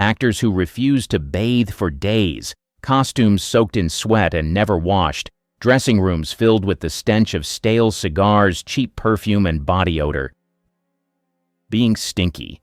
Actors who refused to bathe for days, costumes soaked in sweat and never washed, dressing rooms filled with the stench of stale cigars, cheap perfume, and body odor. Being stinky.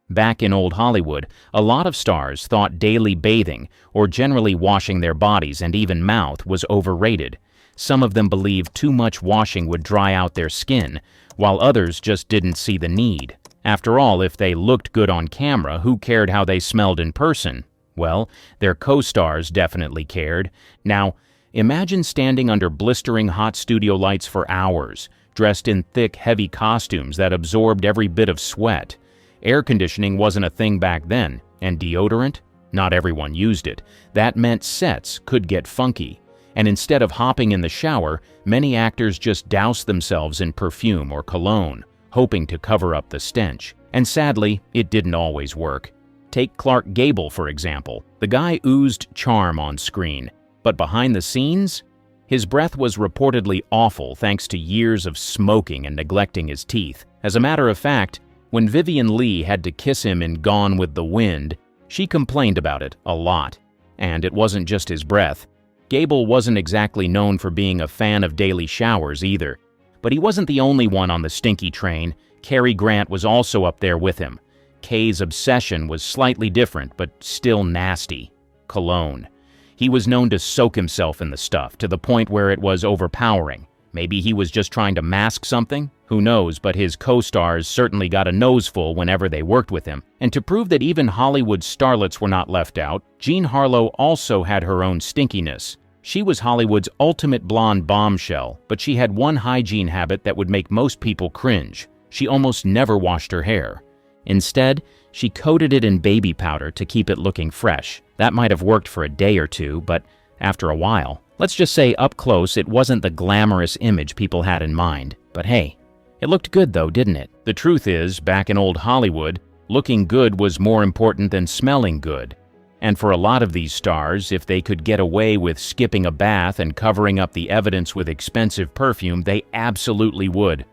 Back in old Hollywood, a lot of stars thought daily bathing, or generally washing their bodies and even mouth, was overrated. Some of them believed too much washing would dry out their skin, while others just didn't see the need. After all, if they looked good on camera, who cared how they smelled in person? Well, their co-stars definitely cared. Now, imagine standing under blistering hot studio lights for hours, dressed in thick, heavy costumes that absorbed every bit of sweat. Air conditioning wasn't a thing back then, and deodorant? Not everyone used it. That meant sets could get funky. And instead of hopping in the shower, many actors just doused themselves in perfume or cologne, hoping to cover up the stench. And sadly, it didn't always work. Take Clark Gable, for example. The guy oozed charm on screen, but behind the scenes, his breath was reportedly awful thanks to years of smoking and neglecting his teeth. As a matter of fact, when Vivien Leigh had to kiss him in Gone with the Wind, she complained about it a lot. And it wasn't just his breath. Gable wasn't exactly known for being a fan of daily showers either. But he wasn't the only one on the stinky train. Cary Grant was also up there with him. Kay's obsession was slightly different, but still nasty. Cologne. He was known to soak himself in the stuff, to the point where it was overpowering. Maybe he was just trying to mask something? Who knows, but his co-stars certainly got a noseful whenever they worked with him. And to prove that even Hollywood starlets were not left out, Jean Harlow also had her own stinkiness. She was Hollywood's ultimate blonde bombshell, but she had one hygiene habit that would make most people cringe. She almost never washed her hair. Instead, she coated it in baby powder to keep it looking fresh. That might have worked for a day or two, but after a while, let's just say up close it wasn't the glamorous image people had in mind. But hey, it looked good though, didn't it? The truth is, back in old Hollywood, looking good was more important than smelling good. And for a lot of these stars, if they could get away with skipping a bath and covering up the evidence with expensive perfume, they absolutely would.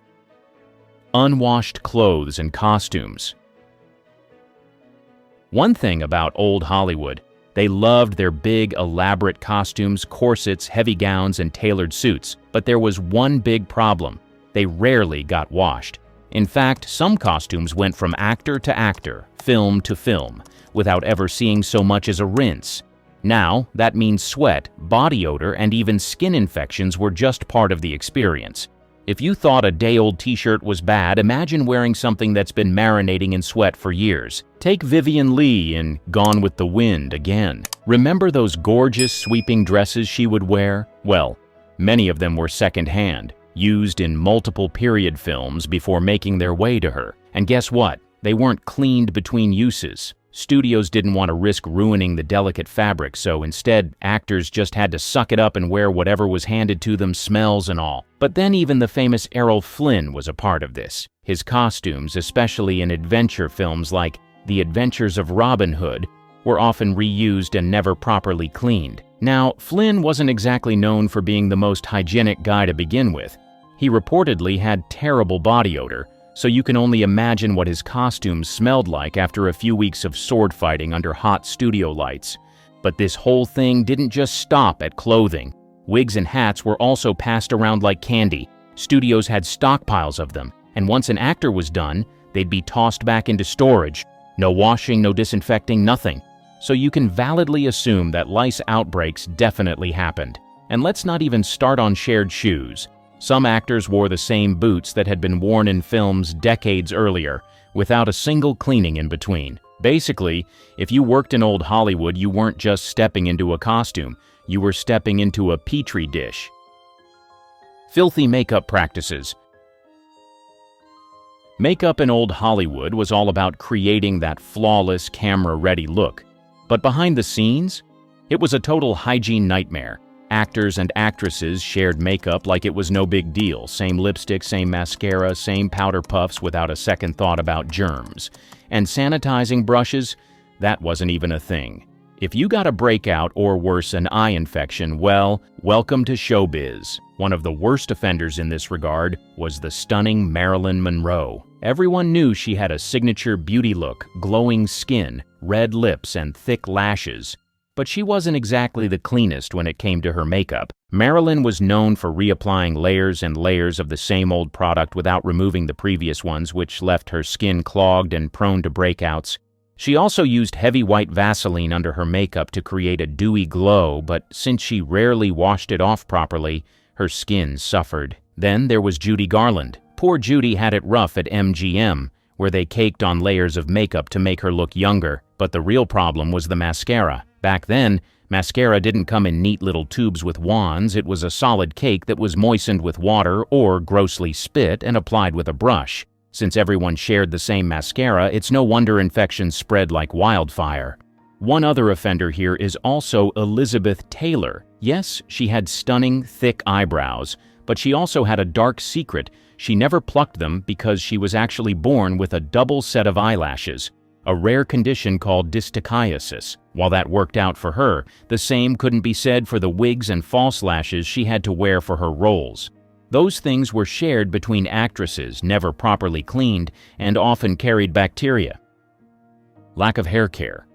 Unwashed clothes and costumes. One thing about old Hollywood, they loved their big, elaborate costumes, corsets, heavy gowns, and tailored suits. But there was one big problem. They rarely got washed. In fact, some costumes went from actor to actor, film to film, without ever seeing so much as a rinse. Now, that means sweat, body odor, and even skin infections were just part of the experience. If you thought a day-old t-shirt was bad, imagine wearing something that's been marinating in sweat for years. Take Vivien Leigh in Gone with the Wind again. Remember those gorgeous sweeping dresses she would wear? Well, many of them were second-hand, used in multiple period films before making their way to her. And guess what? They weren't cleaned between uses. Studios didn't want to risk ruining the delicate fabric, so instead, actors just had to suck it up and wear whatever was handed to them, smells and all. But then even the famous Errol Flynn was a part of this. His costumes, especially in adventure films like The Adventures of Robin Hood, were often reused and never properly cleaned. Now, Flynn wasn't exactly known for being the most hygienic guy to begin with. He reportedly had terrible body odor, so you can only imagine what his costumes smelled like after a few weeks of sword fighting under hot studio lights. But this whole thing didn't just stop at clothing. Wigs and hats were also passed around like candy. Studios had stockpiles of them, and once an actor was done, they'd be tossed back into storage. No washing, no disinfecting, nothing. So you can validly assume that lice outbreaks definitely happened. And let's not even start on shared shoes. Some actors wore the same boots that had been worn in films decades earlier, without a single cleaning in between. Basically, if you worked in old Hollywood, you weren't just stepping into a costume, you were stepping into a petri dish. Filthy makeup practices. Makeup in old Hollywood was all about creating that flawless, camera-ready look. But behind the scenes, it was a total hygiene nightmare. Actors and actresses shared makeup like it was no big deal. Same lipstick, same mascara, same powder puffs without a second thought about germs. And sanitizing brushes? That wasn't even a thing. If you got a breakout or worse, an eye infection, well, welcome to showbiz. One of the worst offenders in this regard was the stunning Marilyn Monroe. Everyone knew she had a signature beauty look, glowing skin, red lips, and thick lashes. But she wasn't exactly the cleanest when it came to her makeup. Marilyn was known for reapplying layers and layers of the same old product without removing the previous ones, which left her skin clogged and prone to breakouts. She also used heavy white Vaseline under her makeup to create a dewy glow, but since she rarely washed it off properly, her skin suffered. Then there was Judy Garland. Poor Judy had it rough at MGM, where they caked on layers of makeup to make her look younger, but the real problem was the mascara. Back then, mascara didn't come in neat little tubes with wands. It was a solid cake that was moistened with water or grossly spit and applied with a brush. Since everyone shared the same mascara, it's no wonder infections spread like wildfire. One other offender here is also Elizabeth Taylor. Yes, she had stunning, thick eyebrows, but she also had a dark secret. She never plucked them because she was actually born with a double set of eyelashes, a rare condition called dystichiasis. While that worked out for her, the same couldn't be said for the wigs and false lashes she had to wear for her roles. Those things were shared between actresses, never properly cleaned, and often carried bacteria. Lack of hair care.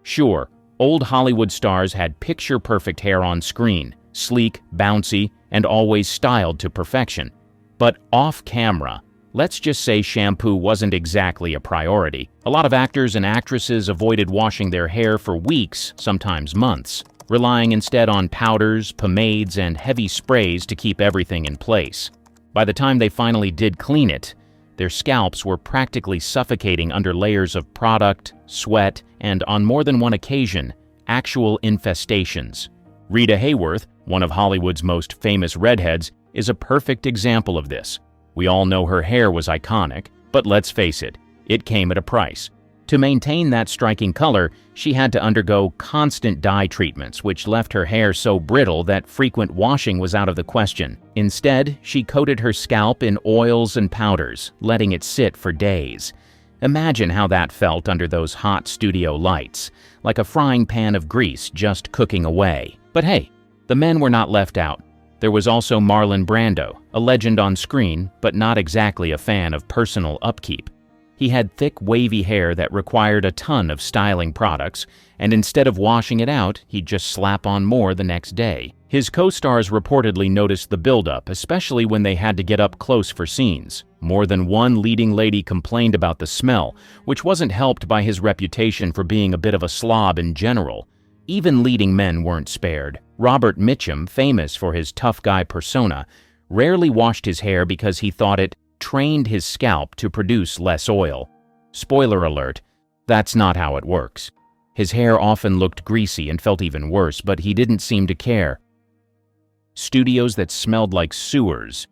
Sure, old Hollywood stars had picture-perfect hair on screen, sleek, bouncy, and always styled to perfection. But off-camera, let's just say shampoo wasn't exactly a priority. A lot of actors and actresses avoided washing their hair for weeks, sometimes months, relying instead on powders, pomades, and heavy sprays to keep everything in place. By the time they finally did clean it, their scalps were practically suffocating under layers of product, sweat, and on more than one occasion, actual infestations. Rita Hayworth, one of Hollywood's most famous redheads, is a perfect example of this. We all know her hair was iconic, but let's face it, it came at a price. To maintain that striking color, she had to undergo constant dye treatments, which left her hair so brittle that frequent washing was out of the question. Instead, she coated her scalp in oils and powders, letting it sit for days. Imagine how that felt under those hot studio lights, like a frying pan of grease just cooking away. But hey, the men were not left out. There was also Marlon Brando, a legend on screen, but not exactly a fan of personal upkeep. He had thick, wavy hair that required a ton of styling products, and instead of washing it out, he'd just slap on more the next day. His co-stars reportedly noticed the buildup, especially when they had to get up close for scenes. More than one leading lady complained about the smell, which wasn't helped by his reputation for being a bit of a slob in general. Even leading men weren't spared. Robert Mitchum, famous for his tough guy persona, rarely washed his hair because he thought it trained his scalp to produce less oil. Spoiler alert, that's not how it works. His hair often looked greasy and felt even worse, but he didn't seem to care. Studios that smelled like sewers.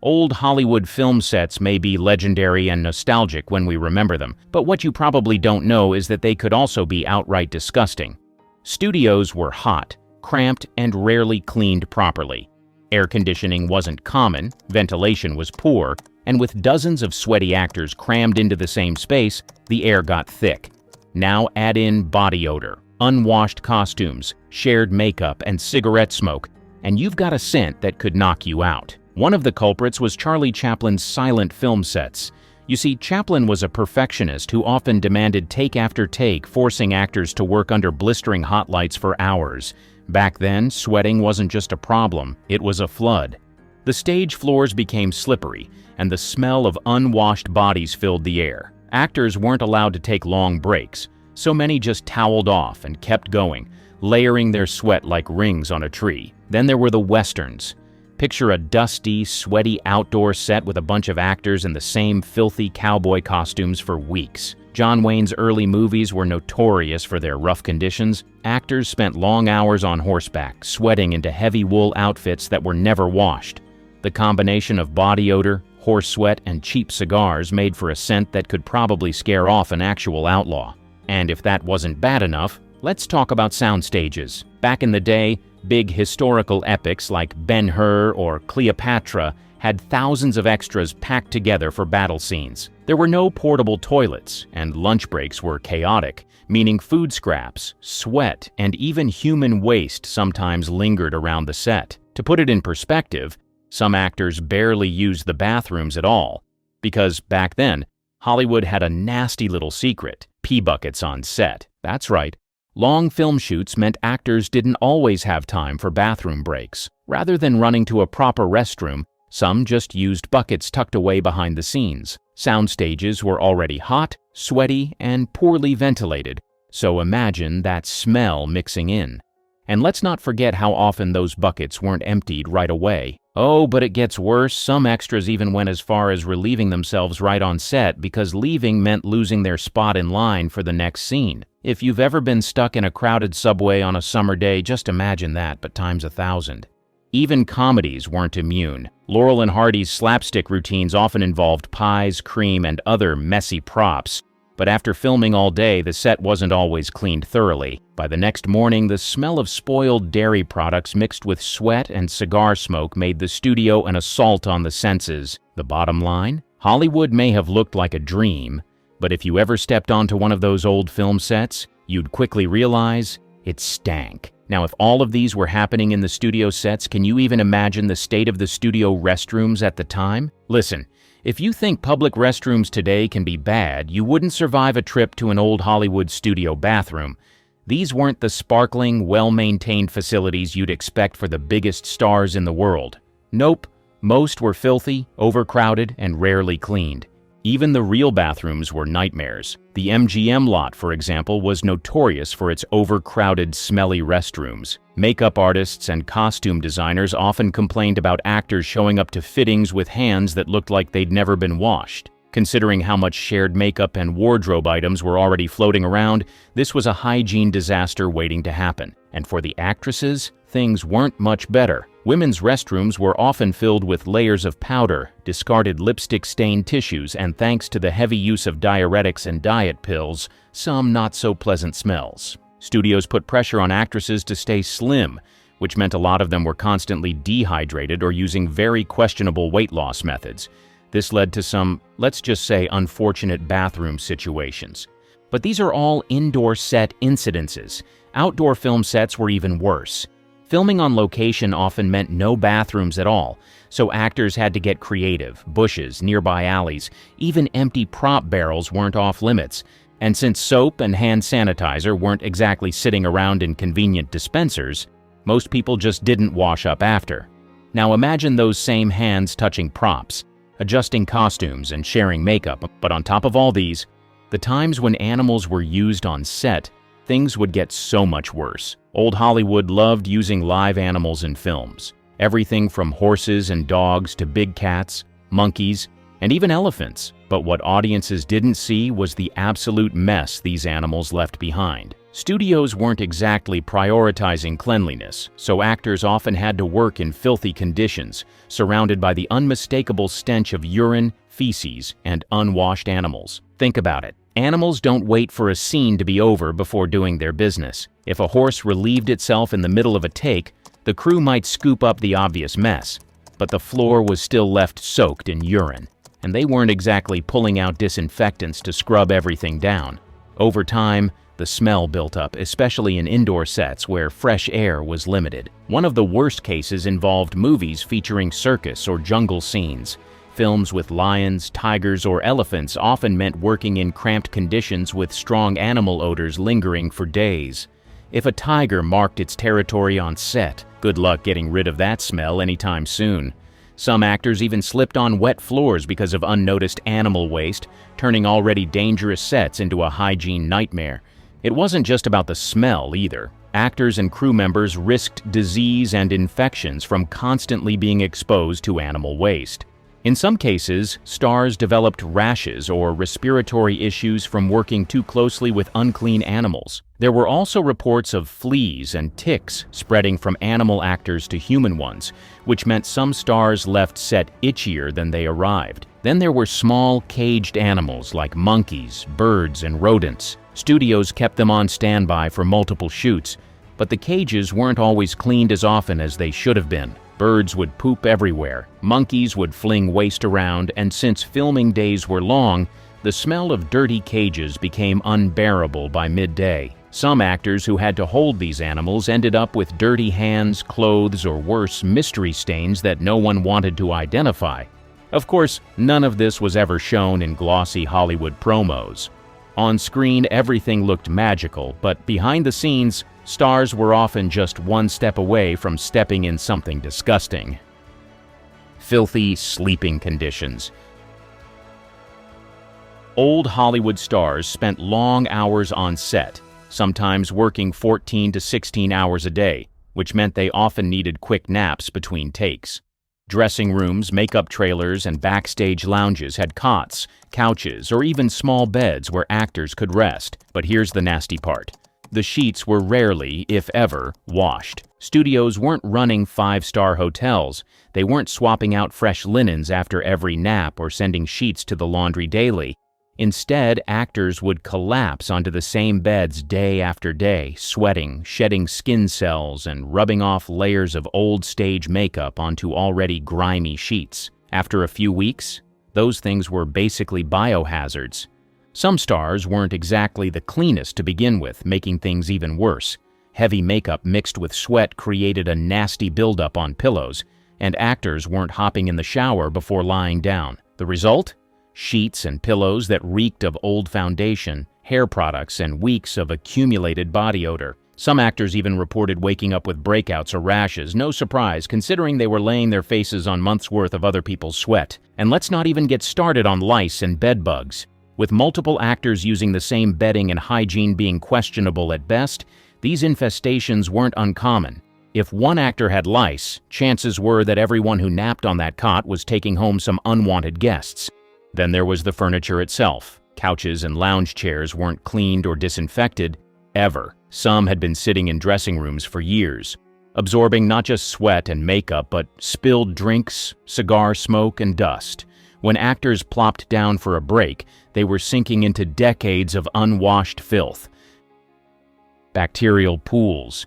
Old Hollywood film sets may be legendary and nostalgic when we remember them, but what you probably don't know is that they could also be outright disgusting. Studios were hot, cramped, and rarely cleaned properly. Air conditioning wasn't common, ventilation was poor, and with dozens of sweaty actors crammed into the same space, the air got thick. Now add in body odor, unwashed costumes, shared makeup, and cigarette smoke, and you've got a scent that could knock you out. One of the culprits was Charlie Chaplin's silent film sets. You see, Chaplin was a perfectionist who often demanded take after take, forcing actors to work under blistering hot lights for hours. Back then, sweating wasn't just a problem, it was a flood. The stage floors became slippery, and the smell of unwashed bodies filled the air. Actors weren't allowed to take long breaks, so many just toweled off and kept going, layering their sweat like rings on a tree. Then there were the westerns. Picture a dusty, sweaty outdoor set with a bunch of actors in the same filthy cowboy costumes for weeks. John Wayne's early movies were notorious for their rough conditions. Actors spent long hours on horseback, sweating into heavy wool outfits that were never washed. The combination of body odor, horse sweat, and cheap cigars made for a scent that could probably scare off an actual outlaw. And if that wasn't bad enough, let's talk about sound stages. Back in the day, big historical epics like Ben-Hur or Cleopatra had thousands of extras packed together for battle scenes. There were no portable toilets, and lunch breaks were chaotic, meaning food scraps, sweat, and even human waste sometimes lingered around the set. To put it in perspective, Some actors barely used the bathrooms at all, because back then, Hollywood had a nasty little secret: pee buckets on set. That's right. Long film shoots meant actors didn't always have time for bathroom breaks. Rather than running to a proper restroom, some just used buckets tucked away behind the scenes. Sound stages were already hot, sweaty, and poorly ventilated, so imagine that smell mixing in. And let's not forget how often those buckets weren't emptied right away. Oh, but it gets worse. Some extras even went as far as relieving themselves right on set because leaving meant losing their spot in line for the next scene. If you've ever been stuck in a crowded subway on a summer day, just imagine that, but times 1,000. Even comedies weren't immune. Laurel and Hardy's slapstick routines often involved pies, cream, and other messy props. But after filming all day, the set wasn't always cleaned thoroughly. By the next morning, the smell of spoiled dairy products mixed with sweat and cigar smoke made the studio an assault on the senses. The bottom line? Hollywood may have looked like a dream, but if you ever stepped onto one of those old film sets, you'd quickly realize it stank. Now, if all of these were happening in the studio sets, can you even imagine the state of the studio restrooms at the time? Listen, if you think public restrooms today can be bad, you wouldn't survive a trip to an old Hollywood studio bathroom. These weren't the sparkling, well-maintained facilities you'd expect for the biggest stars in the world. Nope, most were filthy, overcrowded, and rarely cleaned. Even the real bathrooms were nightmares. The MGM lot, for example, was notorious for its overcrowded, smelly restrooms. Makeup artists and costume designers often complained about actors showing up to fittings with hands that looked like they'd never been washed. Considering how much shared makeup and wardrobe items were already floating around, this was a hygiene disaster waiting to happen. And for the actresses, things weren't much better. Women's restrooms were often filled with layers of powder, discarded lipstick-stained tissues, and thanks to the heavy use of diuretics and diet pills, some not-so-pleasant smells. Studios put pressure on actresses to stay slim, which meant a lot of them were constantly dehydrated or using very questionable weight loss methods. This led to some, let's just say, unfortunate bathroom situations. But these are all indoor set incidences. Outdoor film sets were even worse. Filming on location often meant no bathrooms at all, so actors had to get creative. Bushes, nearby alleys, even empty prop barrels weren't off limits. And since soap and hand sanitizer weren't exactly sitting around in convenient dispensers, most people just didn't wash up after. Now imagine those same hands touching props, adjusting costumes, and sharing makeup. But on top of all these, the times when animals were used on set, things would get so much worse. Old Hollywood loved using live animals in films. Everything from horses and dogs to big cats, monkeys, and even elephants. But what audiences didn't see was the absolute mess these animals left behind. Studios weren't exactly prioritizing cleanliness, so actors often had to work in filthy conditions, surrounded by the unmistakable stench of urine, feces, and unwashed animals. Think about it. Animals don't wait for a scene to be over before doing their business. If a horse relieved itself in the middle of a take, the crew might scoop up the obvious mess, but the floor was still left soaked in urine, and they weren't exactly pulling out disinfectants to scrub everything down. Over time, the smell built up, especially in indoor sets where fresh air was limited. One of the worst cases involved movies featuring circus or jungle scenes. Films with lions, tigers, or elephants often meant working in cramped conditions with strong animal odors lingering for days. If a tiger marked its territory on set, good luck getting rid of that smell anytime soon. Some actors even slipped on wet floors because of unnoticed animal waste, turning already dangerous sets into a hygiene nightmare. It wasn't just about the smell either. Actors and crew members risked disease and infections from constantly being exposed to animal waste. In some cases, stars developed rashes or respiratory issues from working too closely with unclean animals. There were also reports of fleas and ticks spreading from animal actors to human ones, which meant some stars left set itchier than they arrived. Then there were small, caged animals like monkeys, birds, and rodents. Studios kept them on standby for multiple shoots, but the cages weren't always cleaned as often as they should have been. Birds would poop everywhere, monkeys would fling waste around, and since filming days were long, the smell of dirty cages became unbearable by midday. Some actors who had to hold these animals ended up with dirty hands, clothes, or worse, mystery stains that no one wanted to identify. Of course, none of this was ever shown in glossy Hollywood promos. On screen, everything looked magical, but behind the scenes, stars were often just one step away from stepping in something disgusting. Filthy sleeping conditions. Old Hollywood stars spent long hours on set, sometimes working 14 to 16 hours a day, which meant they often needed quick naps between takes. Dressing rooms, makeup trailers, and backstage lounges had cots, couches, or even small beds where actors could rest. But here's the nasty part. The sheets were rarely, if ever, washed. Studios weren't running five-star hotels. They weren't swapping out fresh linens after every nap or sending sheets to the laundry daily. Instead, actors would collapse onto the same beds day after day, sweating, shedding skin cells, and rubbing off layers of old stage makeup onto already grimy sheets. After a few weeks, those things were basically biohazards. Some stars weren't exactly the cleanest to begin with, making things even worse. Heavy makeup mixed with sweat created a nasty buildup on pillows, and actors weren't hopping in the shower before lying down. The result? Sheets and pillows that reeked of old foundation, hair products, and weeks of accumulated body odor. Some actors even reported waking up with breakouts or rashes, no surprise considering they were laying their faces on months' worth of other people's sweat. And let's not even get started on lice and bed bugs. With multiple actors using the same bedding and hygiene being questionable at best, these infestations weren't uncommon. If one actor had lice, chances were that everyone who napped on that cot was taking home some unwanted guests. Then there was the furniture itself. Couches and lounge chairs weren't cleaned or disinfected, ever. Some had been sitting in dressing rooms for years, absorbing not just sweat and makeup, but spilled drinks, cigar smoke, and dust. When actors plopped down for a break, they were sinking into decades of unwashed filth. Bacterial pools.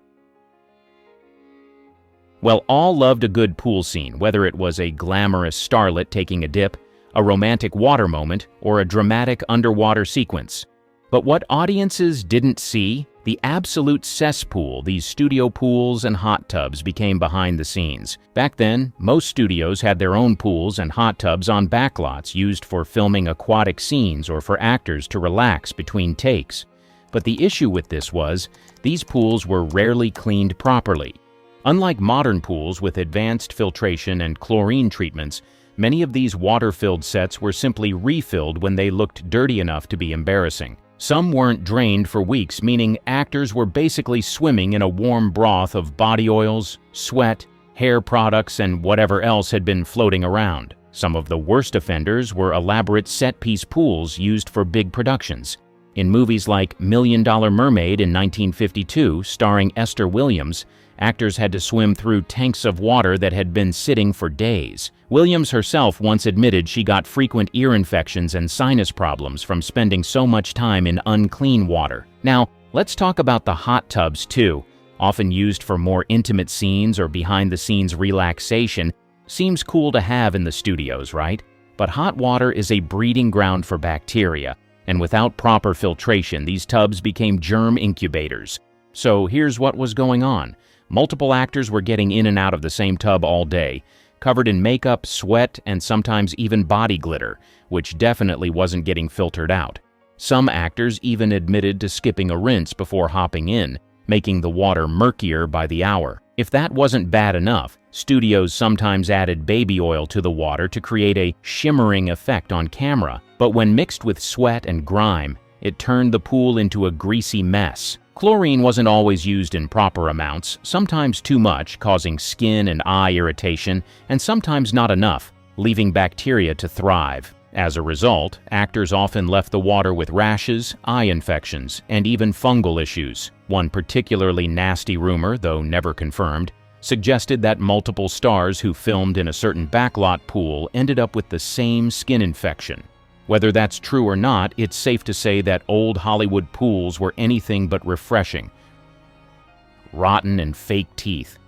Well, all loved a good pool scene, whether it was a glamorous starlet taking a dip, a romantic water moment, or a dramatic underwater sequence. But what audiences didn't see, the absolute cesspool these studio pools and hot tubs became behind the scenes. Back then, most studios had their own pools and hot tubs on backlots used for filming aquatic scenes or for actors to relax between takes. But the issue with this was, these pools were rarely cleaned properly. Unlike modern pools with advanced filtration and chlorine treatments, many of these water-filled sets were simply refilled when they looked dirty enough to be embarrassing. Some weren't drained for weeks, meaning actors were basically swimming in a warm broth of body oils, sweat, hair products, and whatever else had been floating around. Some of the worst offenders were elaborate set-piece pools used for big productions. In movies like $1 Million Mermaid in 1952, starring Esther Williams, actors had to swim through tanks of water that had been sitting for days. Williams herself once admitted she got frequent ear infections and sinus problems from spending so much time in unclean water. Now, let's talk about the hot tubs too. Often used for more intimate scenes or behind-the-scenes relaxation, seems cool to have in the studios, right? But hot water is a breeding ground for bacteria, and without proper filtration, these tubs became germ incubators. So here's what was going on. Multiple actors were getting in and out of the same tub all day, covered in makeup, sweat, and sometimes even body glitter, which definitely wasn't getting filtered out. Some actors even admitted to skipping a rinse before hopping in, making the water murkier by the hour. If that wasn't bad enough, studios sometimes added baby oil to the water to create a shimmering effect on camera. But when mixed with sweat and grime, it turned the pool into a greasy mess. Chlorine wasn't always used in proper amounts, sometimes too much, causing skin and eye irritation, and sometimes not enough, leaving bacteria to thrive. As a result, actors often left the water with rashes, eye infections, and even fungal issues. One particularly nasty rumor, though never confirmed, suggested that multiple stars who filmed in a certain backlot pool ended up with the same skin infection. Whether that's true or not, it's safe to say that old Hollywood pools were anything but refreshing. Rotten and fake teeth.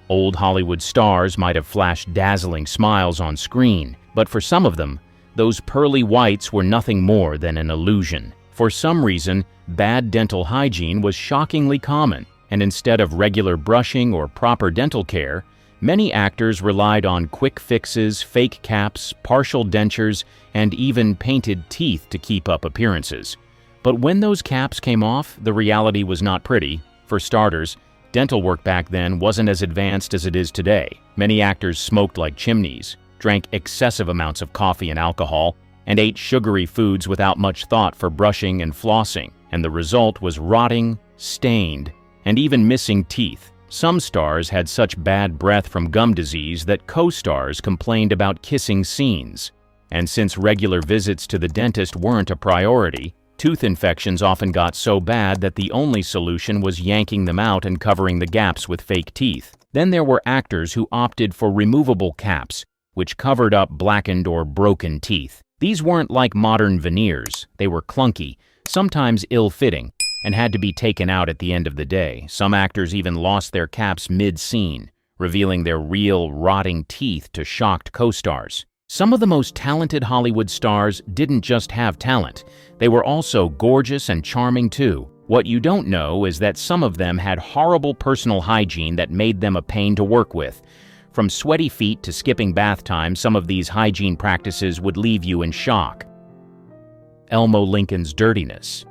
Old Hollywood stars might have flashed dazzling smiles on screen, but for some of them, those pearly whites were nothing more than an illusion. For some reason, bad dental hygiene was shockingly common, and instead of regular brushing or proper dental care, many actors relied on quick fixes, fake caps, partial dentures, and even painted teeth to keep up appearances. But when those caps came off, the reality was not pretty. For starters, dental work back then wasn't as advanced as it is today. Many actors smoked like chimneys, drank excessive amounts of coffee and alcohol, and ate sugary foods without much thought for brushing and flossing, and the result was rotting, stained, and even missing teeth. Some stars had such bad breath from gum disease that co-stars complained about kissing scenes. And since regular visits to the dentist weren't a priority, tooth infections often got so bad that the only solution was yanking them out and covering the gaps with fake teeth. Then there were actors who opted for removable caps, which covered up blackened or broken teeth. These weren't like modern veneers. They were clunky, sometimes ill-fitting, and had to be taken out at the end of the day. Some actors even lost their caps mid-scene, revealing their real, rotting teeth to shocked co-stars. Some of the most talented Hollywood stars didn't just have talent. They were also gorgeous and charming too. What you don't know is that some of them had horrible personal hygiene that made them a pain to work with. From sweaty feet to skipping bath time, some of these hygiene practices would leave you in shock. Elmo Lincoln's dirtiness.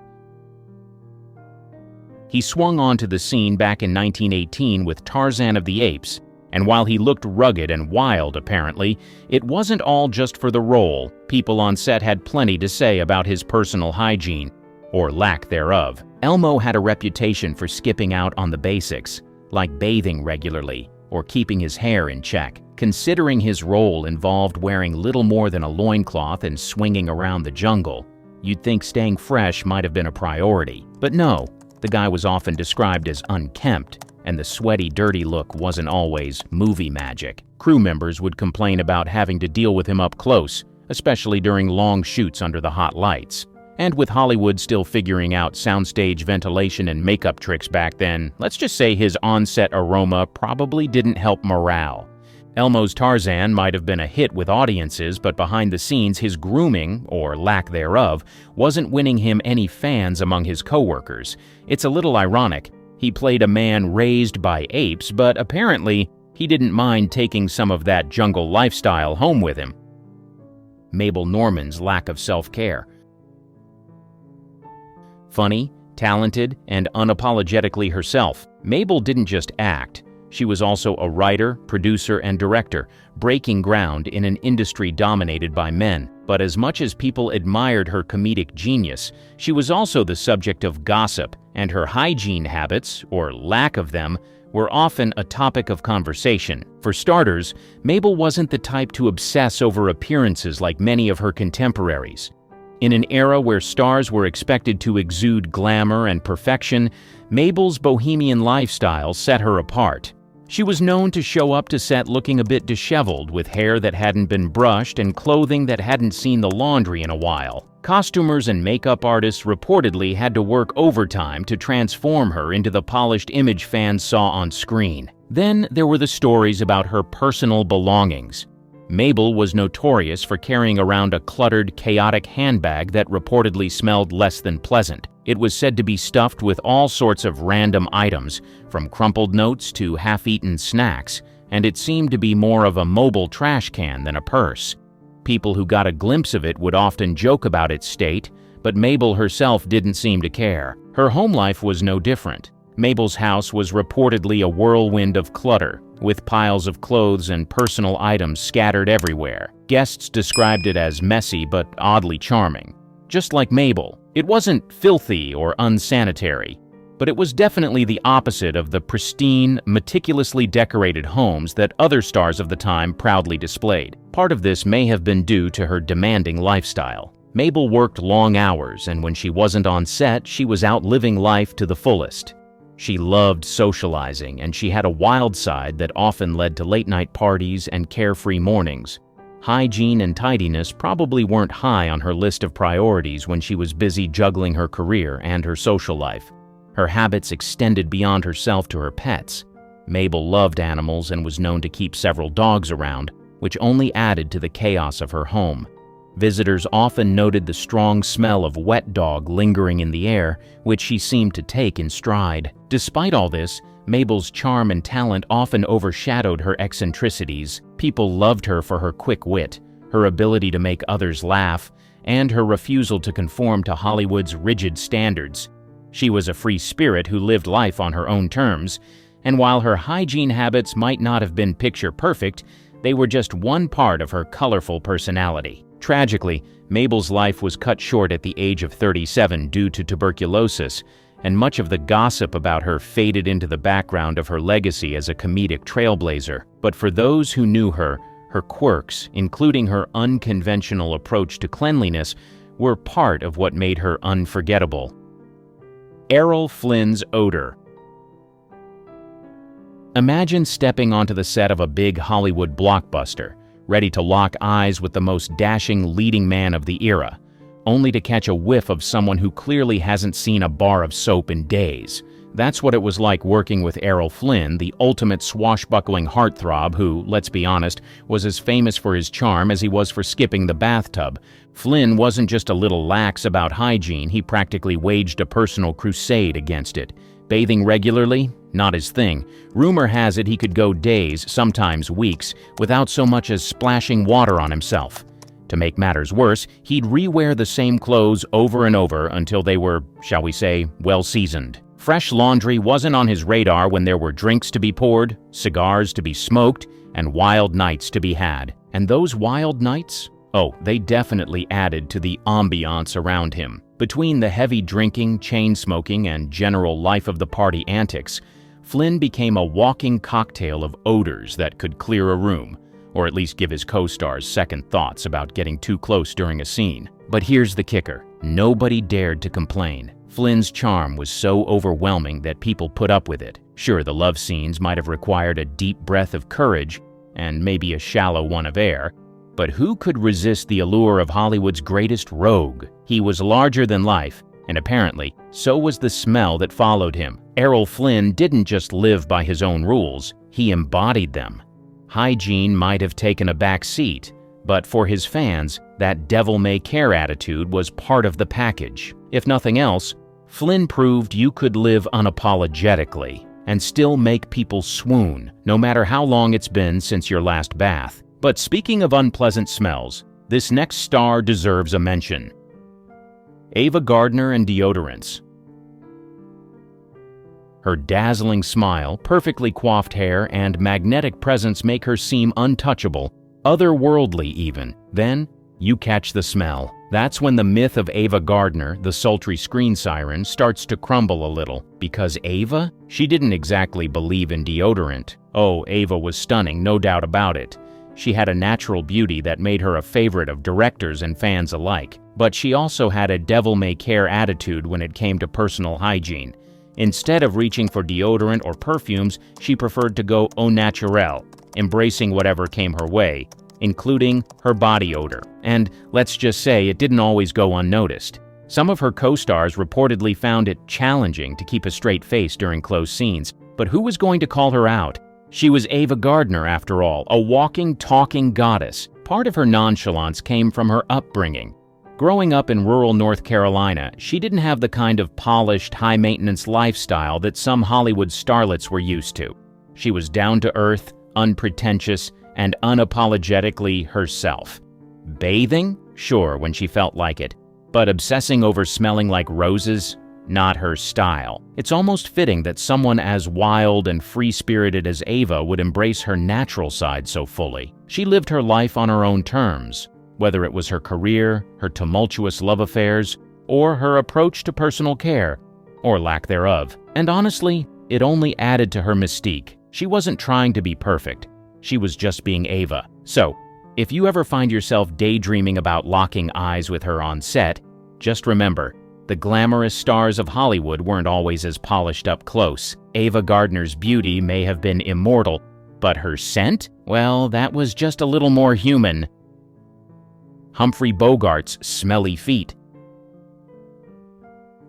He swung onto the scene back in 1918 with Tarzan of the Apes, and while he looked rugged and wild apparently, it wasn't all just for the role. People on set had plenty to say about his personal hygiene, or lack thereof. Elmo had a reputation for skipping out on the basics, like bathing regularly, or keeping his hair in check. Considering his role involved wearing little more than a loincloth and swinging around the jungle, you'd think staying fresh might have been a priority. But no, the guy was often described as unkempt, and the sweaty, dirty look wasn't always movie magic. Crew members would complain about having to deal with him up close, especially during long shoots under the hot lights. And with Hollywood still figuring out soundstage ventilation and makeup tricks back then, let's just say his on-set aroma probably didn't help morale. Elmo's Tarzan might have been a hit with audiences, but behind the scenes his grooming, or lack thereof, wasn't winning him any fans among his co-workers. It's a little ironic. He played a man raised by apes, but apparently he didn't mind taking some of that jungle lifestyle home with him. Mabel Normand's lack of self-care. Funny, talented, and unapologetically herself, Mabel didn't just act. She was also a writer, producer, and director, breaking ground in an industry dominated by men. But as much as people admired her comedic genius, she was also the subject of gossip, and her hygiene habits, or lack of them, were often a topic of conversation. For starters, Mabel wasn't the type to obsess over appearances like many of her contemporaries. In an era where stars were expected to exude glamour and perfection, Mabel's bohemian lifestyle set her apart. She was known to show up to set looking a bit disheveled, with hair that hadn't been brushed and clothing that hadn't seen the laundry in a while. Costumers and makeup artists reportedly had to work overtime to transform her into the polished image fans saw on screen. Then there were the stories about her personal belongings. Mabel was notorious for carrying around a cluttered, chaotic handbag that reportedly smelled less than pleasant. It was said to be stuffed with all sorts of random items, from crumpled notes to half-eaten snacks, and it seemed to be more of a mobile trash can than a purse. People who got a glimpse of it would often joke about its state, but Mabel herself didn't seem to care. Her home life was no different. Mabel's house was reportedly a whirlwind of clutter, with piles of clothes and personal items scattered everywhere. Guests described it as messy but oddly charming. Just like Mabel, it wasn't filthy or unsanitary, but it was definitely the opposite of the pristine, meticulously decorated homes that other stars of the time proudly displayed. Part of this may have been due to her demanding lifestyle. Mabel worked long hours, and when she wasn't on set, she was out living life to the fullest. She loved socializing, and she had a wild side that often led to late-night parties and carefree mornings. Hygiene and tidiness probably weren't high on her list of priorities when she was busy juggling her career and her social life. Her habits extended beyond herself to her pets. Mabel loved animals and was known to keep several dogs around, which only added to the chaos of her home. Visitors often noted the strong smell of wet dog lingering in the air, which she seemed to take in stride. Despite all this, Mabel's charm and talent often overshadowed her eccentricities. People loved her for her quick wit, her ability to make others laugh, and her refusal to conform to Hollywood's rigid standards. She was a free spirit who lived life on her own terms, and while her hygiene habits might not have been picture perfect, they were just one part of her colorful personality. Tragically, Mabel's life was cut short at the age of 37 due to tuberculosis, and much of the gossip about her faded into the background of her legacy as a comedic trailblazer. But for those who knew her, her quirks, including her unconventional approach to cleanliness, were part of what made her unforgettable. Errol Flynn's odor. Imagine stepping onto the set of a big Hollywood blockbuster, ready to lock eyes with the most dashing leading man of the era, only to catch a whiff of someone who clearly hasn't seen a bar of soap in days. That's what it was like working with Errol Flynn, the ultimate swashbuckling heartthrob who, let's be honest, was as famous for his charm as he was for skipping the bathtub. Flynn wasn't just a little lax about hygiene, he practically waged a personal crusade against it. Bathing regularly? Not his thing. Rumor has it he could go days, sometimes weeks, without so much as splashing water on himself. To make matters worse, he'd rewear the same clothes over and over until they were, shall we say, well seasoned. Fresh laundry wasn't on his radar when there were drinks to be poured, cigars to be smoked, and wild nights to be had. And those wild nights? Oh, they definitely added to the ambiance around him. Between the heavy drinking, chain smoking, and general life-of-the-party antics, Flynn became a walking cocktail of odors that could clear a room, or at least give his co-stars second thoughts about getting too close during a scene. But here's the kicker. Nobody dared to complain. Flynn's charm was so overwhelming that people put up with it. Sure, the love scenes might have required a deep breath of courage, and maybe a shallow one of air, but who could resist the allure of Hollywood's greatest rogue? He was larger than life, and apparently, so was the smell that followed him. Errol Flynn didn't just live by his own rules, he embodied them. Hygiene might have taken a back seat, but for his fans, that devil-may-care attitude was part of the package. If nothing else, Flynn proved you could live unapologetically and still make people swoon, no matter how long it's been since your last bath. But speaking of unpleasant smells, this next star deserves a mention. Ava Gardner and deodorants. Her dazzling smile, perfectly coiffed hair, and magnetic presence make her seem untouchable, otherworldly even. Then, you catch the smell. That's when the myth of Ava Gardner, the sultry screen siren, starts to crumble a little. Because Ava? She didn't exactly believe in deodorant. Oh, Ava was stunning, no doubt about it. She had a natural beauty that made her a favorite of directors and fans alike. But she also had a devil-may-care attitude when it came to personal hygiene. Instead of reaching for deodorant or perfumes, she preferred to go au naturel, embracing whatever came her way, including her body odor. And let's just say it didn't always go unnoticed. Some of her co-stars reportedly found it challenging to keep a straight face during close scenes, but who was going to call her out? She was Ava Gardner, after all, a walking, talking goddess. Part of her nonchalance came from her upbringing. Growing up in rural North Carolina, she didn't have the kind of polished, high-maintenance lifestyle that some Hollywood starlets were used to. She was down-to-earth, unpretentious, and unapologetically herself. Bathing? Sure, when she felt like it. But obsessing over smelling like roses? Not her style. It's almost fitting that someone as wild and free-spirited as Ava would embrace her natural side so fully. She lived her life on her own terms, whether it was her career, her tumultuous love affairs, or her approach to personal care, or lack thereof. And honestly, it only added to her mystique. She wasn't trying to be perfect. She was just being Ava. So, if you ever find yourself daydreaming about locking eyes with her on set, just remember, the glamorous stars of Hollywood weren't always as polished up close. Ava Gardner's beauty may have been immortal, but her scent? Well, that was just a little more human. Humphrey Bogart's smelly feet.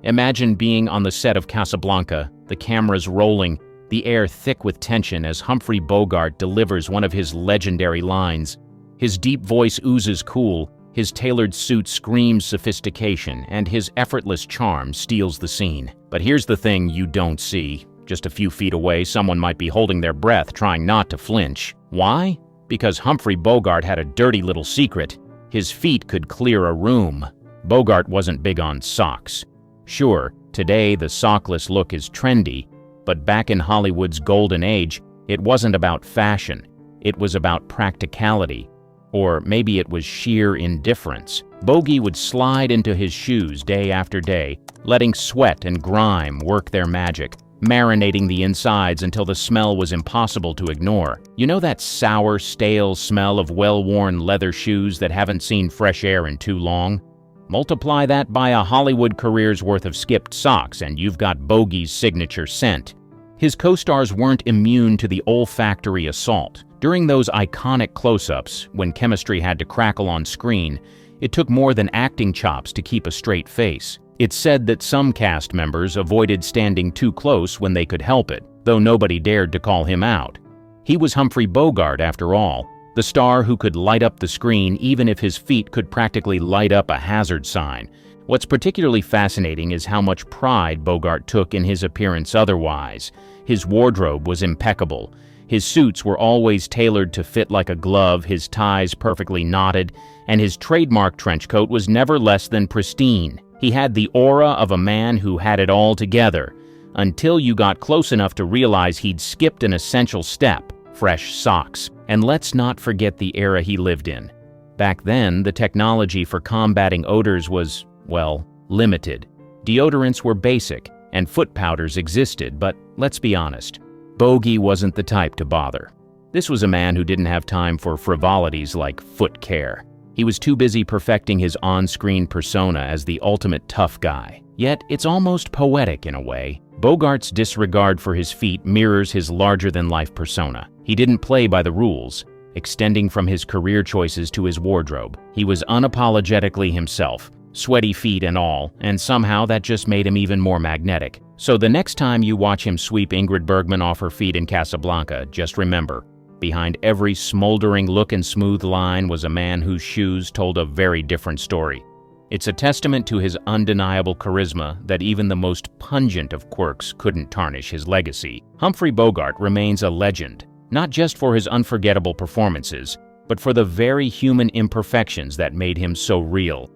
Imagine being on the set of Casablanca, the cameras rolling, the air thick with tension as Humphrey Bogart delivers one of his legendary lines. His deep voice oozes cool, His tailored suit screams sophistication, and his effortless charm steals the scene. But here's the thing you don't see. Just a few feet away, someone might be holding their breath, trying not to flinch. Why? Because Humphrey Bogart had a dirty little secret. His feet could clear a room. Bogart wasn't big on socks. Sure, today the sockless look is trendy, but back in Hollywood's golden age, it wasn't about fashion. It was about practicality. Or maybe it was sheer indifference. Bogey would slide into his shoes day after day, letting sweat and grime work their magic, marinating the insides until the smell was impossible to ignore. You know that sour, stale smell of well-worn leather shoes that haven't seen fresh air in too long? Multiply that by a Hollywood career's worth of skipped socks and you've got Bogey's signature scent. His co-stars weren't immune to the olfactory assault. During those iconic close-ups, when chemistry had to crackle on screen, it took more than acting chops to keep a straight face. It's said that some cast members avoided standing too close when they could help it, though nobody dared to call him out. He was Humphrey Bogart, after all, the star who could light up the screen even if his feet could practically light up a hazard sign. What's particularly fascinating is how much pride Bogart took in his appearance otherwise. His wardrobe was impeccable. His suits were always tailored to fit like a glove, his ties perfectly knotted, and his trademark trench coat was never less than pristine. He had the aura of a man who had it all together, until you got close enough to realize he'd skipped an essential step: fresh socks. And let's not forget the era he lived in. Back then, the technology for combating odors was, well, limited. Deodorants were basic, and foot powders existed, but let's be honest, Bogey wasn't the type to bother. This was a man who didn't have time for frivolities like foot care. He was too busy perfecting his on-screen persona as the ultimate tough guy. Yet, it's almost poetic in a way. Bogart's disregard for his feet mirrors his larger-than-life persona. He didn't play by the rules, extending from his career choices to his wardrobe. He was unapologetically himself, sweaty feet and all, and somehow that just made him even more magnetic. So the next time you watch him sweep Ingrid Bergman off her feet in Casablanca, just remember, behind every smoldering look and smooth line was a man whose shoes told a very different story. It's a testament to his undeniable charisma that even the most pungent of quirks couldn't tarnish his legacy. Humphrey Bogart remains a legend, not just for his unforgettable performances, but for the very human imperfections that made him so real.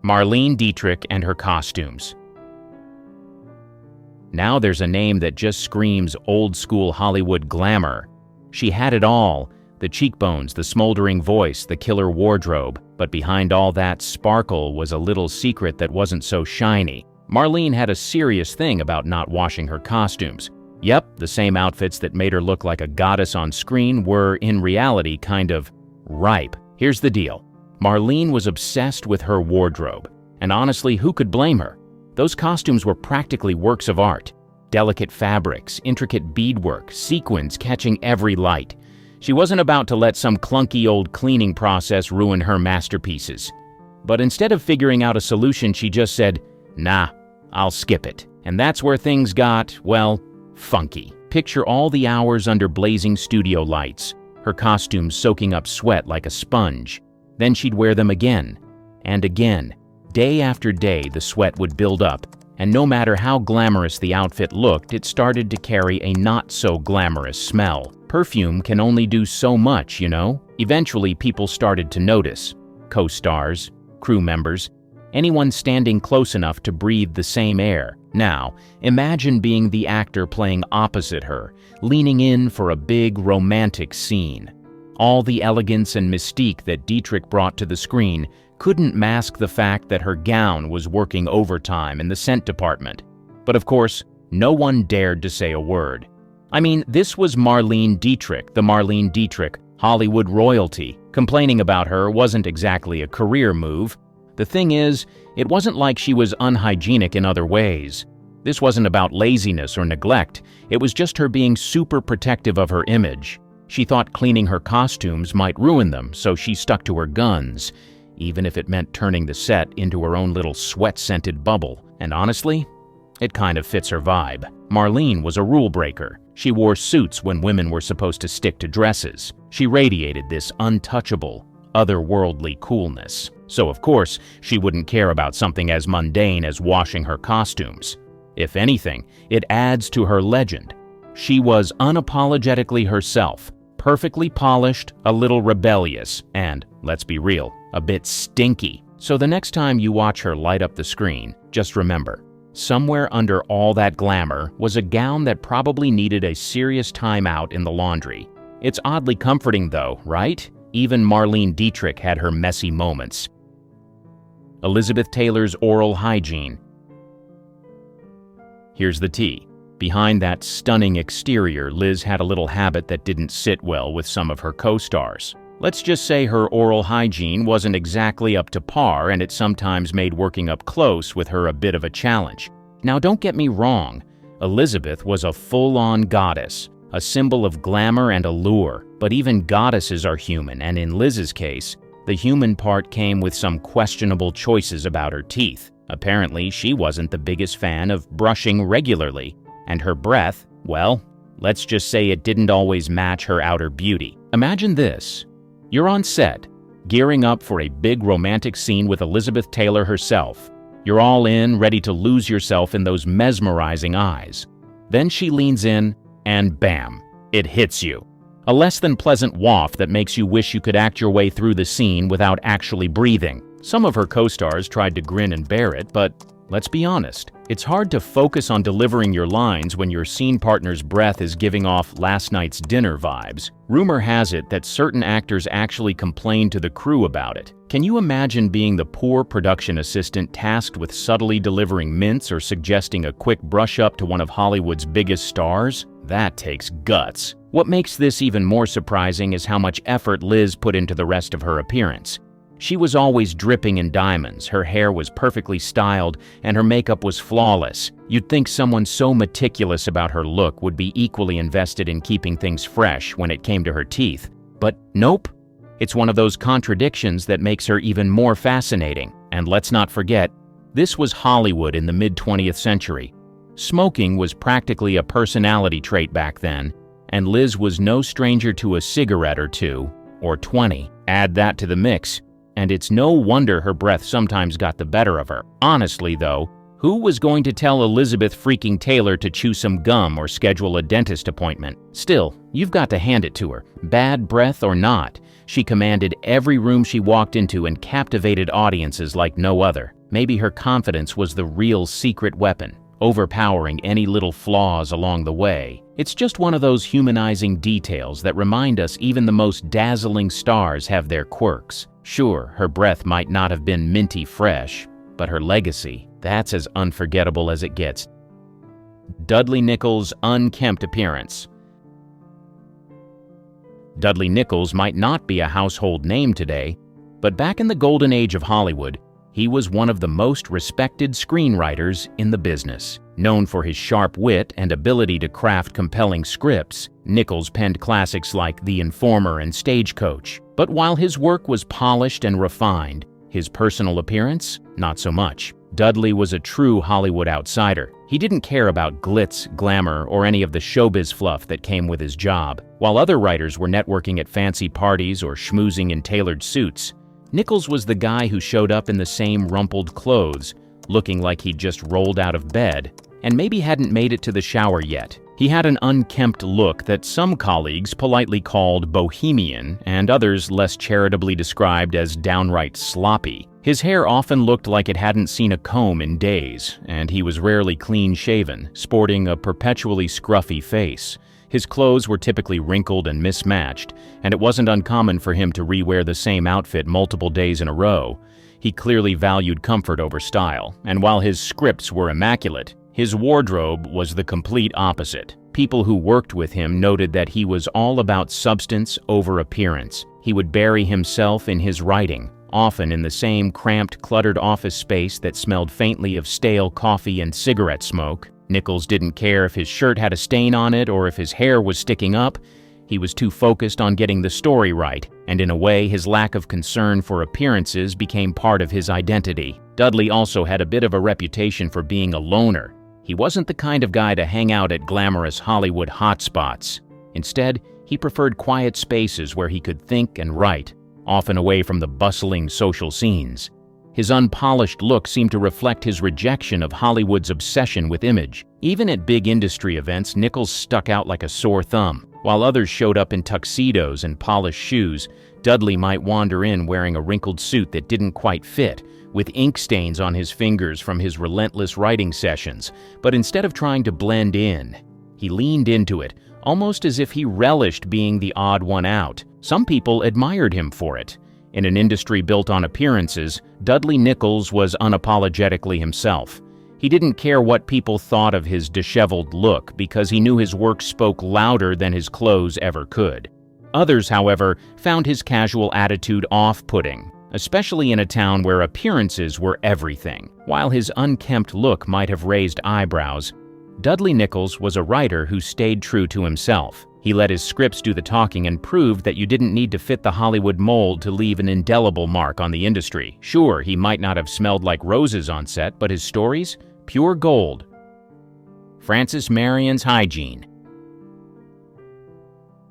Marlene Dietrich and her costumes. Now there's a name that just screams old-school Hollywood glamour. She had it all: the cheekbones, the smoldering voice, the killer wardrobe. But behind all that sparkle was a little secret that wasn't so shiny. Marlene had a serious thing about not washing her costumes. Yep, the same outfits that made her look like a goddess on screen were, in reality, kind of ripe. Here's the deal. Marlene was obsessed with her wardrobe. And honestly, who could blame her? Those costumes were practically works of art. Delicate fabrics, intricate beadwork, sequins catching every light. She wasn't about to let some clunky old cleaning process ruin her masterpieces. But instead of figuring out a solution, she just said, "Nah, I'll skip it." And that's where things got, well, funky. Picture all the hours under blazing studio lights, her costumes soaking up sweat like a sponge. Then she'd wear them again and again. Day after day, the sweat would build up, and no matter how glamorous the outfit looked, it started to carry a not-so-glamorous smell. Perfume can only do so much, you know? Eventually, people started to notice. Co-stars, crew members, anyone standing close enough to breathe the same air. Now, imagine being the actor playing opposite her, leaning in for a big romantic scene. All the elegance and mystique that Dietrich brought to the screen couldn't mask the fact that her gown was working overtime in the scent department. But of course, no one dared to say a word. I mean, this was Marlene Dietrich, the Marlene Dietrich, Hollywood royalty. Complaining about her wasn't exactly a career move. The thing is, it wasn't like she was unhygienic in other ways. This wasn't about laziness or neglect. It was just her being super protective of her image. She thought cleaning her costumes might ruin them, so she stuck to her guns, even if it meant turning the set into her own little sweat-scented bubble. And honestly, it kind of fits her vibe. Marlene was a rule breaker. She wore suits when women were supposed to stick to dresses. She radiated this untouchable, otherworldly coolness. So of course, she wouldn't care about something as mundane as washing her costumes. If anything, it adds to her legend. She was unapologetically herself, perfectly polished, a little rebellious, and, let's be real, a bit stinky. So the next time you watch her light up the screen, just remember, somewhere under all that glamour was a gown that probably needed a serious time out in the laundry. It's oddly comforting though, right? Even Marlene Dietrich had her messy moments. Elizabeth Taylor's oral hygiene. Here's the tea. Behind that stunning exterior, Liz had a little habit that didn't sit well with some of her co-stars. Let's just say her oral hygiene wasn't exactly up to par, and it sometimes made working up close with her a bit of a challenge. Now don't get me wrong, Elizabeth was a full-on goddess, a symbol of glamour and allure, but even goddesses are human, and in Liz's case, the human part came with some questionable choices about her teeth. Apparently, she wasn't the biggest fan of brushing regularly, and her breath, well, let's just say it didn't always match her outer beauty. Imagine this. You're on set, gearing up for a big romantic scene with Elizabeth Taylor herself. You're all in, ready to lose yourself in those mesmerizing eyes. Then she leans in, and bam, it hits you. A less than pleasant waft that makes you wish you could act your way through the scene without actually breathing. Some of her co-stars tried to grin and bear it, but let's be honest, it's hard to focus on delivering your lines when your scene partner's breath is giving off last night's dinner vibes. Rumor has it that certain actors actually complained to the crew about it. Can you imagine being the poor production assistant tasked with subtly delivering mints or suggesting a quick brush-up to one of Hollywood's biggest stars? That takes guts. What makes this even more surprising is how much effort Liz put into the rest of her appearance. She was always dripping in diamonds, her hair was perfectly styled, and her makeup was flawless. You'd think someone so meticulous about her look would be equally invested in keeping things fresh when it came to her teeth. But nope. It's one of those contradictions that makes her even more fascinating. And let's not forget, this was Hollywood in the mid-20th century. Smoking was practically a personality trait back then, and Liz was no stranger to a cigarette or two, or 20. Add that to the mix, and it's no wonder her breath sometimes got the better of her. Honestly though, who was going to tell Elizabeth freaking Taylor to chew some gum or schedule a dentist appointment? Still, you've got to hand it to her. Bad breath or not, she commanded every room she walked into and captivated audiences like no other. Maybe her confidence was the real secret weapon, overpowering any little flaws along the way. It's just one of those humanizing details that remind us even the most dazzling stars have their quirks. Sure, her breath might not have been minty fresh, but her legacy, that's as unforgettable as it gets. Dudley Nichols' unkempt appearance. Dudley Nichols might not be a household name today, but back in the golden age of Hollywood, he was one of the most respected screenwriters in the business. Known for his sharp wit and ability to craft compelling scripts, Nichols penned classics like The Informer and Stagecoach. But while his work was polished and refined, his personal appearance, not so much. Dudley was a true Hollywood outsider. He didn't care about glitz, glamour, or any of the showbiz fluff that came with his job. While other writers were networking at fancy parties or schmoozing in tailored suits, Nichols was the guy who showed up in the same rumpled clothes, looking like he'd just rolled out of bed, and maybe hadn't made it to the shower yet. He had an unkempt look that some colleagues politely called bohemian, and others less charitably described as downright sloppy. His hair often looked like it hadn't seen a comb in days, and he was rarely clean-shaven, sporting a perpetually scruffy face. His clothes were typically wrinkled and mismatched, and it wasn't uncommon for him to rewear the same outfit multiple days in a row. He clearly valued comfort over style, and while his scripts were immaculate, his wardrobe was the complete opposite. People who worked with him noted that he was all about substance over appearance. He would bury himself in his writing, often in the same cramped, cluttered office space that smelled faintly of stale coffee and cigarette smoke. Nichols didn't care if his shirt had a stain on it or if his hair was sticking up. He was too focused on getting the story right, and in a way, his lack of concern for appearances became part of his identity. Dudley also had a bit of a reputation for being a loner. He wasn't the kind of guy to hang out at glamorous Hollywood hotspots. Instead, he preferred quiet spaces where he could think and write. often away from the bustling social scenes. His unpolished look seemed to reflect his rejection of Hollywood's obsession with image. Even at big industry events, Nichols stuck out like a sore thumb. While others showed up in tuxedos and polished shoes, Dudley might wander in wearing a wrinkled suit that didn't quite fit, with ink stains on his fingers from his relentless writing sessions. But instead of trying to blend in, he leaned into it, almost as if he relished being the odd one out. Some people admired him for it. In an industry built on appearances, Dudley Nichols was unapologetically himself. He didn't care what people thought of his disheveled look because he knew his work spoke louder than his clothes ever could. Others, however, found his casual attitude off-putting, especially in a town where appearances were everything. While his unkempt look might have raised eyebrows, Dudley Nichols was a writer who stayed true to himself. He let his scripts do the talking and proved that you didn't need to fit the Hollywood mold to leave an indelible mark on the industry. Sure, he might not have smelled like roses on set, but his stories? Pure gold. Frances Marion's Hygiene.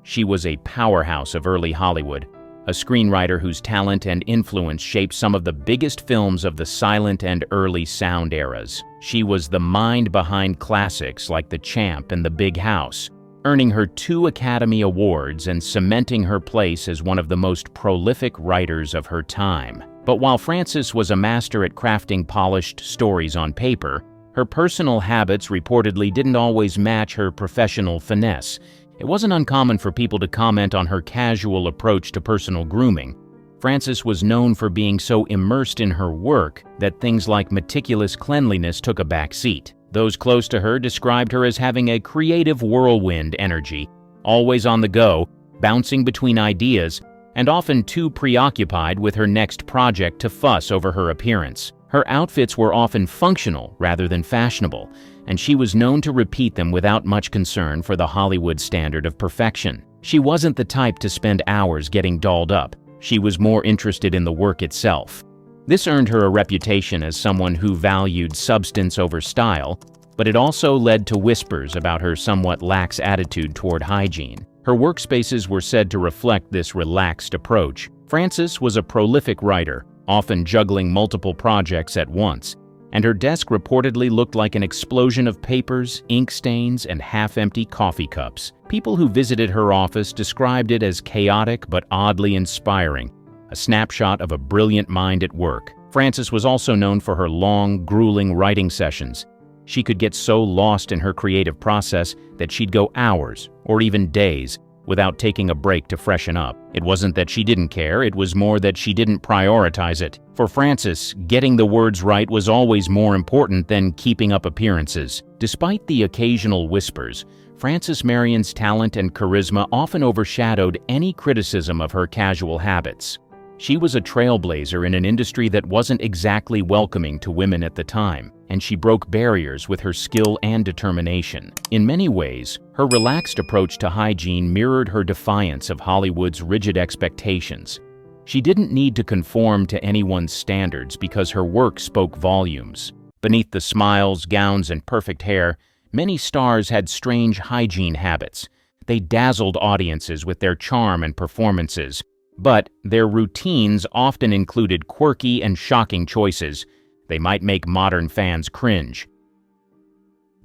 She was a powerhouse of early Hollywood, a screenwriter whose talent and influence shaped some of the biggest films of the silent and early sound eras. She was the mind behind classics like The Champ and The Big House, earning her 2 Academy Awards and cementing her place as one of the most prolific writers of her time. But while Frances was a master at crafting polished stories on paper, her personal habits reportedly didn't always match her professional finesse. It wasn't uncommon for people to comment on her casual approach to personal grooming. Frances was known for being so immersed in her work that things like meticulous cleanliness took a back seat. Those close to her described her as having a creative whirlwind energy, always on the go, bouncing between ideas, and often too preoccupied with her next project to fuss over her appearance. Her outfits were often functional rather than fashionable, and she was known to repeat them without much concern for the Hollywood standard of perfection. She wasn't the type to spend hours getting dolled up. She was more interested in the work itself. This earned her a reputation as someone who valued substance over style, but it also led to whispers about her somewhat lax attitude toward hygiene. Her workspaces were said to reflect this relaxed approach. Frances was a prolific writer, often juggling multiple projects at once, and her desk reportedly looked like an explosion of papers, ink stains, and half-empty coffee cups. People who visited her office described it as chaotic but oddly inspiring, a snapshot of a brilliant mind at work. Frances was also known for her long, grueling writing sessions. She could get so lost in her creative process that she'd go hours, or even days, without taking a break to freshen up. It wasn't that she didn't care, it was more that she didn't prioritize it. For Frances, getting the words right was always more important than keeping up appearances. Despite the occasional whispers, Frances Marion's talent and charisma often overshadowed any criticism of her casual habits. She was a trailblazer in an industry that wasn't exactly welcoming to women at the time, and she broke barriers with her skill and determination. In many ways, her relaxed approach to hygiene mirrored her defiance of Hollywood's rigid expectations. She didn't need to conform to anyone's standards because her work spoke volumes. Beneath the smiles, gowns, and perfect hair, many stars had strange hygiene habits. They dazzled audiences with their charm and performances, but their routines often included quirky and shocking choices. They might make modern fans cringe.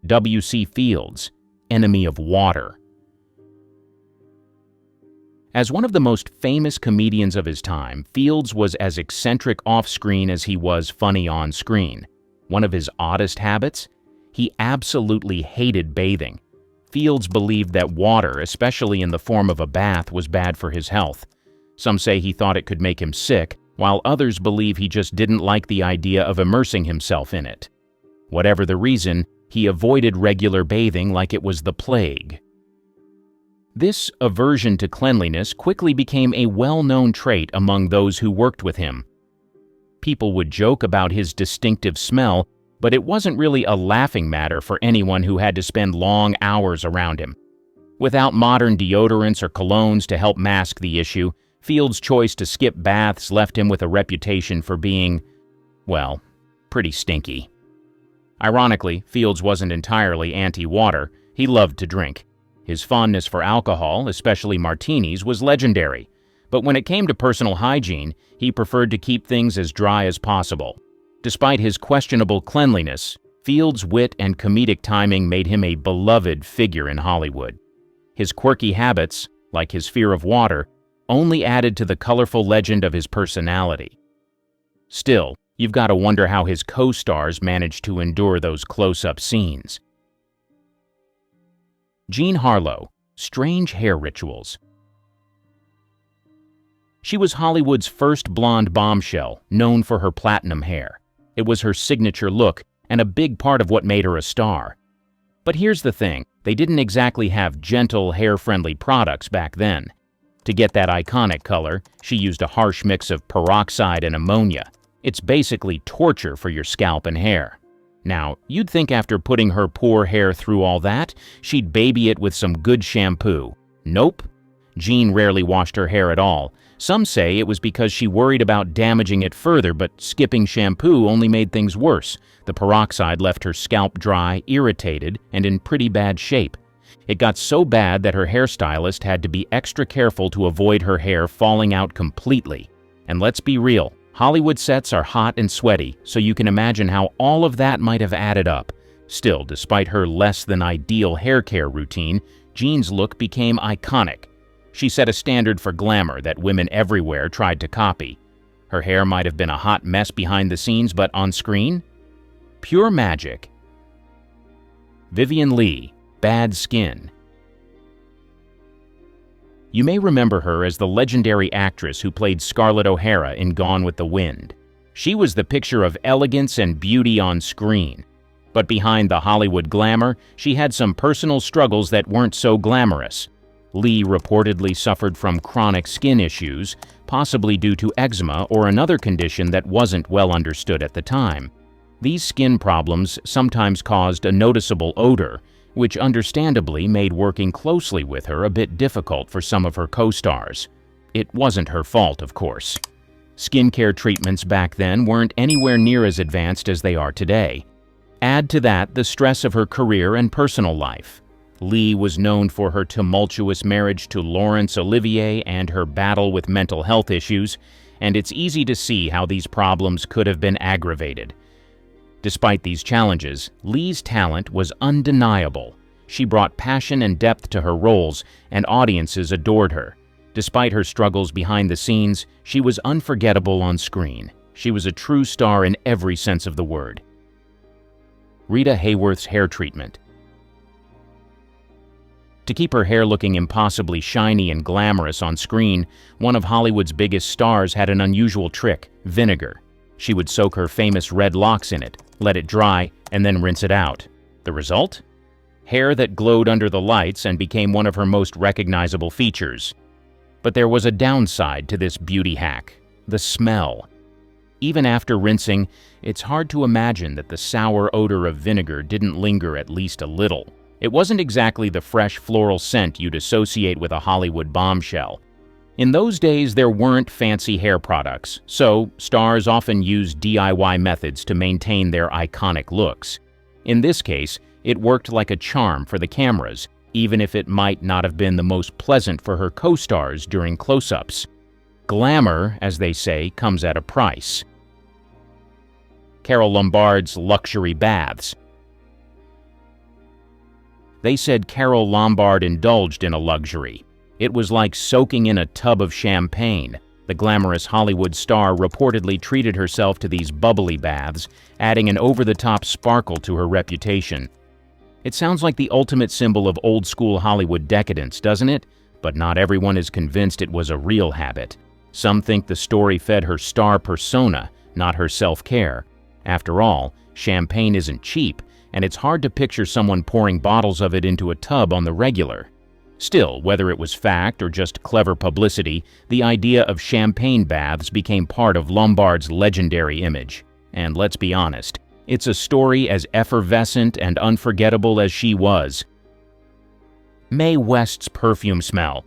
W.C. Fields, enemy of water. As one of the most famous comedians of his time, Fields was as eccentric off-screen as he was funny on-screen. One of his oddest habits? He absolutely hated bathing. Fields believed that water, especially in the form of a bath, was bad for his health. Some say he thought it could make him sick, while others believe he just didn't like the idea of immersing himself in it. Whatever the reason, he avoided regular bathing like it was the plague. This aversion to cleanliness quickly became a well-known trait among those who worked with him. People would joke about his distinctive smell, but it wasn't really a laughing matter for anyone who had to spend long hours around him. Without modern deodorants or colognes to help mask the issue, Fields' choice to skip baths left him with a reputation for being, well, pretty stinky. Ironically, Fields wasn't entirely anti-water. He loved to drink. His fondness for alcohol, especially martinis, was legendary. But when it came to personal hygiene, he preferred to keep things as dry as possible. Despite his questionable cleanliness, Field's wit and comedic timing made him a beloved figure in Hollywood. His quirky habits, like his fear of water, only added to the colorful legend of his personality. Still, you've got to wonder how his co-stars managed to endure those close-up scenes. Jean Harlow, strange hair rituals. She was Hollywood's first blonde bombshell, known for her platinum hair. It was her signature look and a big part of what made her a star. But here's the thing, they didn't exactly have gentle, hair-friendly products back then. To get that iconic color, she used a harsh mix of peroxide and ammonia. It's basically torture for your scalp and hair. Now, you'd think after putting her poor hair through all that, she'd baby it with some good shampoo. Nope. Jean rarely washed her hair at all. Some say it was because she worried about damaging it further, but skipping shampoo only made things worse. The peroxide left her scalp dry, irritated, and in pretty bad shape. It got so bad that her hairstylist had to be extra careful to avoid her hair falling out completely. And let's be real, Hollywood sets are hot and sweaty, so you can imagine how all of that might have added up. Still, despite her less-than-ideal hair care routine, Jean's look became iconic. She set a standard for glamour that women everywhere tried to copy. Her hair might have been a hot mess behind the scenes, but on screen? Pure magic. Vivien Leigh, bad skin. You may remember her as the legendary actress who played Scarlett O'Hara in Gone with the Wind. She was the picture of elegance and beauty on screen. But behind the Hollywood glamour, she had some personal struggles that weren't so glamorous. Leigh reportedly suffered from chronic skin issues, possibly due to eczema or another condition that wasn't well understood at the time. These skin problems sometimes caused a noticeable odor, which understandably made working closely with her a bit difficult for some of her co-stars. It wasn't her fault, of course. Skincare treatments back then weren't anywhere near as advanced as they are today. Add to that the stress of her career and personal life. Leigh was known for her tumultuous marriage to Laurence Olivier and her battle with mental health issues, and it's easy to see how these problems could have been aggravated. Despite these challenges, Leigh's talent was undeniable. She brought passion and depth to her roles, and audiences adored her. Despite her struggles behind the scenes, she was unforgettable on screen. She was a true star in every sense of the word. Rita Hayworth's hair treatment. To keep her hair looking impossibly shiny and glamorous on screen, one of Hollywood's biggest stars had an unusual trick: vinegar. She would soak her famous red locks in it, let it dry, and then rinse it out. The result? Hair that glowed under the lights and became one of her most recognizable features. But there was a downside to this beauty hack: the smell. Even after rinsing, it's hard to imagine that the sour odor of vinegar didn't linger at least a little. It wasn't exactly the fresh floral scent you'd associate with a Hollywood bombshell. In those days, there weren't fancy hair products, so stars often used DIY methods to maintain their iconic looks. In this case, it worked like a charm for the cameras, even if it might not have been the most pleasant for her co-stars during close-ups. Glamour, as they say, comes at a price. Carole Lombard's luxury baths. They said Carole Lombard indulged in a luxury. It was like soaking in a tub of champagne. The glamorous Hollywood star reportedly treated herself to these bubbly baths, adding an over-the-top sparkle to her reputation. It sounds like the ultimate symbol of old-school Hollywood decadence, doesn't it? But not everyone is convinced it was a real habit. Some think the story fed her star persona, not her self-care. After all, champagne isn't cheap, and it's hard to picture someone pouring bottles of it into a tub on the regular. Still, whether it was fact or just clever publicity, the idea of champagne baths became part of Lombard's legendary image. And let's be honest, it's a story as effervescent and unforgettable as she was. Mae West's perfume smell.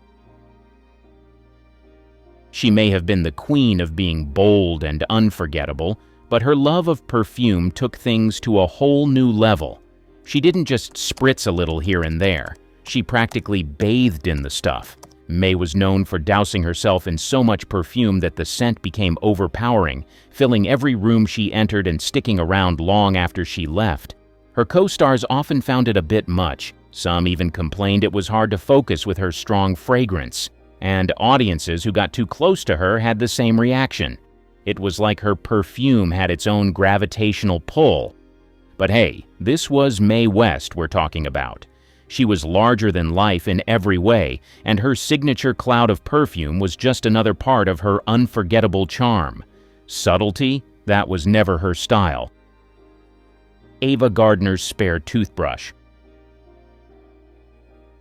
She may have been the queen of being bold and unforgettable, but her love of perfume took things to a whole new level. She didn't just spritz a little here and there. She practically bathed in the stuff. May was known for dousing herself in so much perfume that the scent became overpowering, filling every room she entered and sticking around long after she left. Her co-stars often found it a bit much. Some even complained it was hard to focus with her strong fragrance. And audiences who got too close to her had the same reaction. It was like her perfume had its own gravitational pull. But hey, this was Mae West we're talking about. She was larger than life in every way, and her signature cloud of perfume was just another part of her unforgettable charm. Subtlety? That was never her style. Ava Gardner's spare toothbrush.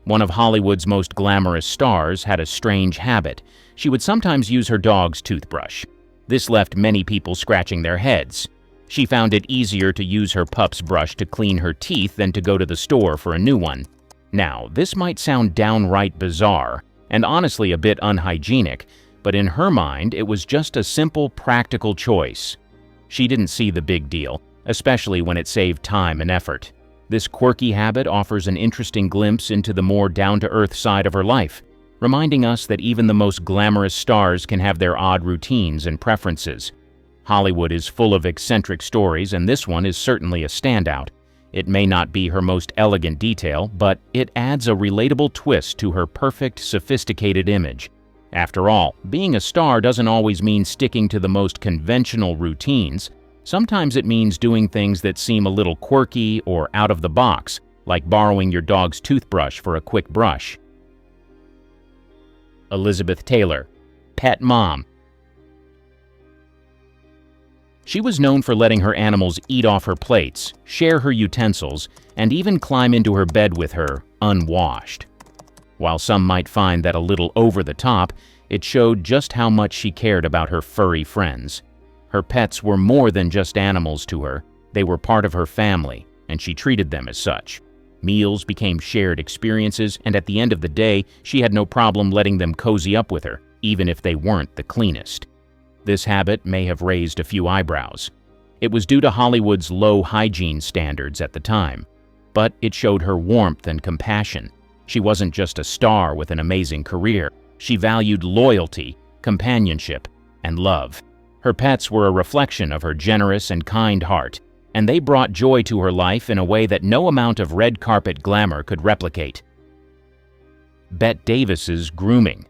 One of Hollywood's most glamorous stars had a strange habit. She would sometimes use her dog's toothbrush. This left many people scratching their heads. She found it easier to use her pup's brush to clean her teeth than to go to the store for a new one. Now, this might sound downright bizarre, and honestly a bit unhygienic, but in her mind it was just a simple, practical choice. She didn't see the big deal, especially when it saved time and effort. This quirky habit offers an interesting glimpse into the more down-to-earth side of her life, reminding us that even the most glamorous stars can have their odd routines and preferences. Hollywood is full of eccentric stories, and this one is certainly a standout. It may not be her most elegant detail, but it adds a relatable twist to her perfect, sophisticated image. After all, being a star doesn't always mean sticking to the most conventional routines. Sometimes it means doing things that seem a little quirky or out of the box, like borrowing your dog's toothbrush for a quick brush. Elizabeth Taylor, pet mom. She was known for letting her animals eat off her plates, share her utensils, and even climb into her bed with her, unwashed. While some might find that a little over the top, it showed just how much she cared about her furry friends. Her pets were more than just animals to her. They were part of her family, and she treated them as such. Meals became shared experiences, and at the end of the day, she had no problem letting them cozy up with her, even if they weren't the cleanest. This habit may have raised a few eyebrows. It was due to Hollywood's low hygiene standards at the time, but it showed her warmth and compassion. She wasn't just a star with an amazing career. She valued loyalty, companionship, and love. Her pets were a reflection of her generous and kind heart, and they brought joy to her life in a way that no amount of red carpet glamour could replicate. Bette Davis's grooming.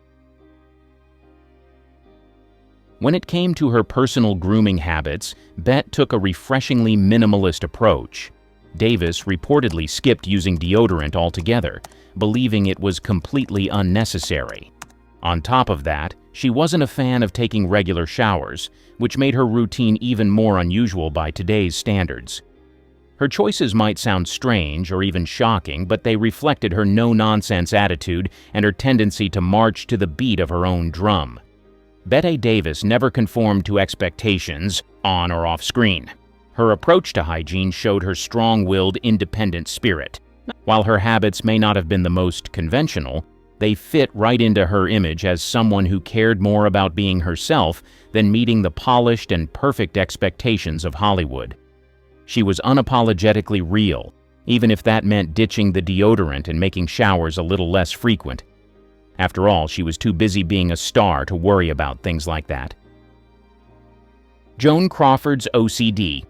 When it came to her personal grooming habits, Bette took a refreshingly minimalist approach. Davis reportedly skipped using deodorant altogether, believing it was completely unnecessary. On top of that, she wasn't a fan of taking regular showers, which made her routine even more unusual by today's standards. Her choices might sound strange or even shocking, but they reflected her no-nonsense attitude and her tendency to march to the beat of her own drum. Bette Davis never conformed to expectations, on or off screen. Her approach to hygiene showed her strong-willed, independent spirit. While her habits may not have been the most conventional, they fit right into her image as someone who cared more about being herself than meeting the polished and perfect expectations of Hollywood. She was unapologetically real, even if that meant ditching the deodorant and making showers a little less frequent. After all, she was too busy being a star to worry about things like that. Joan Crawford's OCD.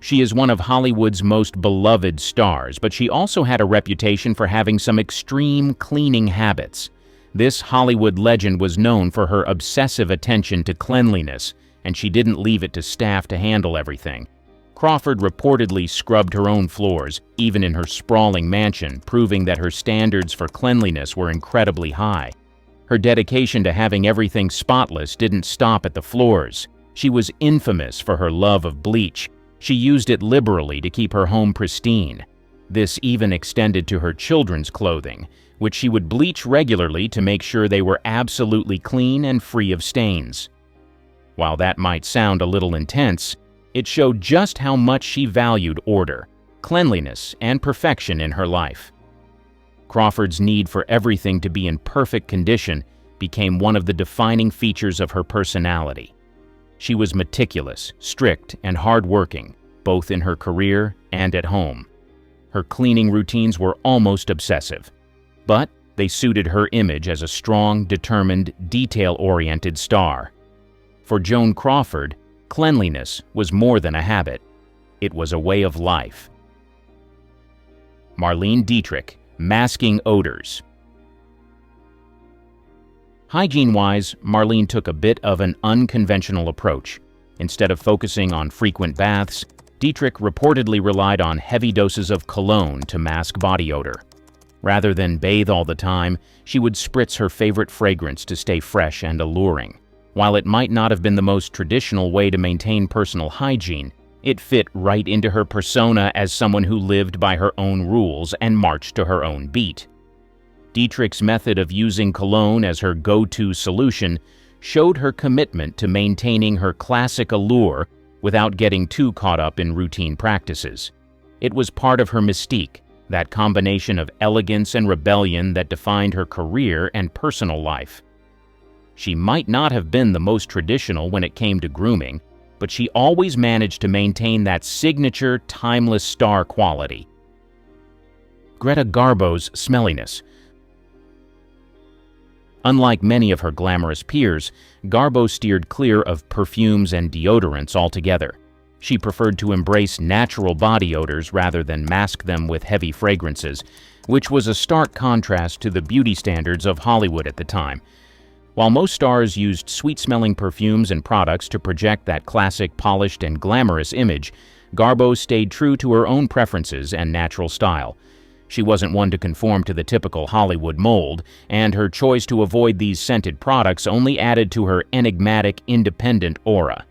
She is one of Hollywood's most beloved stars, but she also had a reputation for having some extreme cleaning habits. This Hollywood legend was known for her obsessive attention to cleanliness, and she didn't leave it to staff to handle everything. Crawford reportedly scrubbed her own floors, even in her sprawling mansion, proving that her standards for cleanliness were incredibly high. Her dedication to having everything spotless didn't stop at the floors. She was infamous for her love of bleach. She used it liberally to keep her home pristine. This even extended to her children's clothing, which she would bleach regularly to make sure they were absolutely clean and free of stains. While that might sound a little intense, it showed just how much she valued order, cleanliness, and perfection in her life. Crawford's need for everything to be in perfect condition became one of the defining features of her personality. She was meticulous, strict, and hardworking, both in her career and at home. Her cleaning routines were almost obsessive. but they suited her image as a strong, determined, detail-oriented star. For Joan Crawford, cleanliness was more than a habit. It was a way of life. Marlene Dietrich, masking odors. Hygiene-wise, Marlene took a bit of an unconventional approach. Instead of focusing on frequent baths, Dietrich reportedly relied on heavy doses of cologne to mask body odor. Rather than bathe all the time, she would spritz her favorite fragrance to stay fresh and alluring. While it might not have been the most traditional way to maintain personal hygiene, it fit right into her persona as someone who lived by her own rules and marched to her own beat. Dietrich's method of using cologne as her go-to solution showed her commitment to maintaining her classic allure without getting too caught up in routine practices. It was part of her mystique, that combination of elegance and rebellion that defined her career and personal life. She might not have been the most traditional when it came to grooming, but she always managed to maintain that signature, timeless star quality. Greta Garbo's smelliness. Unlike many of her glamorous peers, Garbo steered clear of perfumes and deodorants altogether. She preferred to embrace natural body odors rather than mask them with heavy fragrances, which was a stark contrast to the beauty standards of Hollywood at the time. While most stars used sweet-smelling perfumes and products to project that classic, polished, and glamorous image, Garbo stayed true to her own preferences and natural style. She wasn't one to conform to the typical Hollywood mold, and her choice to avoid these scented products only added to her enigmatic, independent aura.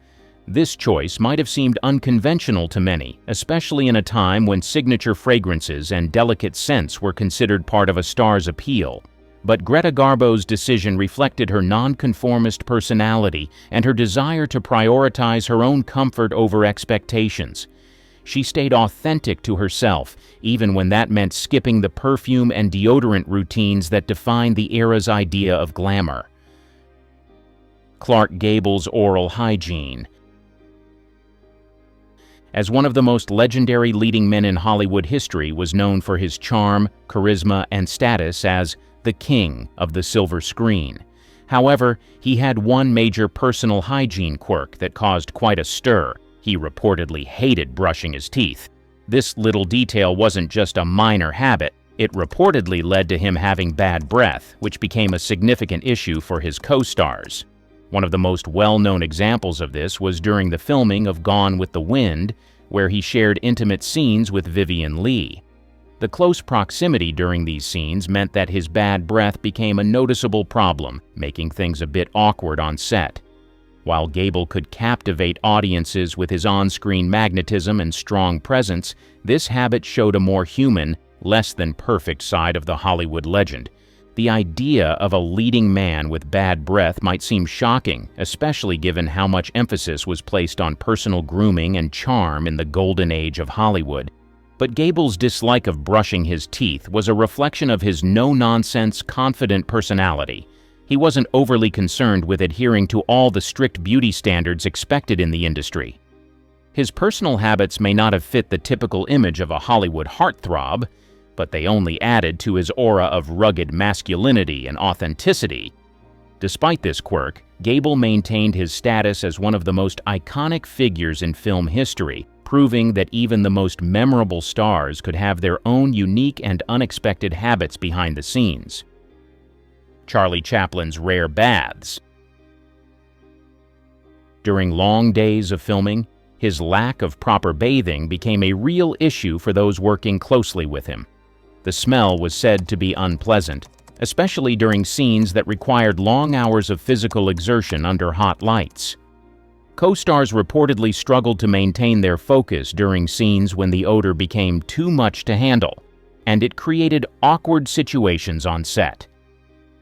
This choice might have seemed unconventional to many, especially in a time when signature fragrances and delicate scents were considered part of a star's appeal. But Greta Garbo's decision reflected her nonconformist personality and her desire to prioritize her own comfort over expectations. She stayed authentic to herself, even when that meant skipping the perfume and deodorant routines that defined the era's idea of glamour. Clark Gable's oral hygiene. As one of the most legendary leading men in Hollywood history, was known for his charm, charisma, and status as the king of the silver screen. However, he had one major personal hygiene quirk that caused quite a stir. He reportedly hated brushing his teeth. This little detail wasn't just a minor habit. It reportedly led to him having bad breath, which became a significant issue for his co-stars. One of the most well-known examples of this was during the filming of Gone with the Wind, where he shared intimate scenes with Vivien Leigh. The close proximity during these scenes meant that his bad breath became a noticeable problem, making things a bit awkward on set. While Gable could captivate audiences with his on-screen magnetism and strong presence, this habit showed a more human, less than perfect side of the Hollywood legend. The idea of a leading man with bad breath might seem shocking, especially given how much emphasis was placed on personal grooming and charm in the golden age of Hollywood. But Gable's dislike of brushing his teeth was a reflection of his no-nonsense, confident personality. He wasn't overly concerned with adhering to all the strict beauty standards expected in the industry. His personal habits may not have fit the typical image of a Hollywood heartthrob, but they only added to his aura of rugged masculinity and authenticity. Despite this quirk, Gable maintained his status as one of the most iconic figures in film history, proving that even the most memorable stars could have their own unique and unexpected habits behind the scenes. Charlie Chaplin's rare baths. During long days of filming, his lack of proper bathing became a real issue for those working closely with him. The smell was said to be unpleasant, especially during scenes that required long hours of physical exertion under hot lights. Co-stars reportedly struggled to maintain their focus during scenes when the odor became too much to handle, and it created awkward situations on set.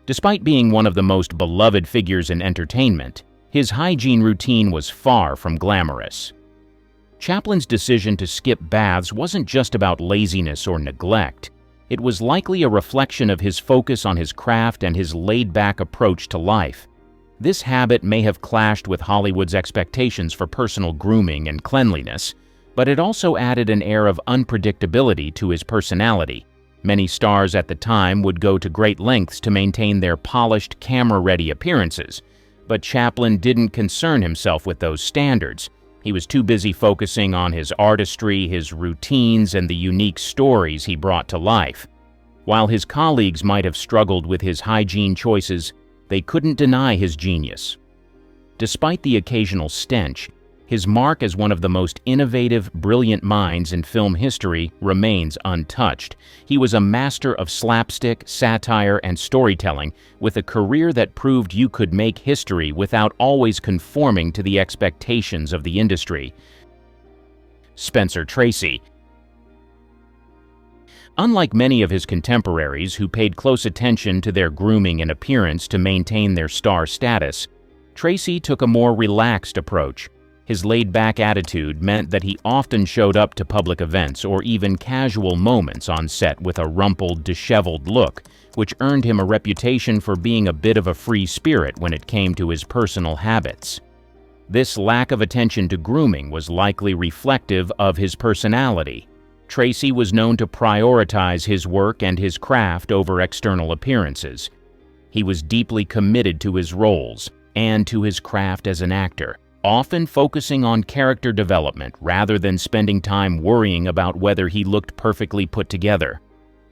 Despite being one of the most beloved figures in entertainment, his hygiene routine was far from glamorous. Chaplin's decision to skip baths wasn't just about laziness or neglect. It was likely a reflection of his focus on his craft and his laid-back approach to life. This habit may have clashed with Hollywood's expectations for personal grooming and cleanliness, but it also added an air of unpredictability to his personality. Many stars at the time would go to great lengths to maintain their polished, camera-ready appearances, but Chaplin didn't concern himself with those standards. He was too busy focusing on his artistry, his routines, and the unique stories he brought to life. While his colleagues might have struggled with his hygiene choices, they couldn't deny his genius. Despite the occasional stench, his mark as one of the most innovative, brilliant minds in film history remains untouched. He was a master of slapstick, satire, and storytelling, with a career that proved you could make history without always conforming to the expectations of the industry. Spencer Tracy. Unlike many of his contemporaries who paid close attention to their grooming and appearance to maintain their star status, Tracy took a more relaxed approach. His laid-back attitude meant that he often showed up to public events or even casual moments on set with a rumpled, disheveled look, which earned him a reputation for being a bit of a free spirit when it came to his personal habits. This lack of attention to grooming was likely reflective of his personality. Tracy was known to prioritize his work and his craft over external appearances. He was deeply committed to his roles and to his craft as an actor, often focusing on character development rather than spending time worrying about whether he looked perfectly put together.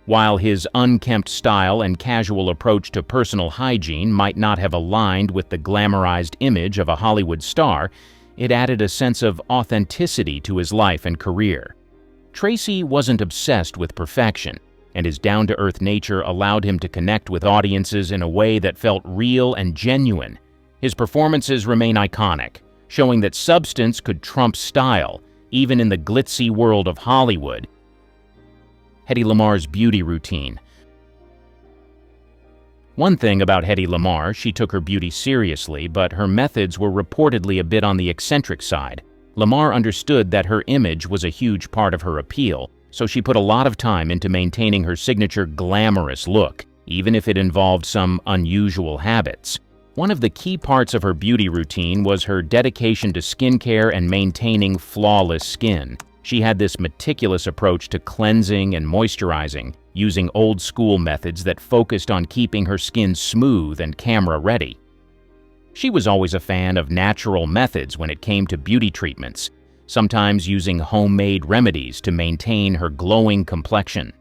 While his unkempt style and casual approach to personal hygiene might not have aligned with the glamorized image of a Hollywood star, it added a sense of authenticity to his life and career. Tracy wasn't obsessed with perfection, and his down-to-earth nature allowed him to connect with audiences in a way that felt real and genuine. His performances remain iconic, showing that substance could trump style, even in the glitzy world of Hollywood. Hedy Lamar's beauty routine. One thing about Hedy Lamarr, she took her beauty seriously, but her methods were reportedly a bit on the eccentric side. Lamarr understood that her image was a huge part of her appeal, so she put a lot of time into maintaining her signature glamorous look, even if it involved some unusual habits. One of the key parts of her beauty routine was her dedication to skincare and maintaining flawless skin. She had this meticulous approach to cleansing and moisturizing, using old-school methods that focused on keeping her skin smooth and camera-ready. She was always a fan of natural methods when it came to beauty treatments, sometimes using homemade remedies to maintain her glowing complexion.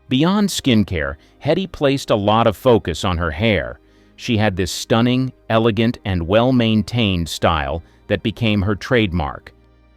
Beyond skincare, Hedy placed a lot of focus on her hair. She had this stunning, elegant, and well-maintained style that became her trademark.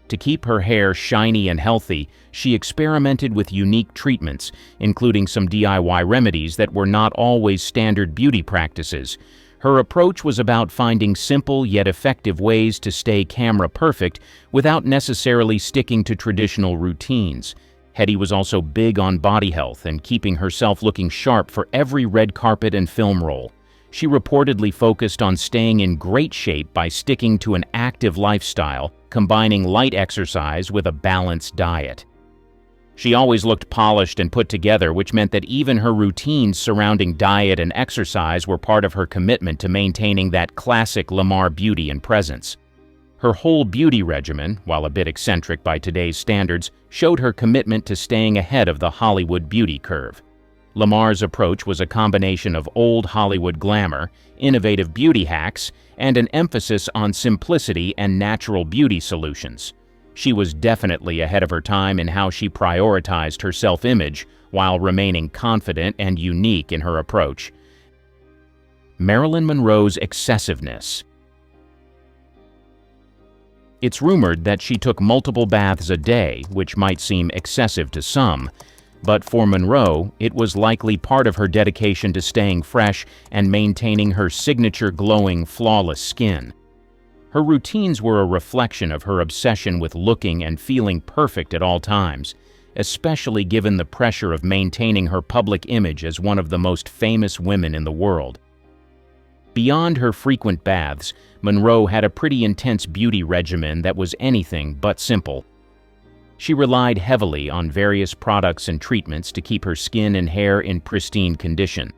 To keep her hair shiny and healthy, she experimented with unique treatments, including some DIY remedies that were not always standard beauty practices. Her approach was about finding simple yet effective ways to stay camera perfect without necessarily sticking to traditional routines. Hedy was also big on body health and keeping herself looking sharp for every red carpet and film role. She reportedly focused on staying in great shape by sticking to an active lifestyle, combining light exercise with a balanced diet. She always looked polished and put together, which meant that even her routines surrounding diet and exercise were part of her commitment to maintaining that classic Lamarr beauty and presence. Her whole beauty regimen, while a bit eccentric by today's standards, showed her commitment to staying ahead of the Hollywood beauty curve. Lamarr's approach was a combination of old Hollywood glamour, innovative beauty hacks, and an emphasis on simplicity and natural beauty solutions. She was definitely ahead of her time in how she prioritized her self-image while remaining confident and unique in her approach. Marilyn Monroe's excessiveness. It's rumored that she took multiple baths a day, which might seem excessive to some, but for Monroe, it was likely part of her dedication to staying fresh and maintaining her signature glowing, flawless skin. Her routines were a reflection of her obsession with looking and feeling perfect at all times, especially given the pressure of maintaining her public image as one of the most famous women in the world. Beyond her frequent baths, Monroe had a pretty intense beauty regimen that was anything but simple. She relied heavily on various products and treatments to keep her skin and hair in pristine condition.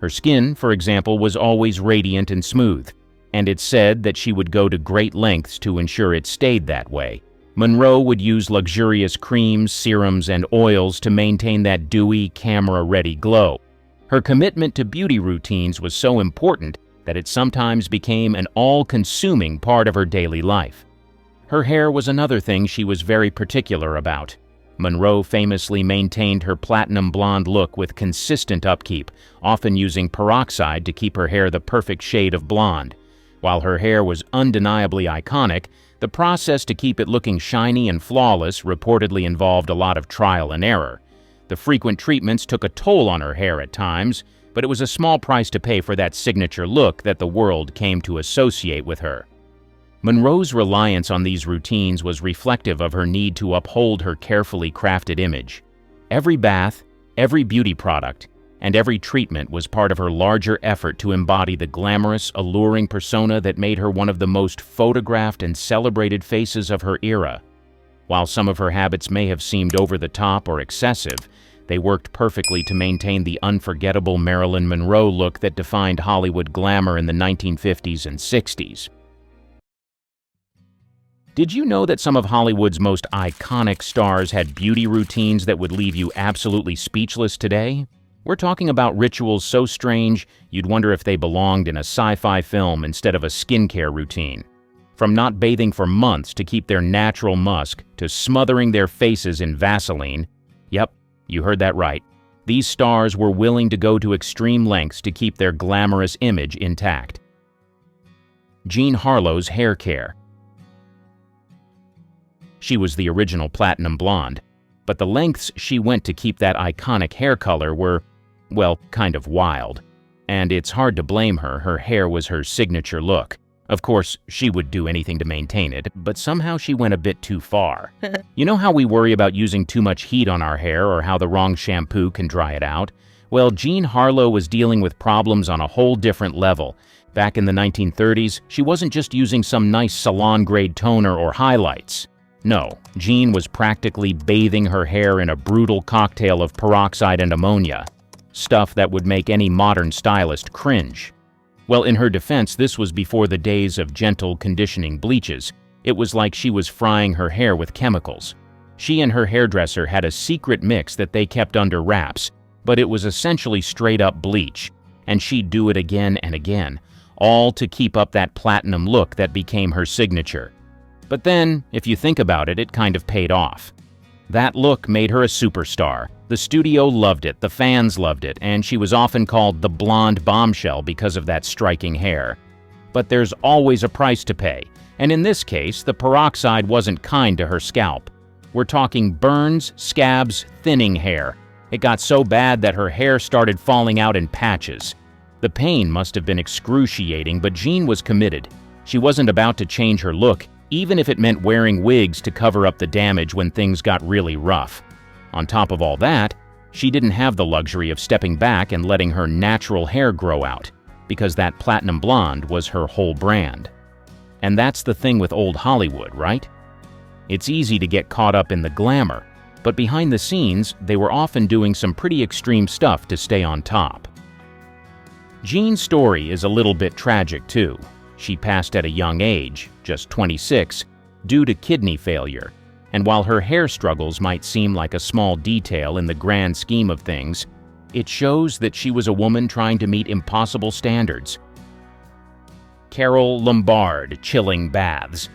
Her skin, for example, was always radiant and smooth, and it's said that she would go to great lengths to ensure it stayed that way. Monroe would use luxurious creams, serums, and oils to maintain that dewy, camera-ready glow. Her commitment to beauty routines was so important that it sometimes became an all-consuming part of her daily life. Her hair was another thing she was very particular about. Monroe famously maintained her platinum blonde look with consistent upkeep, often using peroxide to keep her hair the perfect shade of blonde. While her hair was undeniably iconic, the process to keep it looking shiny and flawless reportedly involved a lot of trial and error. The frequent treatments took a toll on her hair at times, but it was a small price to pay for that signature look that the world came to associate with her. Monroe's reliance on these routines was reflective of her need to uphold her carefully crafted image. Every bath, every beauty product, and every treatment was part of her larger effort to embody the glamorous, alluring persona that made her one of the most photographed and celebrated faces of her era. While some of her habits may have seemed over the top or excessive, they worked perfectly to maintain the unforgettable Marilyn Monroe look that defined Hollywood glamour in the 1950s and 60s. Did you know that some of Hollywood's most iconic stars had beauty routines that would leave you absolutely speechless today? We're talking about rituals so strange, you'd wonder if they belonged in a sci-fi film instead of a skincare routine. From not bathing for months to keep their natural musk, to smothering their faces in Vaseline. Yep, you heard that right. These stars were willing to go to extreme lengths to keep their glamorous image intact. Jean Harlow's hair care. She was the original platinum blonde, but the lengths she went to keep that iconic hair color were, well, kind of wild. And it's hard to blame her, her hair was her signature look. Of course, she would do anything to maintain it, but somehow she went a bit too far. You know how we worry about using too much heat on our hair or how the wrong shampoo can dry it out? Well, Jean Harlow was dealing with problems on a whole different level. Back in the 1930s, she wasn't just using some nice salon-grade toner or highlights. No, Jean was practically bathing her hair in a brutal cocktail of peroxide and ammonia. Stuff that would make any modern stylist cringe. Well, in her defense, this was before the days of gentle conditioning bleaches. It was like she was frying her hair with chemicals. She and her hairdresser had a secret mix that they kept under wraps, but it was essentially straight-up bleach, and she'd do it again and again, all to keep up that platinum look that became her signature. But then, if you think about it, it kind of paid off. That look made her a superstar. The studio loved it, the fans loved it, and she was often called the blonde bombshell because of that striking hair. But there's always a price to pay, and in this case, the peroxide wasn't kind to her scalp. We're talking burns, scabs, thinning hair. It got so bad that her hair started falling out in patches. The pain must have been excruciating, but Jean was committed. She wasn't about to change her look, even if it meant wearing wigs to cover up the damage when things got really rough. On top of all that, she didn't have the luxury of stepping back and letting her natural hair grow out, because that platinum blonde was her whole brand. And that's the thing with old Hollywood, right? It's easy to get caught up in the glamour, but behind the scenes, they were often doing some pretty extreme stuff to stay on top. Jean's story is a little bit tragic too. She passed at a young age, just 26, due to kidney failure. And while her hair struggles might seem like a small detail in the grand scheme of things, it shows that she was a woman trying to meet impossible standards. Carole Lombard chilling baths.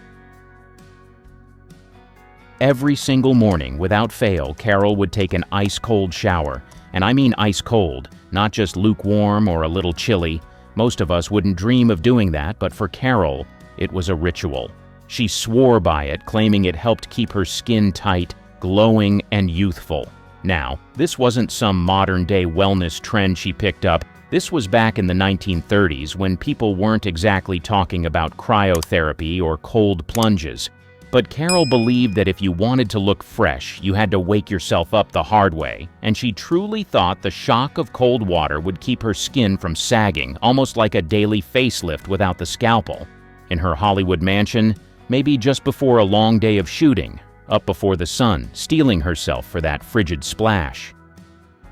Every single morning, without fail, Carole would take an ice-cold shower. And I mean ice-cold, not just lukewarm or a little chilly. Most of us wouldn't dream of doing that, but for Carole, it was a ritual. She swore by it, claiming it helped keep her skin tight, glowing, and youthful. Now, this wasn't some modern-day wellness trend she picked up. This was back in the 1930s when people weren't exactly talking about cryotherapy or cold plunges. But Carole believed that if you wanted to look fresh, you had to wake yourself up the hard way, and she truly thought the shock of cold water would keep her skin from sagging, almost like a daily facelift without the scalpel. In her Hollywood mansion, maybe just before a long day of shooting, up before the sun, steeling herself for that frigid splash.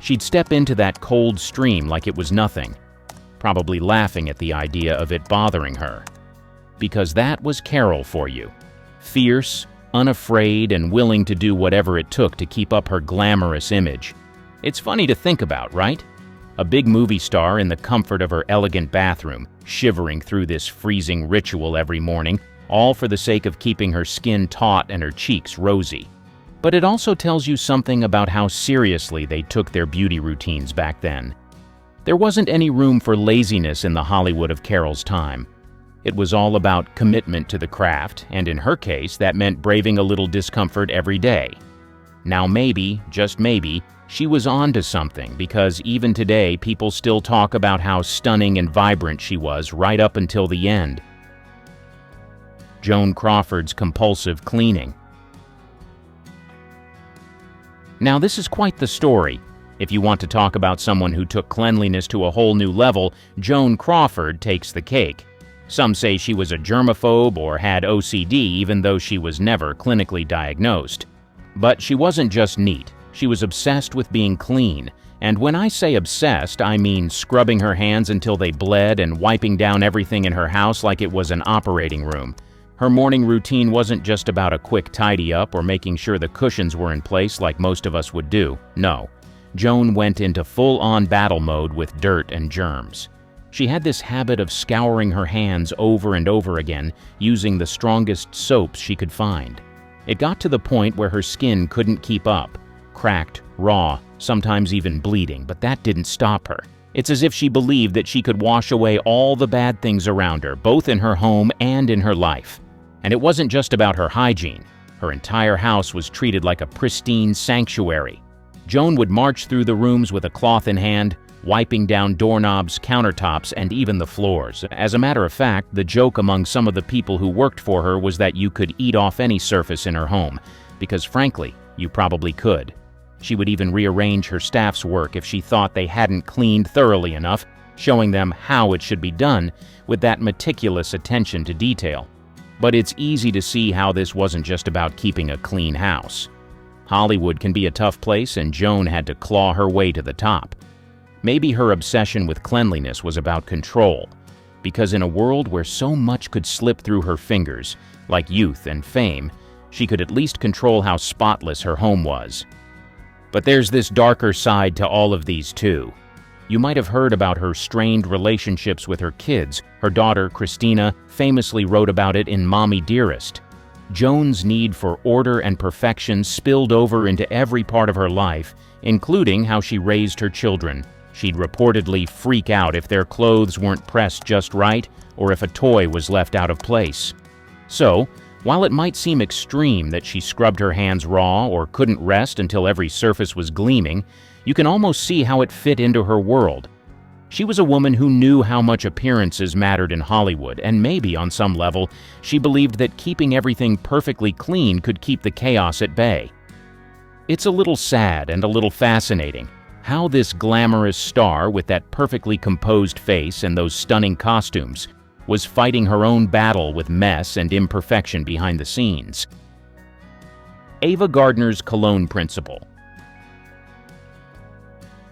She'd step into that cold stream like it was nothing, probably laughing at the idea of it bothering her. Because that was Carole for you. Fierce, unafraid and willing to do whatever it took to keep up her glamorous image. It's funny to think about, right? A big movie star in the comfort of her elegant bathroom, shivering through this freezing ritual every morning, all for the sake of keeping her skin taut and her cheeks rosy. But it also tells you something about how seriously they took their beauty routines back then. There wasn't any room for laziness in the Hollywood of Carol's time. It was all about commitment to the craft, and in her case, that meant braving a little discomfort every day. Now maybe, just maybe, she was onto something, because even today people still talk about how stunning and vibrant she was right up until the end. Joan Crawford's compulsive cleaning. Now this is quite the story. If you want to talk about someone who took cleanliness to a whole new level, Joan Crawford takes the cake. Some say she was a germaphobe or had OCD even though she was never clinically diagnosed. But she wasn't just neat, she was obsessed with being clean. And when I say obsessed, I mean scrubbing her hands until they bled and wiping down everything in her house like it was an operating room. Her morning routine wasn't just about a quick tidy up or making sure the cushions were in place like most of us would do. No, Joan went into full-on battle mode with dirt and germs. She had this habit of scouring her hands over and over again, using the strongest soaps she could find. It got to the point where her skin couldn't keep up, cracked, raw, sometimes even bleeding, but that didn't stop her. It's as if she believed that she could wash away all the bad things around her, both in her home and in her life. And it wasn't just about her hygiene. Her entire house was treated like a pristine sanctuary. Joan would march through the rooms with a cloth in hand, wiping down doorknobs, countertops, and even the floors. As a matter of fact, the joke among some of the people who worked for her was that you could eat off any surface in her home, because frankly, you probably could. She would even rearrange her staff's work if she thought they hadn't cleaned thoroughly enough, showing them how it should be done with that meticulous attention to detail. But it's easy to see how this wasn't just about keeping a clean house. Hollywood can be a tough place, and Joan had to claw her way to the top. Maybe her obsession with cleanliness was about control, because in a world where so much could slip through her fingers, like youth and fame, she could at least control how spotless her home was. But there's this darker side to all of these too. You might have heard about her strained relationships with her kids. Her daughter, Christina, famously wrote about it in Mommy Dearest. Joan's need for order and perfection spilled over into every part of her life, including how she raised her children. She'd reportedly freak out if their clothes weren't pressed just right or if a toy was left out of place. So, while it might seem extreme that she scrubbed her hands raw or couldn't rest until every surface was gleaming, you can almost see how it fit into her world. She was a woman who knew how much appearances mattered in Hollywood, and maybe, on some level, she believed that keeping everything perfectly clean could keep the chaos at bay. It's a little sad and a little fascinating how this glamorous star with that perfectly composed face and those stunning costumes was fighting her own battle with mess and imperfection behind the scenes. Ava Gardner's cologne principle.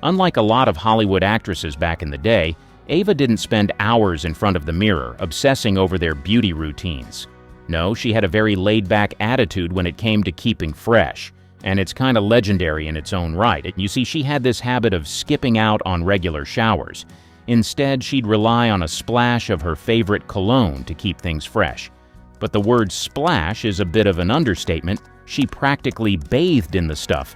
Unlike a lot of Hollywood actresses back in the day, Ava didn't spend hours in front of the mirror obsessing over their beauty routines. No, she had a very laid-back attitude when it came to keeping fresh, and it's kind of legendary in its own right. You see, she had this habit of skipping out on regular showers. Instead, she'd rely on a splash of her favorite cologne to keep things fresh. But the word splash is a bit of an understatement. She practically bathed in the stuff.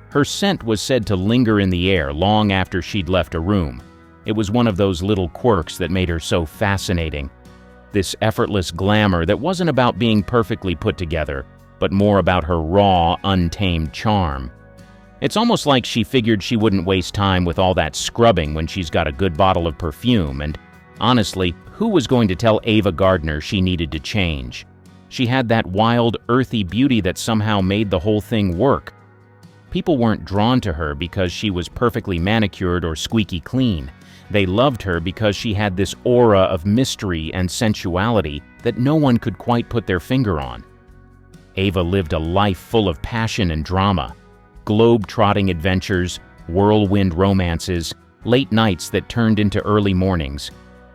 Her scent was said to linger in the air long after she'd left a room. It was one of those little quirks that made her so fascinating. This effortless glamour that wasn't about being perfectly put together, but more about her raw, untamed charm. It's almost like she figured she wouldn't waste time with all that scrubbing when she's got a good bottle of perfume, and honestly, who was going to tell Ava Gardner she needed to change? She had that wild, earthy beauty that somehow made the whole thing work. People weren't drawn to her because she was perfectly manicured or squeaky clean. They loved her because she had this aura of mystery and sensuality that no one could quite put their finger on. Ava lived a life full of passion and drama, globe-trotting adventures, whirlwind romances, late nights that turned into early mornings.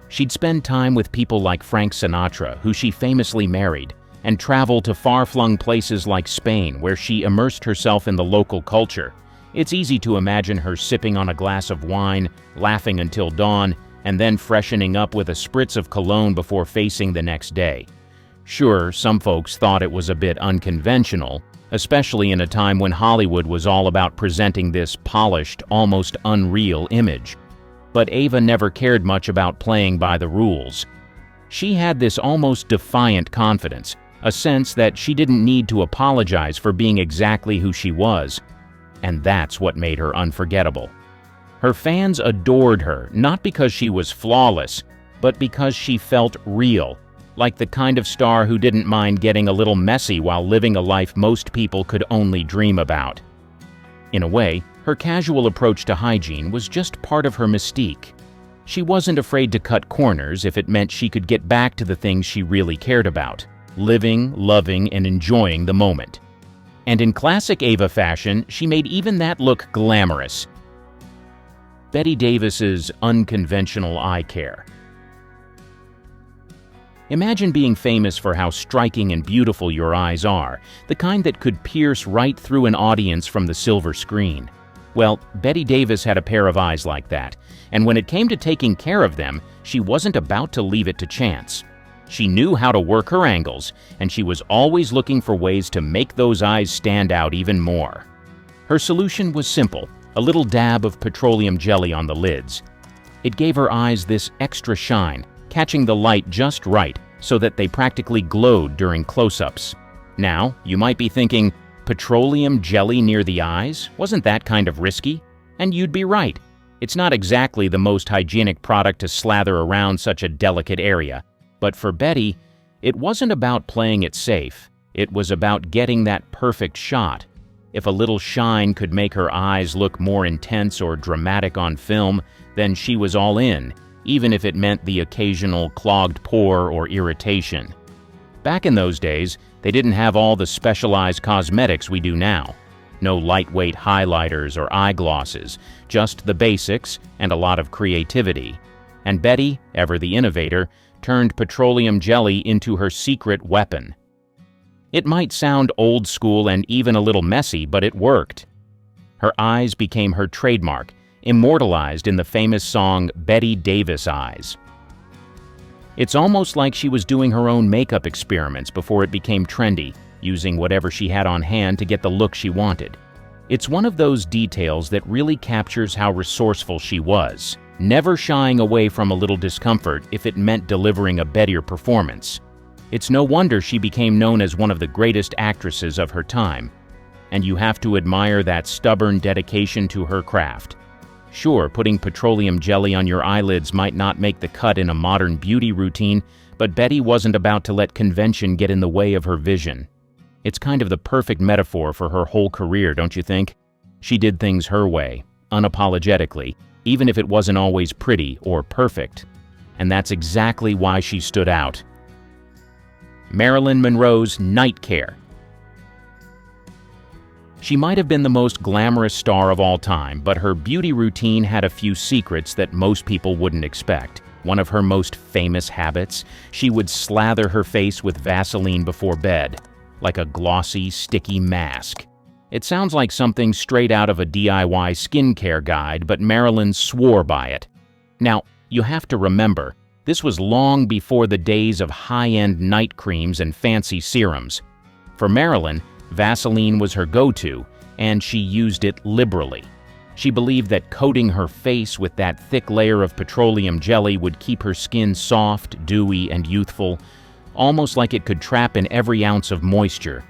She'd spend time with people like Frank Sinatra, who she famously married, and travel to far-flung places like Spain, where she immersed herself in the local culture. It's easy to imagine her sipping on a glass of wine, laughing until dawn, and then freshening up with a spritz of cologne before facing the next day. Sure, some folks thought it was a bit unconventional, especially in a time when Hollywood was all about presenting this polished, almost unreal image. But Ava never cared much about playing by the rules. She had this almost defiant confidence, a sense that she didn't need to apologize for being exactly who she was, and that's what made her unforgettable. Her fans adored her, not because she was flawless, but because she felt real, like the kind of star who didn't mind getting a little messy while living a life most people could only dream about. In a way, her casual approach to hygiene was just part of her mystique. She wasn't afraid to cut corners if it meant she could get back to the things she really cared about: living, loving, and enjoying the moment. And in classic Ava fashion, she made even that look glamorous. Bette Davis's unconventional eye care. Imagine being famous for how striking and beautiful your eyes are, the kind that could pierce right through an audience from the silver screen. Well, Bette Davis had a pair of eyes like that, and when it came to taking care of them, she wasn't about to leave it to chance. She knew how to work her angles, and she was always looking for ways to make those eyes stand out even more. Her solution was simple: a little dab of petroleum jelly on the lids. It gave her eyes this extra shine, catching the light just right so that they practically glowed during close-ups. Now, you might be thinking, petroleum jelly near the eyes? Wasn't that kind of risky? And you'd be right. It's not exactly the most hygienic product to slather around such a delicate area. But for Bette, it wasn't about playing it safe. It was about getting that perfect shot. If a little shine could make her eyes look more intense or dramatic on film, then she was all in, even if it meant the occasional clogged pore or irritation. Back in those days, they didn't have all the specialized cosmetics we do now. No lightweight highlighters or eyeglosses, just the basics and a lot of creativity. And Bette, ever the innovator, turned petroleum jelly into her secret weapon. It might sound old school and even a little messy, but it worked. Her eyes became her trademark, immortalized in the famous song Bette Davis Eyes. It's almost like she was doing her own makeup experiments before it became trendy, using whatever she had on hand to get the look she wanted. It's one of those details that really captures how resourceful she was, never shying away from a little discomfort if it meant delivering a better performance. It's no wonder she became known as one of the greatest actresses of her time. And you have to admire that stubborn dedication to her craft. Sure, putting petroleum jelly on your eyelids might not make the cut in a modern beauty routine, but Bette wasn't about to let convention get in the way of her vision. It's kind of the perfect metaphor for her whole career, don't you think? She did things her way, unapologetically, even if it wasn't always pretty or perfect. And that's exactly why she stood out. Marilyn Monroe's night care. She might have been the most glamorous star of all time, but her beauty routine had a few secrets that most people wouldn't expect. One of her most famous habits, she would slather her face with Vaseline before bed, like a glossy, sticky mask. It sounds like something straight out of a DIY skincare guide, but Marilyn swore by it. Now, you have to remember, this was long before the days of high-end night creams and fancy serums. For Marilyn, Vaseline was her go-to, and she used it liberally. She believed that coating her face with that thick layer of petroleum jelly would keep her skin soft, dewy, and youthful, almost like it could trap in every ounce of moisture.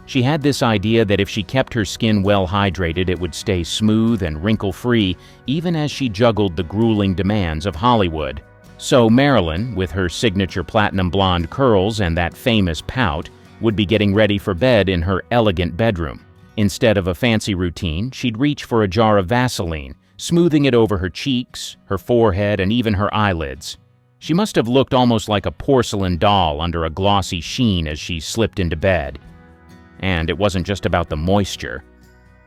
She had this idea that if she kept her skin well hydrated, it would stay smooth and wrinkle-free, even as she juggled the grueling demands of Hollywood. So Marilyn, with her signature platinum blonde curls and that famous pout, would be getting ready for bed in her elegant bedroom. Instead of a fancy routine, she'd reach for a jar of Vaseline, smoothing it over her cheeks, her forehead, and even her eyelids. She must have looked almost like a porcelain doll under a glossy sheen as she slipped into bed. And it wasn't just about the moisture.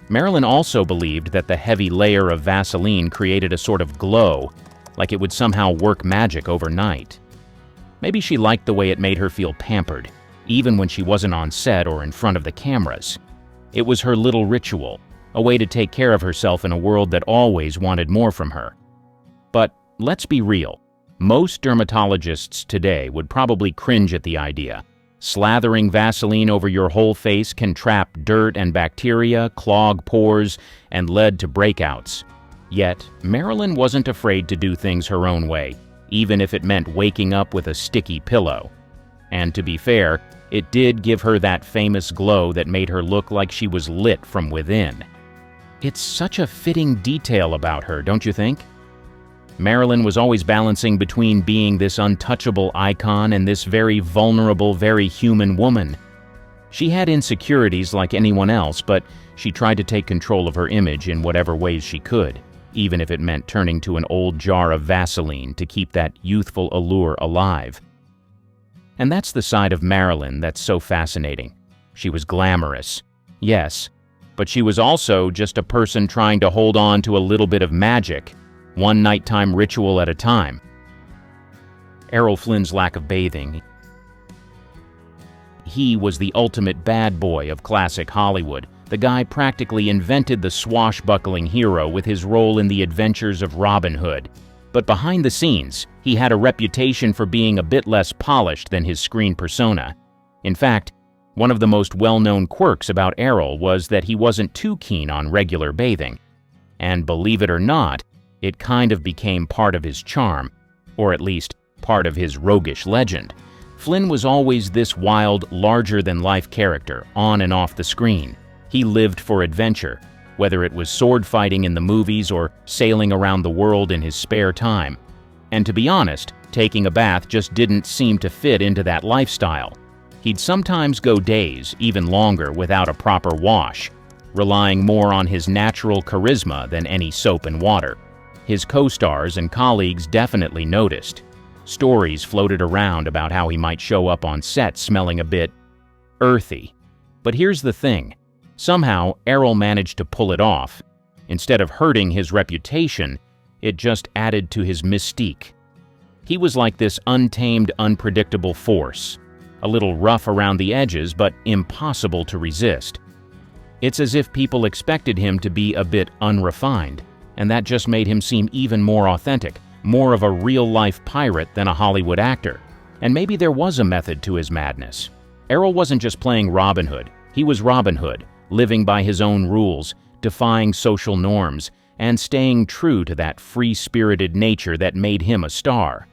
Marilyn also believed that the heavy layer of Vaseline created a sort of glow, like it would somehow work magic overnight. Maybe she liked the way it made her feel pampered. even when she wasn't on set or in front of the cameras. It was her little ritual, a way to take care of herself in a world that always wanted more from her. But let's be real. Most dermatologists today would probably cringe at the idea. Slathering Vaseline over your whole face can trap dirt and bacteria, clog pores, and lead to breakouts. Yet, Marilyn wasn't afraid to do things her own way, even if it meant waking up with a sticky pillow. And to be fair, it did give her that famous glow that made her look like she was lit from within. It's such a fitting detail about her, don't you think? Marilyn was always balancing between being this untouchable icon and this very vulnerable, very human woman. She had insecurities like anyone else, but she tried to take control of her image in whatever ways she could, even if it meant turning to an old jar of Vaseline to keep that youthful allure alive. And that's the side of Marilyn that's so fascinating. She was glamorous, yes, but she was also just a person trying to hold on to a little bit of magic, one nighttime ritual at a time. Errol Flynn's lack of bathing. He was the ultimate bad boy of classic Hollywood. The guy practically invented the swashbuckling hero with his role in The Adventures of Robin Hood. But behind the scenes, he had a reputation for being a bit less polished than his screen persona. In fact, one of the most well-known quirks about Errol was that he wasn't too keen on regular bathing. And believe it or not, it kind of became part of his charm, or at least part of his roguish legend. Flynn was always this wild, larger-than-life character, on and off the screen. He lived for adventure, whether it was sword fighting in the movies or sailing around the world in his spare time. And to be honest, taking a bath just didn't seem to fit into that lifestyle. He'd sometimes go days, even longer, without a proper wash, relying more on his natural charisma than any soap and water. His co-stars and colleagues definitely noticed. Stories floated around about how he might show up on set smelling a bit earthy. But here's the thing. Somehow, Errol managed to pull it off. Instead of hurting his reputation, it just added to his mystique. He was like this untamed, unpredictable force. A little rough around the edges, but impossible to resist. It's as if people expected him to be a bit unrefined, and that just made him seem even more authentic, more of a real-life pirate than a Hollywood actor. And maybe there was a method to his madness. Errol wasn't just playing Robin Hood, he was Robin Hood, living by his own rules, defying social norms, and staying true to that free-spirited nature that made him a star.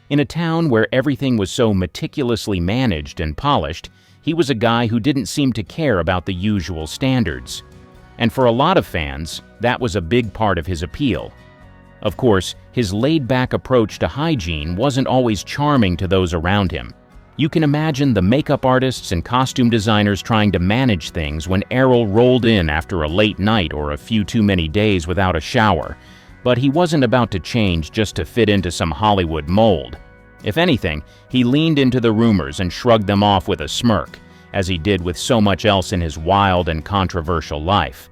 In a town where everything was so meticulously managed and polished, he was a guy who didn't seem to care about the usual standards. And for a lot of fans, that was a big part of his appeal. Of course, his laid-back approach to hygiene wasn't always charming to those around him. You can imagine the makeup artists and costume designers trying to manage things when Errol rolled in after a late night or a few too many days without a shower. But he wasn't about to change just to fit into some Hollywood mold. If anything, he leaned into the rumors and shrugged them off with a smirk, as he did with so much else in his wild and controversial life.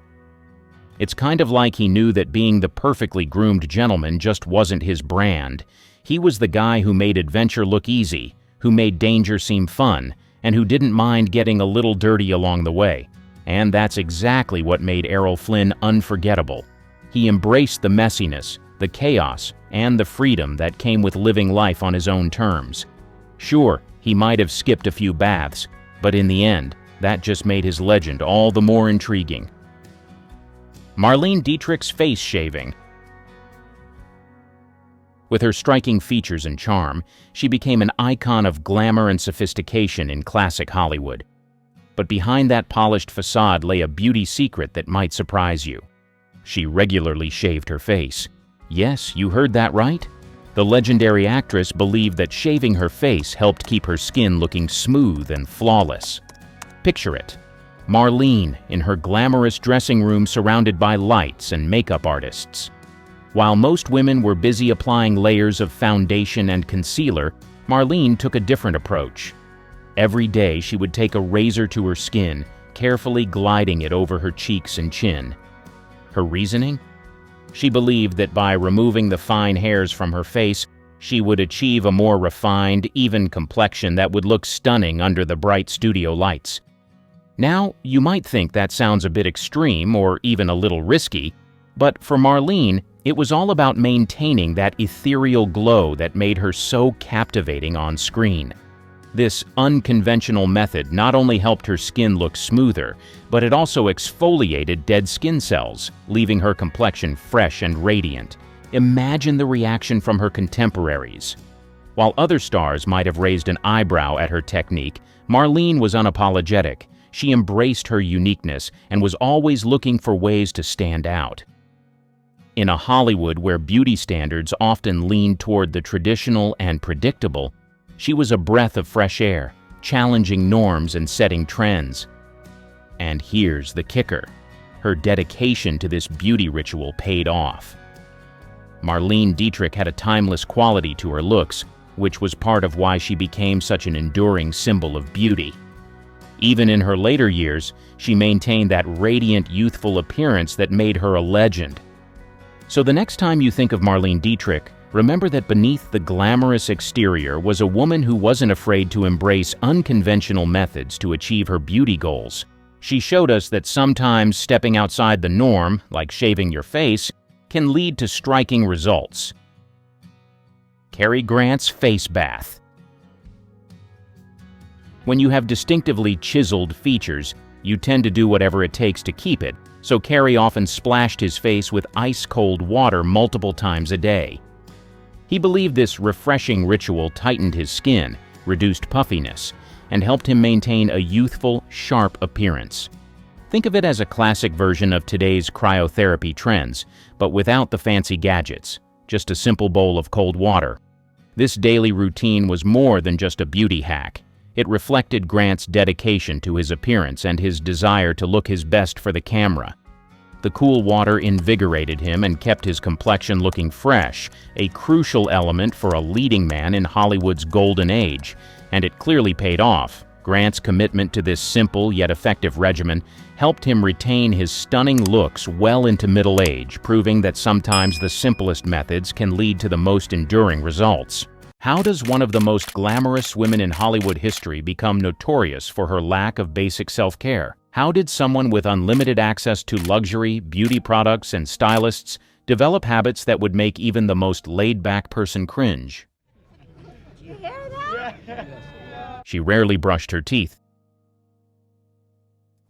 It's kind of like he knew that being the perfectly groomed gentleman just wasn't his brand. He was the guy who made adventure look easy, who made danger seem fun, and who didn't mind getting a little dirty along the way. And that's exactly what made Errol Flynn unforgettable. He embraced the messiness, the chaos, and the freedom that came with living life on his own terms. Sure, he might have skipped a few baths, but in the end, that just made his legend all the more intriguing. Marlene Dietrich's face shaving. With her striking features and charm, she became an icon of glamour and sophistication in classic Hollywood. But behind that polished facade lay a beauty secret that might surprise you. She regularly shaved her face. Yes, you heard that right. The legendary actress believed that shaving her face helped keep her skin looking smooth and flawless. Picture it. Marlene in her glamorous dressing room surrounded by lights and makeup artists. While most women were busy applying layers of foundation and concealer, Marlene took a different approach. Every day she would take a razor to her skin, carefully gliding it over her cheeks and chin. Her reasoning? She believed that by removing the fine hairs from her face, She would achieve a more refined, even complexion that would look stunning under the bright studio lights. Now, you might think that sounds a bit extreme or even a little risky, but for Marlene, it was all about maintaining that ethereal glow that made her so captivating on screen. This unconventional method not only helped her skin look smoother, but it also exfoliated dead skin cells, leaving her complexion fresh and radiant. Imagine the reaction from her contemporaries. While other stars might have raised an eyebrow at her technique, Marlene was unapologetic. She embraced her uniqueness and was always looking for ways to stand out. In a Hollywood where beauty standards often lean toward the traditional and predictable, she was a breath of fresh air, challenging norms and setting trends. And here's the kicker: her dedication to this beauty ritual paid off. Marlene Dietrich had a timeless quality to her looks, which was part of why she became such an enduring symbol of beauty. Even in her later years, she maintained that radiant, youthful appearance that made her a legend. So the next time you think of Marlene Dietrich, remember that beneath the glamorous exterior was a woman who wasn't afraid to embrace unconventional methods to achieve her beauty goals. She showed us that sometimes stepping outside the norm, like shaving your face, can lead to striking results. Cary Grant's face bath. When you have distinctively chiseled features, you tend to do whatever it takes to keep it, so Cary often splashed his face with ice-cold water multiple times a day. He believed this refreshing ritual tightened his skin, reduced puffiness, and helped him maintain a youthful, sharp appearance. Think of it as a classic version of today's cryotherapy trends, but without the fancy gadgets, just a simple bowl of cold water. This daily routine was more than just a beauty hack. It reflected Grant's dedication to his appearance and his desire to look his best for the camera. The cool water invigorated him and kept his complexion looking fresh, a crucial element for a leading man in Hollywood's golden age, and it clearly paid off. Grant's commitment to this simple yet effective regimen helped him retain his stunning looks well into middle age, proving that sometimes the simplest methods can lead to the most enduring results. How does one of the most glamorous women in Hollywood history become notorious for her lack of basic self-care? How did someone with unlimited access to luxury, beauty products, and stylists develop habits that would make even the most laid-back person cringe? Did you hear that? She rarely brushed her teeth.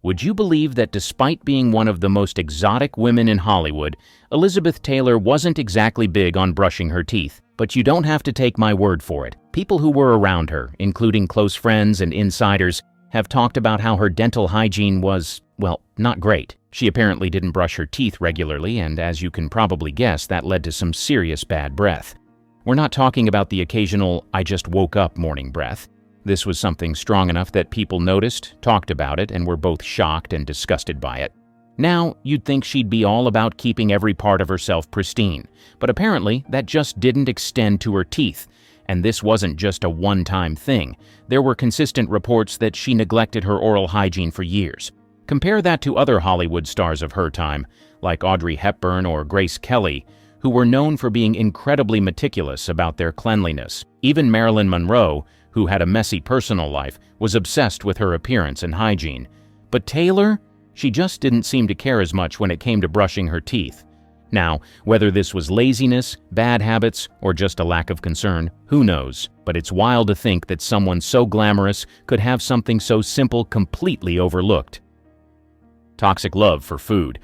Would you believe that despite being one of the most exotic women in Hollywood, Elizabeth Taylor wasn't exactly big on brushing her teeth? But you don't have to take my word for it. People who were around her, including close friends and insiders, have talked about how her dental hygiene was, well, not great. She apparently didn't brush her teeth regularly, and as you can probably guess, that led to some serious bad breath. We're not talking about the occasional "I just woke up" morning breath. This was something strong enough that people noticed, talked about it, and were both shocked and disgusted by it. Now, you'd think she'd be all about keeping every part of herself pristine, but apparently that just didn't extend to her teeth. And this wasn't just a one-time thing. There were consistent reports that she neglected her oral hygiene for years. Compare that to other Hollywood stars of her time, like Audrey Hepburn or Grace Kelly, who were known for being incredibly meticulous about their cleanliness. Even Marilyn Monroe, who had a messy personal life, was obsessed with her appearance and hygiene. But Taylor? She just didn't seem to care as much when it came to brushing her teeth. Now, whether this was laziness, bad habits, or just a lack of concern, who knows? But it's wild to think that someone so glamorous could have something so simple completely overlooked. Toxic love for food.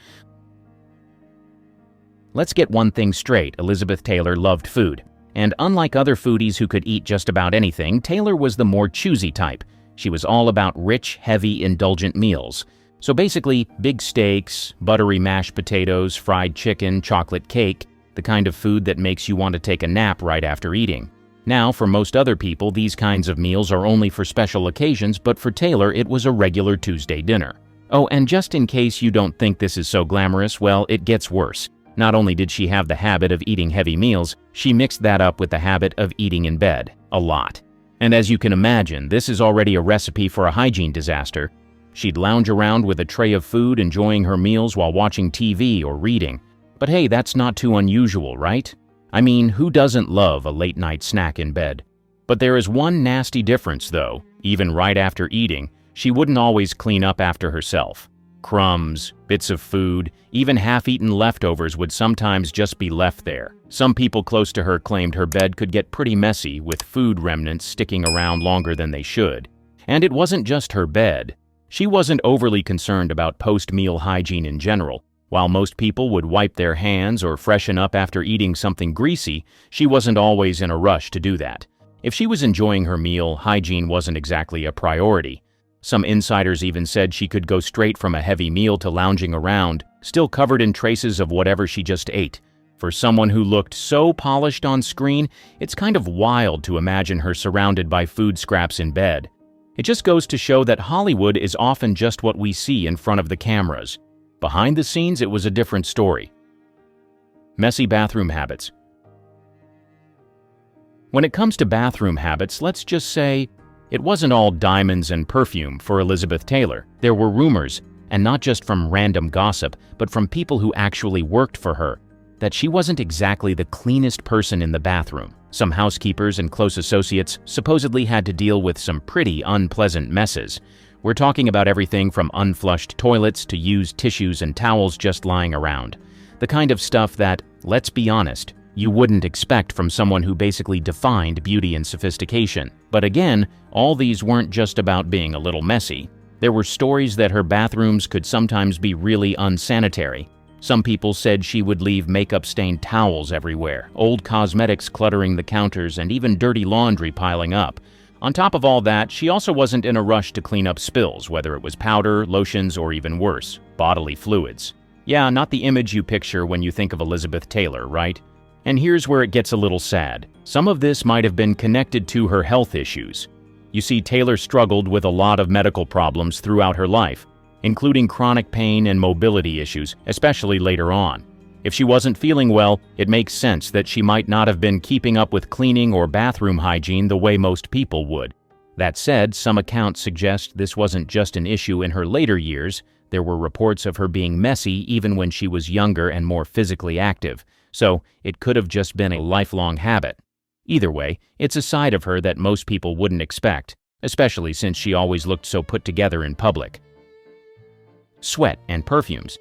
Let's get one thing straight: Elizabeth Taylor loved food. And unlike other foodies who could eat just about anything, Taylor was the more choosy type. She was all about rich, heavy, indulgent meals. So basically, big steaks, buttery mashed potatoes, fried chicken, chocolate cake, the kind of food that makes you want to take a nap right after eating. Now, for most other people, these kinds of meals are only for special occasions, but for Taylor, it was a regular Tuesday dinner. Oh, and just in case you don't think this is so glamorous, well, it gets worse. Not only did she have the habit of eating heavy meals, she mixed that up with the habit of eating in bed, a lot. And as you can imagine, this is already a recipe for a hygiene disaster. She'd lounge around with a tray of food, enjoying her meals while watching TV or reading. But hey, that's not too unusual, right? I mean, who doesn't love a late-night snack in bed? But there is one nasty difference, though. Even right after eating, she wouldn't always clean up after herself. Crumbs, bits of food, even half-eaten leftovers would sometimes just be left there. Some people close to her claimed her bed could get pretty messy, with food remnants sticking around longer than they should. And it wasn't just her bed. She wasn't overly concerned about post-meal hygiene in general. While most people would wipe their hands or freshen up after eating something greasy, she wasn't always in a rush to do that. If she was enjoying her meal, hygiene wasn't exactly a priority. Some insiders even said she could go straight from a heavy meal to lounging around, still covered in traces of whatever she just ate. For someone who looked so polished on screen, it's kind of wild to imagine her surrounded by food scraps in bed. It just goes to show that Hollywood is often just what we see in front of the cameras. Behind the scenes, it was a different story. Messy bathroom habits. When it comes to bathroom habits, let's just say it wasn't all diamonds and perfume for Elizabeth Taylor. There were rumors, and not just from random gossip, but from people who actually worked for her, that she wasn't exactly the cleanest person in the bathroom. Some housekeepers and close associates supposedly had to deal with some pretty unpleasant messes. We're talking about everything from unflushed toilets to used tissues and towels just lying around. The kind of stuff that, let's be honest, you wouldn't expect from someone who basically defined beauty and sophistication. But again, all these weren't just about being a little messy. There were stories that her bathrooms could sometimes be really unsanitary. Some people said she would leave makeup-stained towels everywhere, old cosmetics cluttering the counters, and even dirty laundry piling up. On top of all that, she also wasn't in a rush to clean up spills, whether it was powder, lotions, or even worse, bodily fluids. Yeah, not the image you picture when you think of Elizabeth Taylor, right? And here's where it gets a little sad. Some of this might have been connected to her health issues. You see, Taylor struggled with a lot of medical problems throughout her life, including chronic pain and mobility issues, especially later on. If she wasn't feeling well, it makes sense that she might not have been keeping up with cleaning or bathroom hygiene the way most people would. That said, some accounts suggest this wasn't just an issue in her later years. There were reports of her being messy even when she was younger and more physically active, so it could have just been a lifelong habit. Either way, it's a side of her that most people wouldn't expect, especially since she always looked so put together in public. Sweat and perfumes.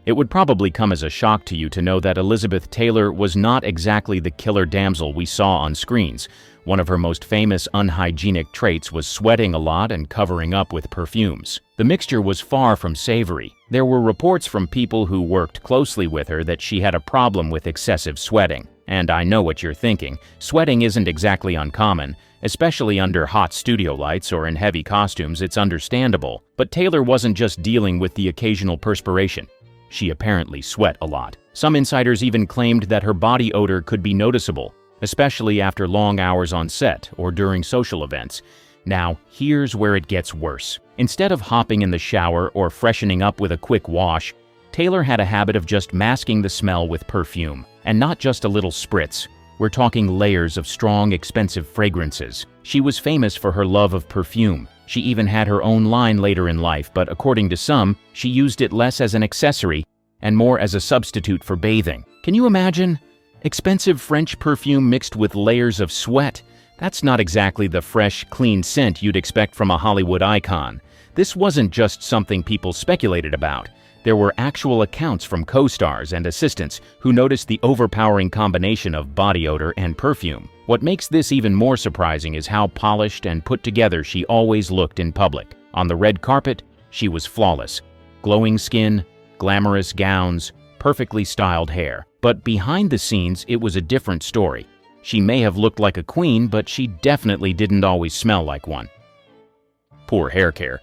It would probably come as a shock to you to know that Elizabeth Taylor was not exactly the killer damsel we saw on screens. One of her most famous unhygienic traits was sweating a lot and covering up with perfumes. The mixture was far from savory. There were reports from people who worked closely with her that she had a problem with excessive sweating. And I know what you're thinking. Sweating isn't exactly uncommon, especially under hot studio lights or in heavy costumes. It's understandable. But Taylor wasn't just dealing with the occasional perspiration. She apparently sweat a lot. Some insiders even claimed that her body odor could be noticeable, especially after long hours on set or during social events. Now, here's where it gets worse. Instead of hopping in the shower or freshening up with a quick wash, Taylor had a habit of just masking the smell with perfume. And not just a little spritz. We're talking layers of strong, expensive fragrances. She was famous for her love of perfume. She even had her own line later in life, but according to some, she used it less as an accessory and more as a substitute for bathing. Can you imagine? Expensive French perfume mixed with layers of sweat? That's not exactly the fresh, clean scent you'd expect from a Hollywood icon. This wasn't just something people speculated about. There were actual accounts from co-stars and assistants who noticed the overpowering combination of body odor and perfume. What makes this even more surprising is how polished and put together she always looked in public. On the red carpet, she was flawless. Glowing skin, glamorous gowns, perfectly styled hair. But behind the scenes, it was a different story. She may have looked like a queen, but she definitely didn't always smell like one. Poor hair care.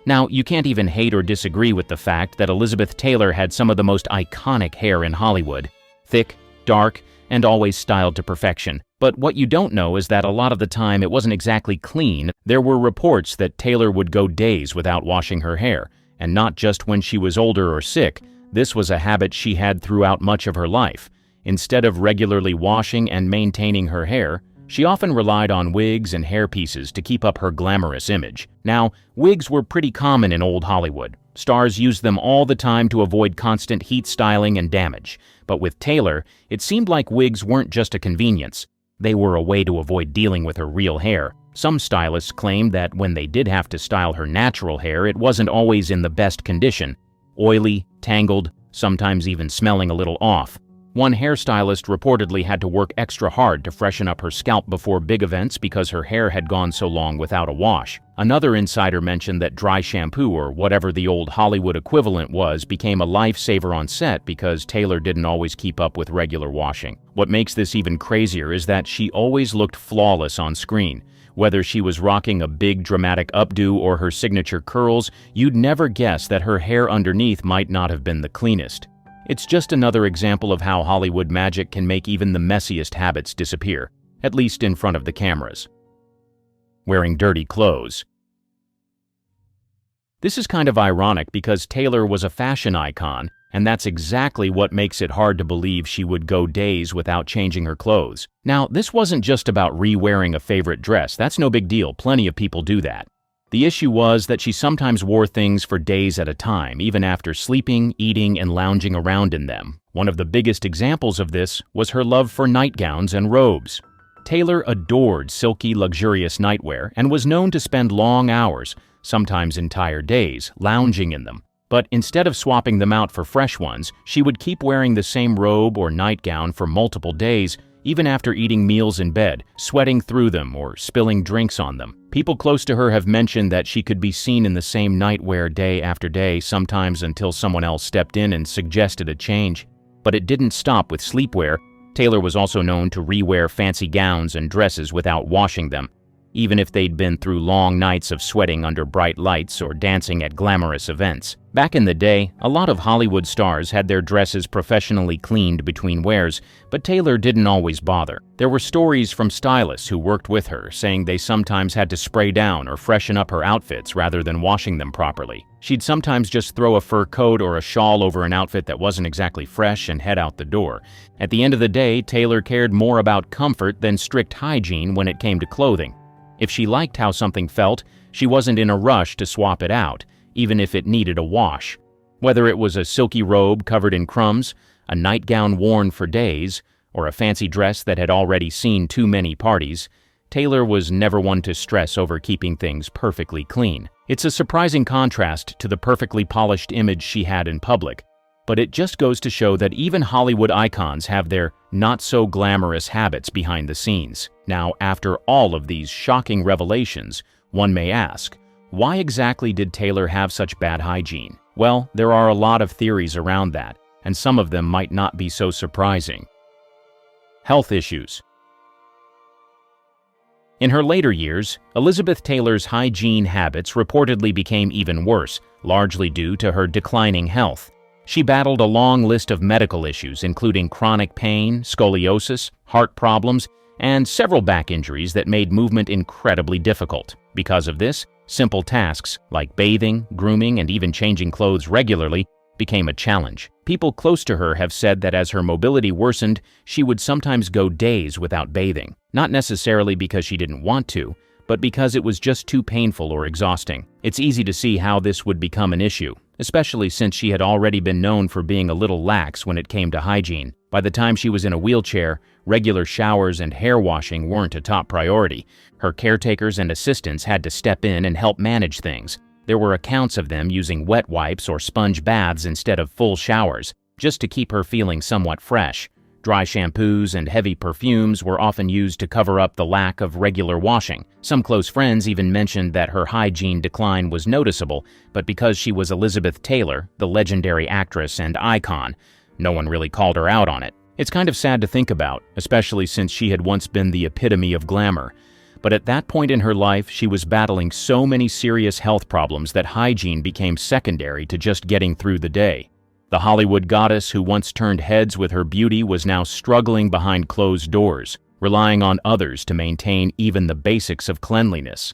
Now, you can't even hate or disagree with the fact that Elizabeth Taylor had some of the most iconic hair in Hollywood. Thick, dark, and always styled to perfection. But what you don't know is that a lot of the time it wasn't exactly clean. There were reports that Taylor would go days without washing her hair, and not just when she was older or sick. This was a habit she had throughout much of her life. Instead of regularly washing and maintaining her hair, she often relied on wigs and hairpieces to keep up her glamorous image. Now, wigs were pretty common in old Hollywood. Stars used them all the time to avoid constant heat styling and damage. But with Taylor, it seemed like wigs weren't just a convenience. They were a way to avoid dealing with her real hair. Some stylists claimed that when they did have to style her natural hair, it wasn't always in the best condition. Oily, tangled, sometimes even smelling a little off. One hairstylist reportedly had to work extra hard to freshen up her scalp before big events because her hair had gone so long without a wash. Another insider mentioned that dry shampoo, or whatever the old Hollywood equivalent was, became a lifesaver on set because Taylor didn't always keep up with regular washing. What makes this even crazier is that she always looked flawless on screen. Whether she was rocking a big dramatic updo or her signature curls, you'd never guess that her hair underneath might not have been the cleanest. It's just another example of how Hollywood magic can make even the messiest habits disappear, at least in front of the cameras. Wearing dirty clothes. This is kind of ironic because Taylor was a fashion icon, and that's exactly what makes it hard to believe she would go days without changing her clothes. Now, this wasn't just about re-wearing a favorite dress. That's no big deal. Plenty of people do that. The issue was that she sometimes wore things for days at a time, even after sleeping, eating, and lounging around in them. One of the biggest examples of this was her love for nightgowns and robes. Taylor adored silky, luxurious nightwear and was known to spend long hours, sometimes entire days, lounging in them. But instead of swapping them out for fresh ones, she would keep wearing the same robe or nightgown for multiple days, even after eating meals in bed, sweating through them or spilling drinks on them. People close to her have mentioned that she could be seen in the same nightwear day after day, sometimes until someone else stepped in and suggested a change. But it didn't stop with sleepwear. Taylor was also known to re-wear fancy gowns and dresses without washing them, even if they'd been through long nights of sweating under bright lights or dancing at glamorous events. Back in the day, a lot of Hollywood stars had their dresses professionally cleaned between wears, but Taylor didn't always bother. There were stories from stylists who worked with her saying they sometimes had to spray down or freshen up her outfits rather than washing them properly. She'd sometimes just throw a fur coat or a shawl over an outfit that wasn't exactly fresh and head out the door. At the end of the day, Taylor cared more about comfort than strict hygiene when it came to clothing. If she liked how something felt, she wasn't in a rush to swap it out, even if it needed a wash. Whether it was a silky robe covered in crumbs, a nightgown worn for days, or a fancy dress that had already seen too many parties, Taylor was never one to stress over keeping things perfectly clean. It's a surprising contrast to the perfectly polished image she had in public, but it just goes to show that even Hollywood icons have their not-so-glamorous habits behind the scenes. Now, after all of these shocking revelations, one may ask, why exactly did Taylor have such bad hygiene? Well, there are a lot of theories around that, and some of them might not be so surprising. Health issues. In her later years, Elizabeth Taylor's hygiene habits reportedly became even worse, largely due to her declining health. She battled a long list of medical issues, including chronic pain, scoliosis, heart problems, and several back injuries that made movement incredibly difficult. Because of this, simple tasks like bathing, grooming, and even changing clothes regularly became a challenge. People close to her have said that as her mobility worsened, she would sometimes go days without bathing. Not necessarily because she didn't want to, but because it was just too painful or exhausting. It's easy to see how this would become an issue, especially since she had already been known for being a little lax when it came to hygiene. By the time she was in a wheelchair, regular showers and hair washing weren't a top priority. Her caretakers and assistants had to step in and help manage things. There were accounts of them using wet wipes or sponge baths instead of full showers, just to keep her feeling somewhat fresh. Dry shampoos and heavy perfumes were often used to cover up the lack of regular washing. Some close friends even mentioned that her hygiene decline was noticeable, but because she was Elizabeth Taylor, the legendary actress and icon, no one really called her out on it. It's kind of sad to think about, especially since she had once been the epitome of glamour. But at that point in her life, she was battling so many serious health problems that hygiene became secondary to just getting through the day. The Hollywood goddess who once turned heads with her beauty was now struggling behind closed doors, relying on others to maintain even the basics of cleanliness.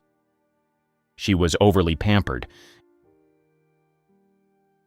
She was overly pampered.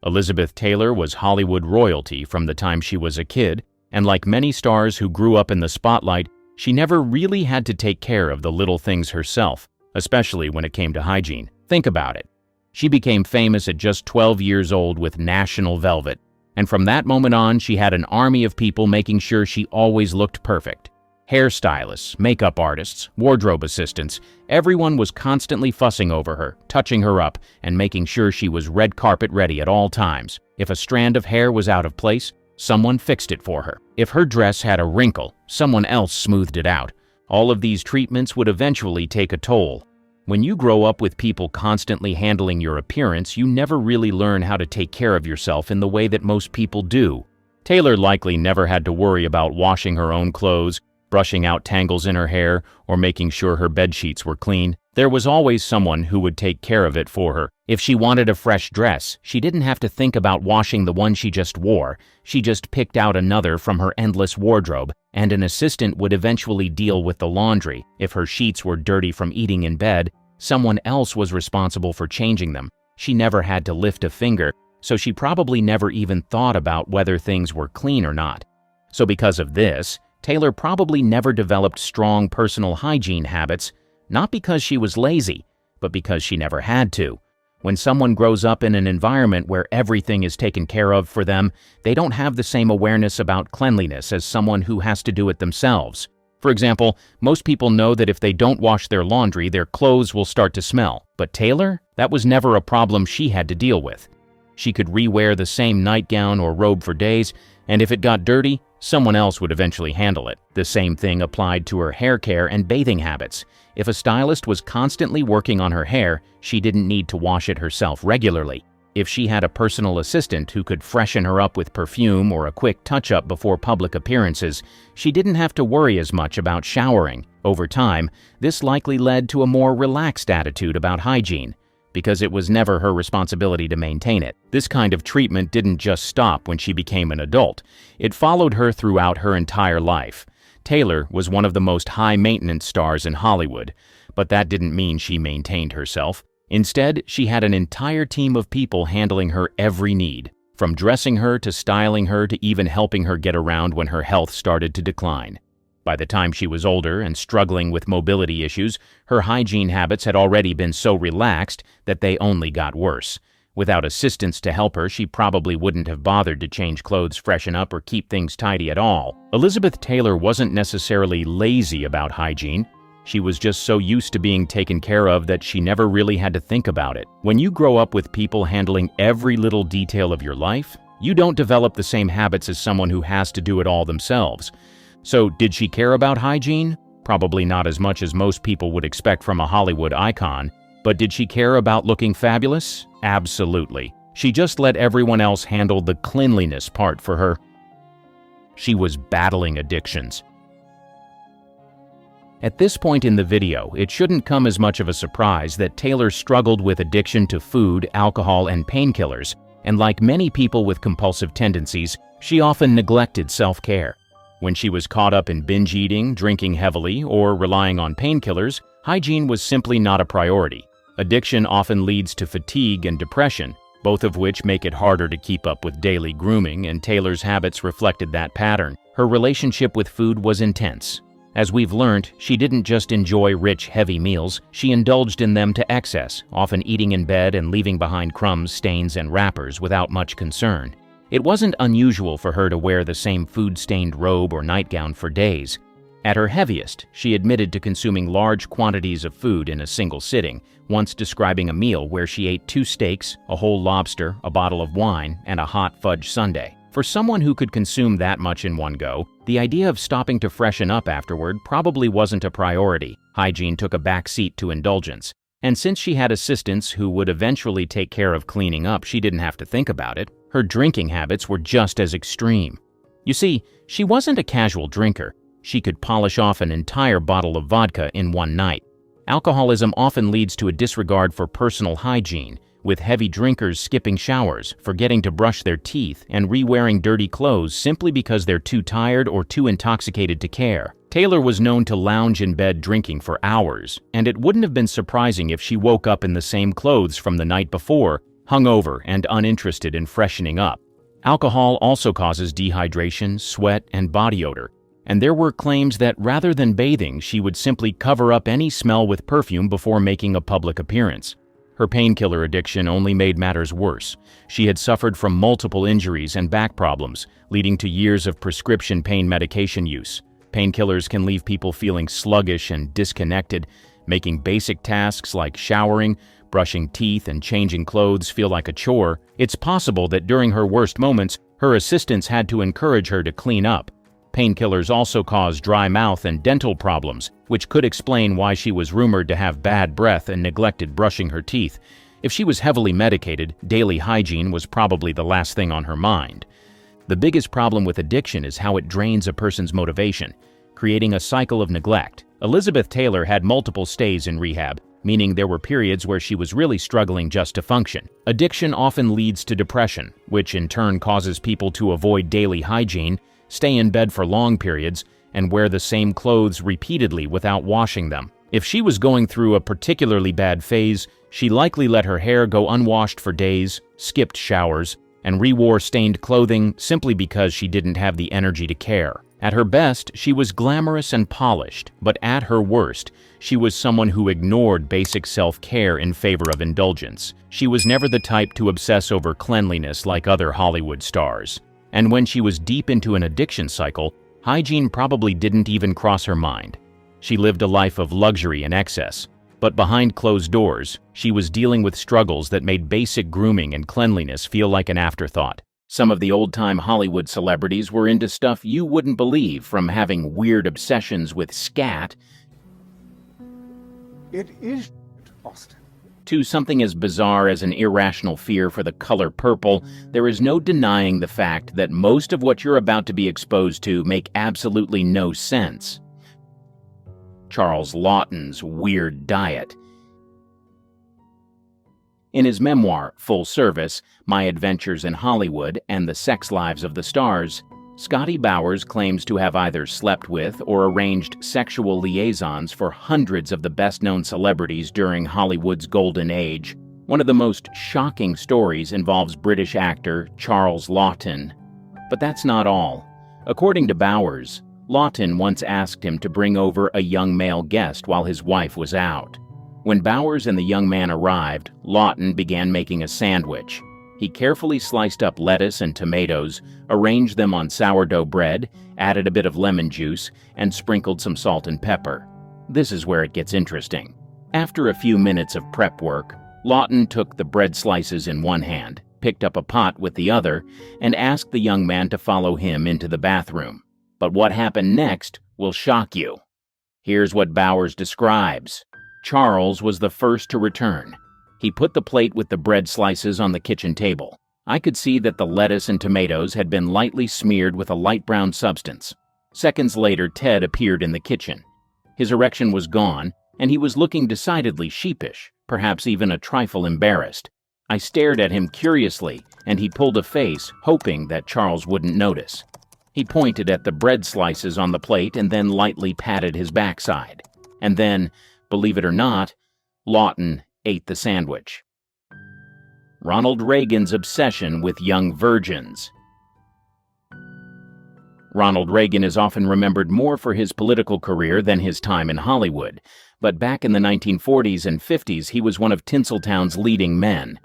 Elizabeth Taylor was Hollywood royalty from the time she was a kid, and like many stars who grew up in the spotlight, she never really had to take care of the little things herself, especially when it came to hygiene. Think about it. She became famous at just 12 years old with National Velvet, and from that moment on, she had an army of people making sure she always looked perfect. Hairstylists, makeup artists, wardrobe assistants, everyone was constantly fussing over her, touching her up, and making sure she was red carpet ready at all times. If a strand of hair was out of place, someone fixed it for her. If her dress had a wrinkle, someone else smoothed it out. All of these treatments would eventually take a toll. When you grow up with people constantly handling your appearance, you never really learn how to take care of yourself in the way that most people do. Taylor likely never had to worry about washing her own clothes, brushing out tangles in her hair, or making sure her bedsheets were clean. There was always someone who would take care of it for her. If she wanted a fresh dress, she didn't have to think about washing the one she just wore. She just picked out another from her endless wardrobe, and an assistant would eventually deal with the laundry. If her sheets were dirty from eating in bed, someone else was responsible for changing them. She never had to lift a finger, so she probably never even thought about whether things were clean or not. So because of this, Taylor probably never developed strong personal hygiene habits, not because she was lazy, but because she never had to. When someone grows up in an environment where everything is taken care of for them, they don't have the same awareness about cleanliness as someone who has to do it themselves. For example, most people know that if they don't wash their laundry, their clothes will start to smell. But Taylor? That was never a problem she had to deal with. She could re-wear the same nightgown or robe for days, and if it got dirty, someone else would eventually handle it. The same thing applied to her hair care and bathing habits. If a stylist was constantly working on her hair, she didn't need to wash it herself regularly. If she had a personal assistant who could freshen her up with perfume or a quick touch-up before public appearances, she didn't have to worry as much about showering. Over time, this likely led to a more relaxed attitude about hygiene, because it was never her responsibility to maintain it. This kind of treatment didn't just stop when she became an adult. It followed her throughout her entire life. Taylor was one of the most high-maintenance stars in Hollywood, but that didn't mean she maintained herself. Instead, she had an entire team of people handling her every need, from dressing her to styling her to even helping her get around when her health started to decline. By the time she was older and struggling with mobility issues, her hygiene habits had already been so relaxed that they only got worse. Without assistance to help her, she probably wouldn't have bothered to change clothes, freshen up, or keep things tidy at all. Elizabeth Taylor wasn't necessarily lazy about hygiene. She was just so used to being taken care of that she never really had to think about it. When you grow up with people handling every little detail of your life, you don't develop the same habits as someone who has to do it all themselves. So, did she care about hygiene? Probably not as much as most people would expect from a Hollywood icon. But did she care about looking fabulous? Absolutely. She just let everyone else handle the cleanliness part for her. She was battling addictions. At this point in the video, it shouldn't come as much of a surprise that Taylor struggled with addiction to food, alcohol, and painkillers, and like many people with compulsive tendencies, she often neglected self-care. When she was caught up in binge eating, drinking heavily, or relying on painkillers, hygiene was simply not a priority. Addiction often leads to fatigue and depression, both of which make it harder to keep up with daily grooming, and Taylor's habits reflected that pattern. Her relationship with food was intense. As we've learned, she didn't just enjoy rich, heavy meals, she indulged in them to excess, often eating in bed and leaving behind crumbs, stains, and wrappers without much concern. It wasn't unusual for her to wear the same food-stained robe or nightgown for days. At her heaviest, she admitted to consuming large quantities of food in a single sitting, once describing a meal where she ate 2 steaks, a whole lobster, a bottle of wine, and a hot fudge sundae. For someone who could consume that much in one go, the idea of stopping to freshen up afterward probably wasn't a priority. Hygiene took a back seat to indulgence. And since she had assistants who would eventually take care of cleaning up, she didn't have to think about it. Her drinking habits were just as extreme. You see, she wasn't a casual drinker. She could polish off an entire bottle of vodka in one night. Alcoholism often leads to a disregard for personal hygiene, with heavy drinkers skipping showers, forgetting to brush their teeth, and re-wearing dirty clothes simply because they're too tired or too intoxicated to care. Taylor was known to lounge in bed drinking for hours, and it wouldn't have been surprising if she woke up in the same clothes from the night before, hungover and uninterested in freshening up. Alcohol also causes dehydration, sweat, and body odor, and there were claims that rather than bathing, she would simply cover up any smell with perfume before making a public appearance. Her painkiller addiction only made matters worse. She had suffered from multiple injuries and back problems, leading to years of prescription pain medication use. Painkillers can leave people feeling sluggish and disconnected, making basic tasks like showering, brushing teeth, and changing clothes feel like a chore. It's possible that during her worst moments, her assistants had to encourage her to clean up. Painkillers also cause dry mouth and dental problems, which could explain why she was rumored to have bad breath and neglected brushing her teeth. If she was heavily medicated, daily hygiene was probably the last thing on her mind. The biggest problem with addiction is how it drains a person's motivation, creating a cycle of neglect. Elizabeth Taylor had multiple stays in rehab, meaning there were periods where she was really struggling just to function. Addiction often leads to depression, which in turn causes people to avoid daily hygiene, stay in bed for long periods, and wear the same clothes repeatedly without washing them. If she was going through a particularly bad phase, she likely let her hair go unwashed for days, skipped showers, and re-wore stained clothing simply because she didn't have the energy to care. At her best, she was glamorous and polished, but at her worst, she was someone who ignored basic self-care in favor of indulgence. She was never the type to obsess over cleanliness like other Hollywood stars. And when she was deep into an addiction cycle, hygiene probably didn't even cross her mind. She lived a life of luxury and excess, but behind closed doors, she was dealing with struggles that made basic grooming and cleanliness feel like an afterthought. Some of the old-time Hollywood celebrities were into stuff you wouldn't believe, from having weird obsessions with scat It is Austin. to something as bizarre as an irrational fear for the color purple. There is no denying the fact that most of what you're about to be exposed to make absolutely no sense. Charles Laughton's weird diet. In his memoir, Full Service, My Adventures in Hollywood and the Sex Lives of the Stars, Scotty Bowers claims to have either slept with or arranged sexual liaisons for hundreds of the best-known celebrities during Hollywood's golden age. One of the most shocking stories involves British actor Charles Laughton. But that's not all. According to Bowers, Laughton once asked him to bring over a young male guest while his wife was out. When Bowers and the young man arrived, Laughton began making a sandwich. He carefully sliced up lettuce and tomatoes, arranged them on sourdough bread, added a bit of lemon juice, and sprinkled some salt and pepper. This is where it gets interesting. After a few minutes of prep work, Laughton took the bread slices in one hand, picked up a pot with the other, and asked the young man to follow him into the bathroom. But what happened next will shock you. Here's what Bowers describes. Charles was the first to return. He put the plate with the bread slices on the kitchen table. I could see that the lettuce and tomatoes had been lightly smeared with a light brown substance. Seconds later, Ted appeared in the kitchen. His erection was gone, and he was looking decidedly sheepish, perhaps even a trifle embarrassed. I stared at him curiously, and he pulled a face, hoping that Charles wouldn't notice. He pointed at the bread slices on the plate and then lightly patted his backside. And then, believe it or not, Laughton ate the sandwich. Ronald Reagan's obsession with young virgins. Ronald Reagan is often remembered more for his political career than his time in Hollywood, but back in the 1940s and 50s he was one of Tinseltown's leading men.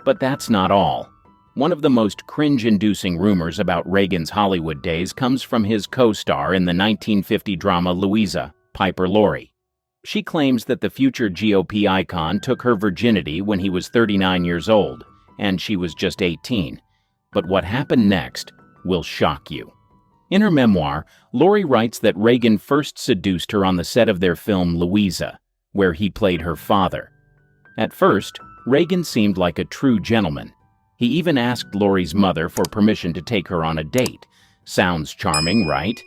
But that's not all. One of the most cringe-inducing rumors about Reagan's Hollywood days comes from his co-star in the 1950 drama Louisa, Piper Laurie. She claims that the future GOP icon took her virginity when he was 39 years old, and she was just 18. But what happened next will shock you. In her memoir, Laurie writes that Reagan first seduced her on the set of their film Louisa, where he played her father. At first, Reagan seemed like a true gentleman. He even asked Laurie's mother for permission to take her on a date. Sounds charming, right?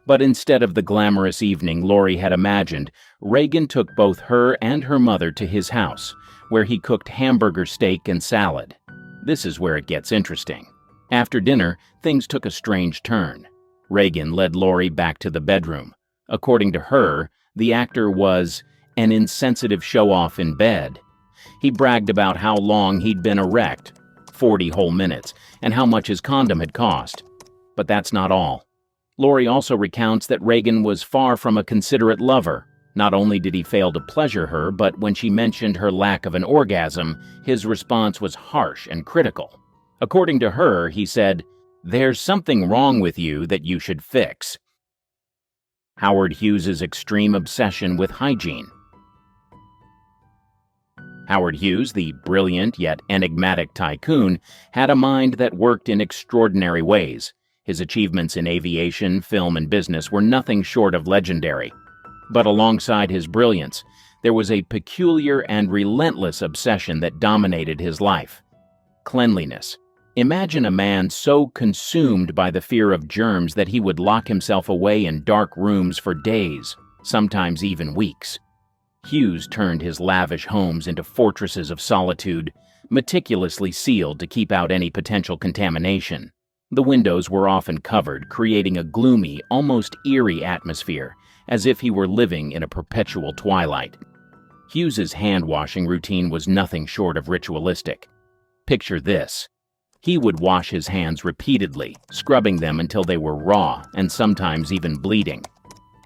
But instead of the glamorous evening Laurie had imagined, Reagan took both her and her mother to his house, where he cooked hamburger steak and salad. This is where it gets interesting. After dinner, things took a strange turn. Reagan led Laurie back to the bedroom. According to her, the actor was an insensitive show-off in bed. He bragged about how long he'd been erect, 40 whole minutes, and how much his condom had cost. But that's not all. Laurie also recounts that Reagan was far from a considerate lover. Not only did he fail to pleasure her, but when she mentioned her lack of an orgasm, his response was harsh and critical. According to her, he said, "There's something wrong with you that you should fix." Howard Hughes's extreme obsession with hygiene. Howard Hughes, the brilliant yet enigmatic tycoon, had a mind that worked in extraordinary ways. His achievements in aviation, film, and business were nothing short of legendary. But alongside his brilliance, there was a peculiar and relentless obsession that dominated his life: cleanliness. Imagine a man so consumed by the fear of germs that he would lock himself away in dark rooms for days, sometimes even weeks. Hughes turned his lavish homes into fortresses of solitude, meticulously sealed to keep out any potential contamination. The windows were often covered, creating a gloomy, almost eerie atmosphere, as if he were living in a perpetual twilight. Hughes's hand-washing routine was nothing short of ritualistic. Picture this. He would wash his hands repeatedly, scrubbing them until they were raw and sometimes even bleeding.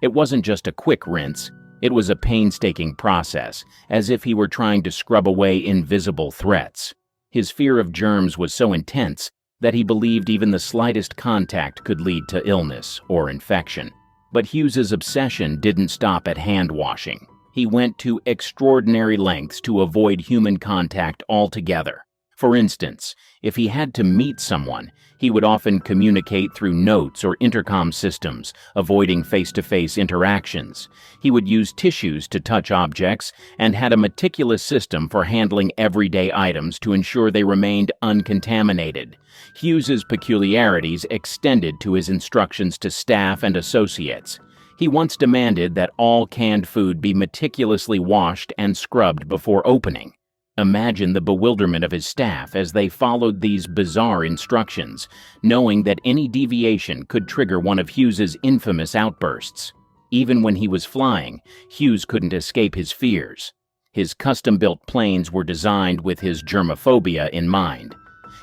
It wasn't just a quick rinse. It was a painstaking process, as if he were trying to scrub away invisible threats. His fear of germs was so intense that he believed even the slightest contact could lead to illness or infection. But Hughes's obsession didn't stop at hand washing. He went to extraordinary lengths to avoid human contact altogether. For instance, if he had to meet someone, he would often communicate through notes or intercom systems, avoiding face-to-face interactions. He would use tissues to touch objects and had a meticulous system for handling everyday items to ensure they remained uncontaminated. Hughes's peculiarities extended to his instructions to staff and associates. He once demanded that all canned food be meticulously washed and scrubbed before opening. Imagine the bewilderment of his staff as they followed these bizarre instructions, knowing that any deviation could trigger one of Hughes's infamous outbursts. Even when he was flying, Hughes couldn't escape his fears. His custom-built planes were designed with his germophobia in mind.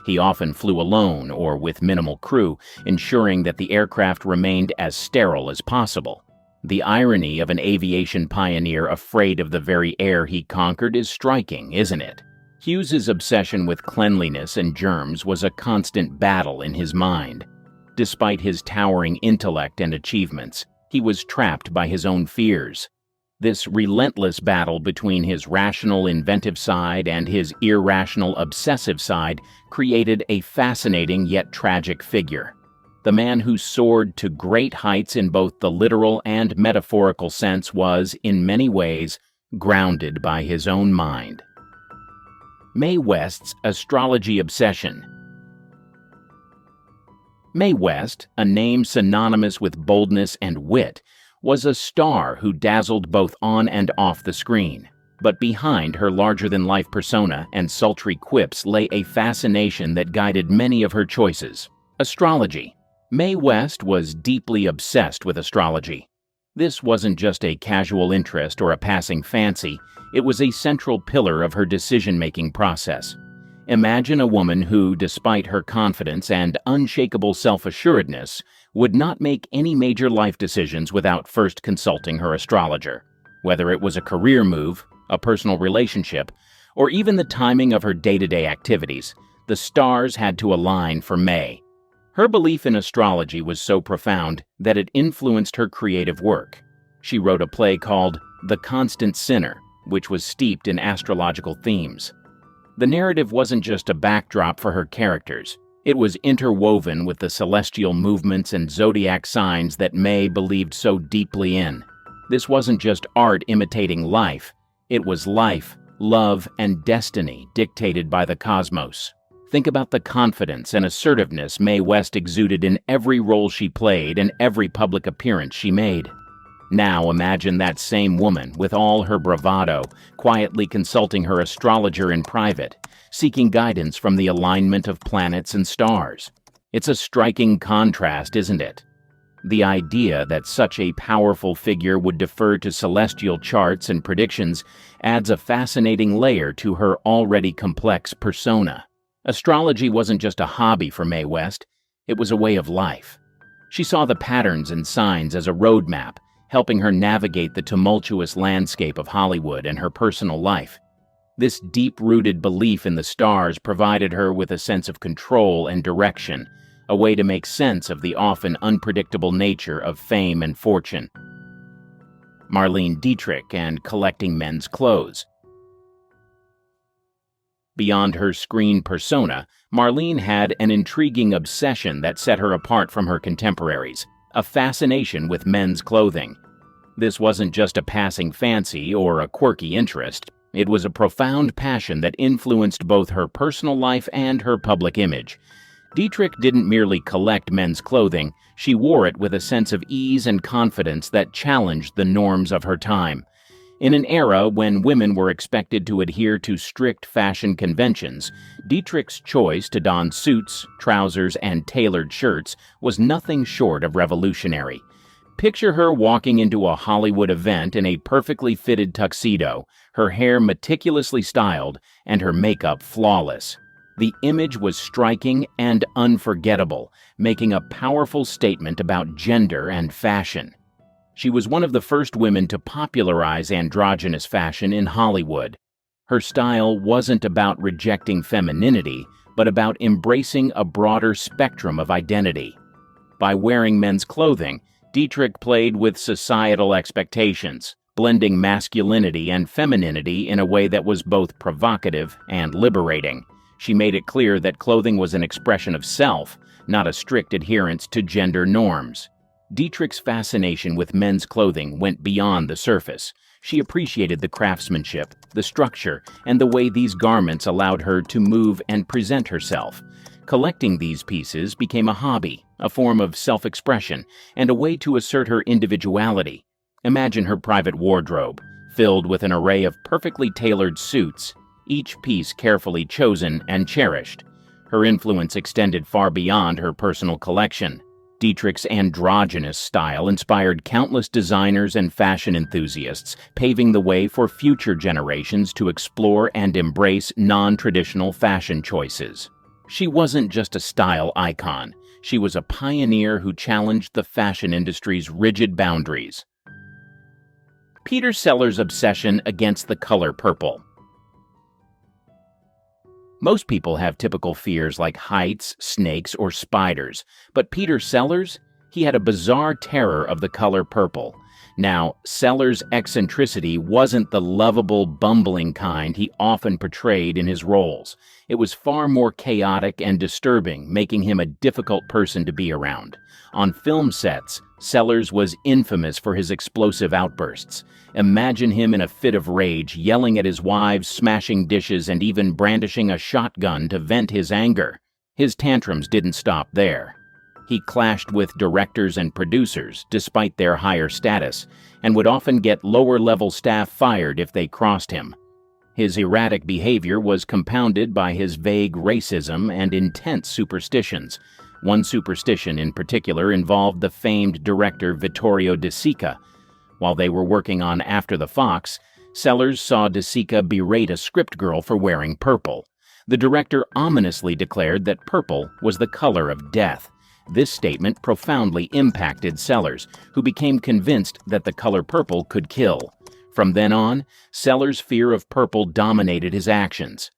He often flew alone or with minimal crew, ensuring that the aircraft remained as sterile as possible. The irony of an aviation pioneer afraid of the very air he conquered is striking, isn't it? Hughes's obsession with cleanliness and germs was a constant battle in his mind. Despite his towering intellect and achievements, he was trapped by his own fears. This relentless battle between his rational, inventive side and his irrational, obsessive side created a fascinating yet tragic figure. The man who soared to great heights in both the literal and metaphorical sense was, in many ways, grounded by his own mind. Mae West's astrology obsession. Mae West, a name synonymous with boldness and wit, was a star who dazzled both on and off the screen. But behind her larger-than-life persona and sultry quips lay a fascination that guided many of her choices: astrology. Mae West was deeply obsessed with astrology. This wasn't just a casual interest or a passing fancy, it was a central pillar of her decision-making process. Imagine a woman who, despite her confidence and unshakable self-assuredness, would not make any major life decisions without first consulting her astrologer. Whether it was a career move, a personal relationship, or even the timing of her day-to-day activities, the stars had to align for Mae. Her belief in astrology was so profound that it influenced her creative work. She wrote a play called The Constant Sinner, which was steeped in astrological themes. The narrative wasn't just a backdrop for her characters. It was interwoven with the celestial movements and zodiac signs that Mae believed so deeply in. This wasn't just art imitating life. It was life, love, and destiny dictated by the cosmos. Think about the confidence and assertiveness Mae West exuded in every role she played and every public appearance she made. Now imagine that same woman, with all her bravado, quietly consulting her astrologer in private, seeking guidance from the alignment of planets and stars. It's a striking contrast, isn't it? The idea that such a powerful figure would defer to celestial charts and predictions adds a fascinating layer to her already complex persona. Astrology wasn't just a hobby for Mae West, it was a way of life. She saw the patterns and signs as a roadmap, helping her navigate the tumultuous landscape of Hollywood and her personal life. This deep-rooted belief in the stars provided her with a sense of control and direction, a way to make sense of the often unpredictable nature of fame and fortune. Marlene Dietrich and collecting men's clothes. Beyond her screen persona, Marlene had an intriguing obsession that set her apart from her contemporaries, a fascination with men's clothing. This wasn't just a passing fancy or a quirky interest. It was a profound passion that influenced both her personal life and her public image. Dietrich didn't merely collect men's clothing, she wore it with a sense of ease and confidence that challenged the norms of her time. In an era when women were expected to adhere to strict fashion conventions, Dietrich's choice to don suits, trousers, and tailored shirts was nothing short of revolutionary. Picture her walking into a Hollywood event in a perfectly fitted tuxedo, her hair meticulously styled, and her makeup flawless. The image was striking and unforgettable, making a powerful statement about gender and fashion. She was one of the first women to popularize androgynous fashion in Hollywood. Her style wasn't about rejecting femininity, but about embracing a broader spectrum of identity. By wearing men's clothing, Dietrich played with societal expectations, blending masculinity and femininity in a way that was both provocative and liberating. She made it clear that clothing was an expression of self, not a strict adherence to gender norms. Dietrich's fascination with men's clothing went beyond the surface. She appreciated the craftsmanship, the structure, and the way these garments allowed her to move and present herself. Collecting these pieces became a hobby, a form of self-expression, and a way to assert her individuality. Imagine her private wardrobe, filled with an array of perfectly tailored suits, each piece carefully chosen and cherished. Her influence extended far beyond her personal collection. Dietrich's androgynous style inspired countless designers and fashion enthusiasts, paving the way for future generations to explore and embrace non-traditional fashion choices. She wasn't just a style icon. She was a pioneer who challenged the fashion industry's rigid boundaries. Peter Sellers' obsession against the color purple. Most people have typical fears like heights, snakes, or spiders, but Peter Sellers, he had a bizarre terror of the color purple. Now, Sellers' eccentricity wasn't the lovable, bumbling kind he often portrayed in his roles. It was far more chaotic and disturbing, making him a difficult person to be around. On film sets, Sellers was infamous for his explosive outbursts. Imagine him in a fit of rage, yelling at his wives, smashing dishes, and even brandishing a shotgun to vent his anger. His tantrums didn't stop there. He clashed with directors and producers, despite their higher status, and would often get lower-level staff fired if they crossed him. His erratic behavior was compounded by his vague racism and intense superstitions. One superstition in particular involved the famed director Vittorio De Sica. While they were working on After the Fox, Sellers saw De Sica berate a script girl for wearing purple. The director ominously declared that purple was the color of death. This statement profoundly impacted Sellers, who became convinced that the color purple could kill. From then on, Sellers' fear of purple dominated his actions.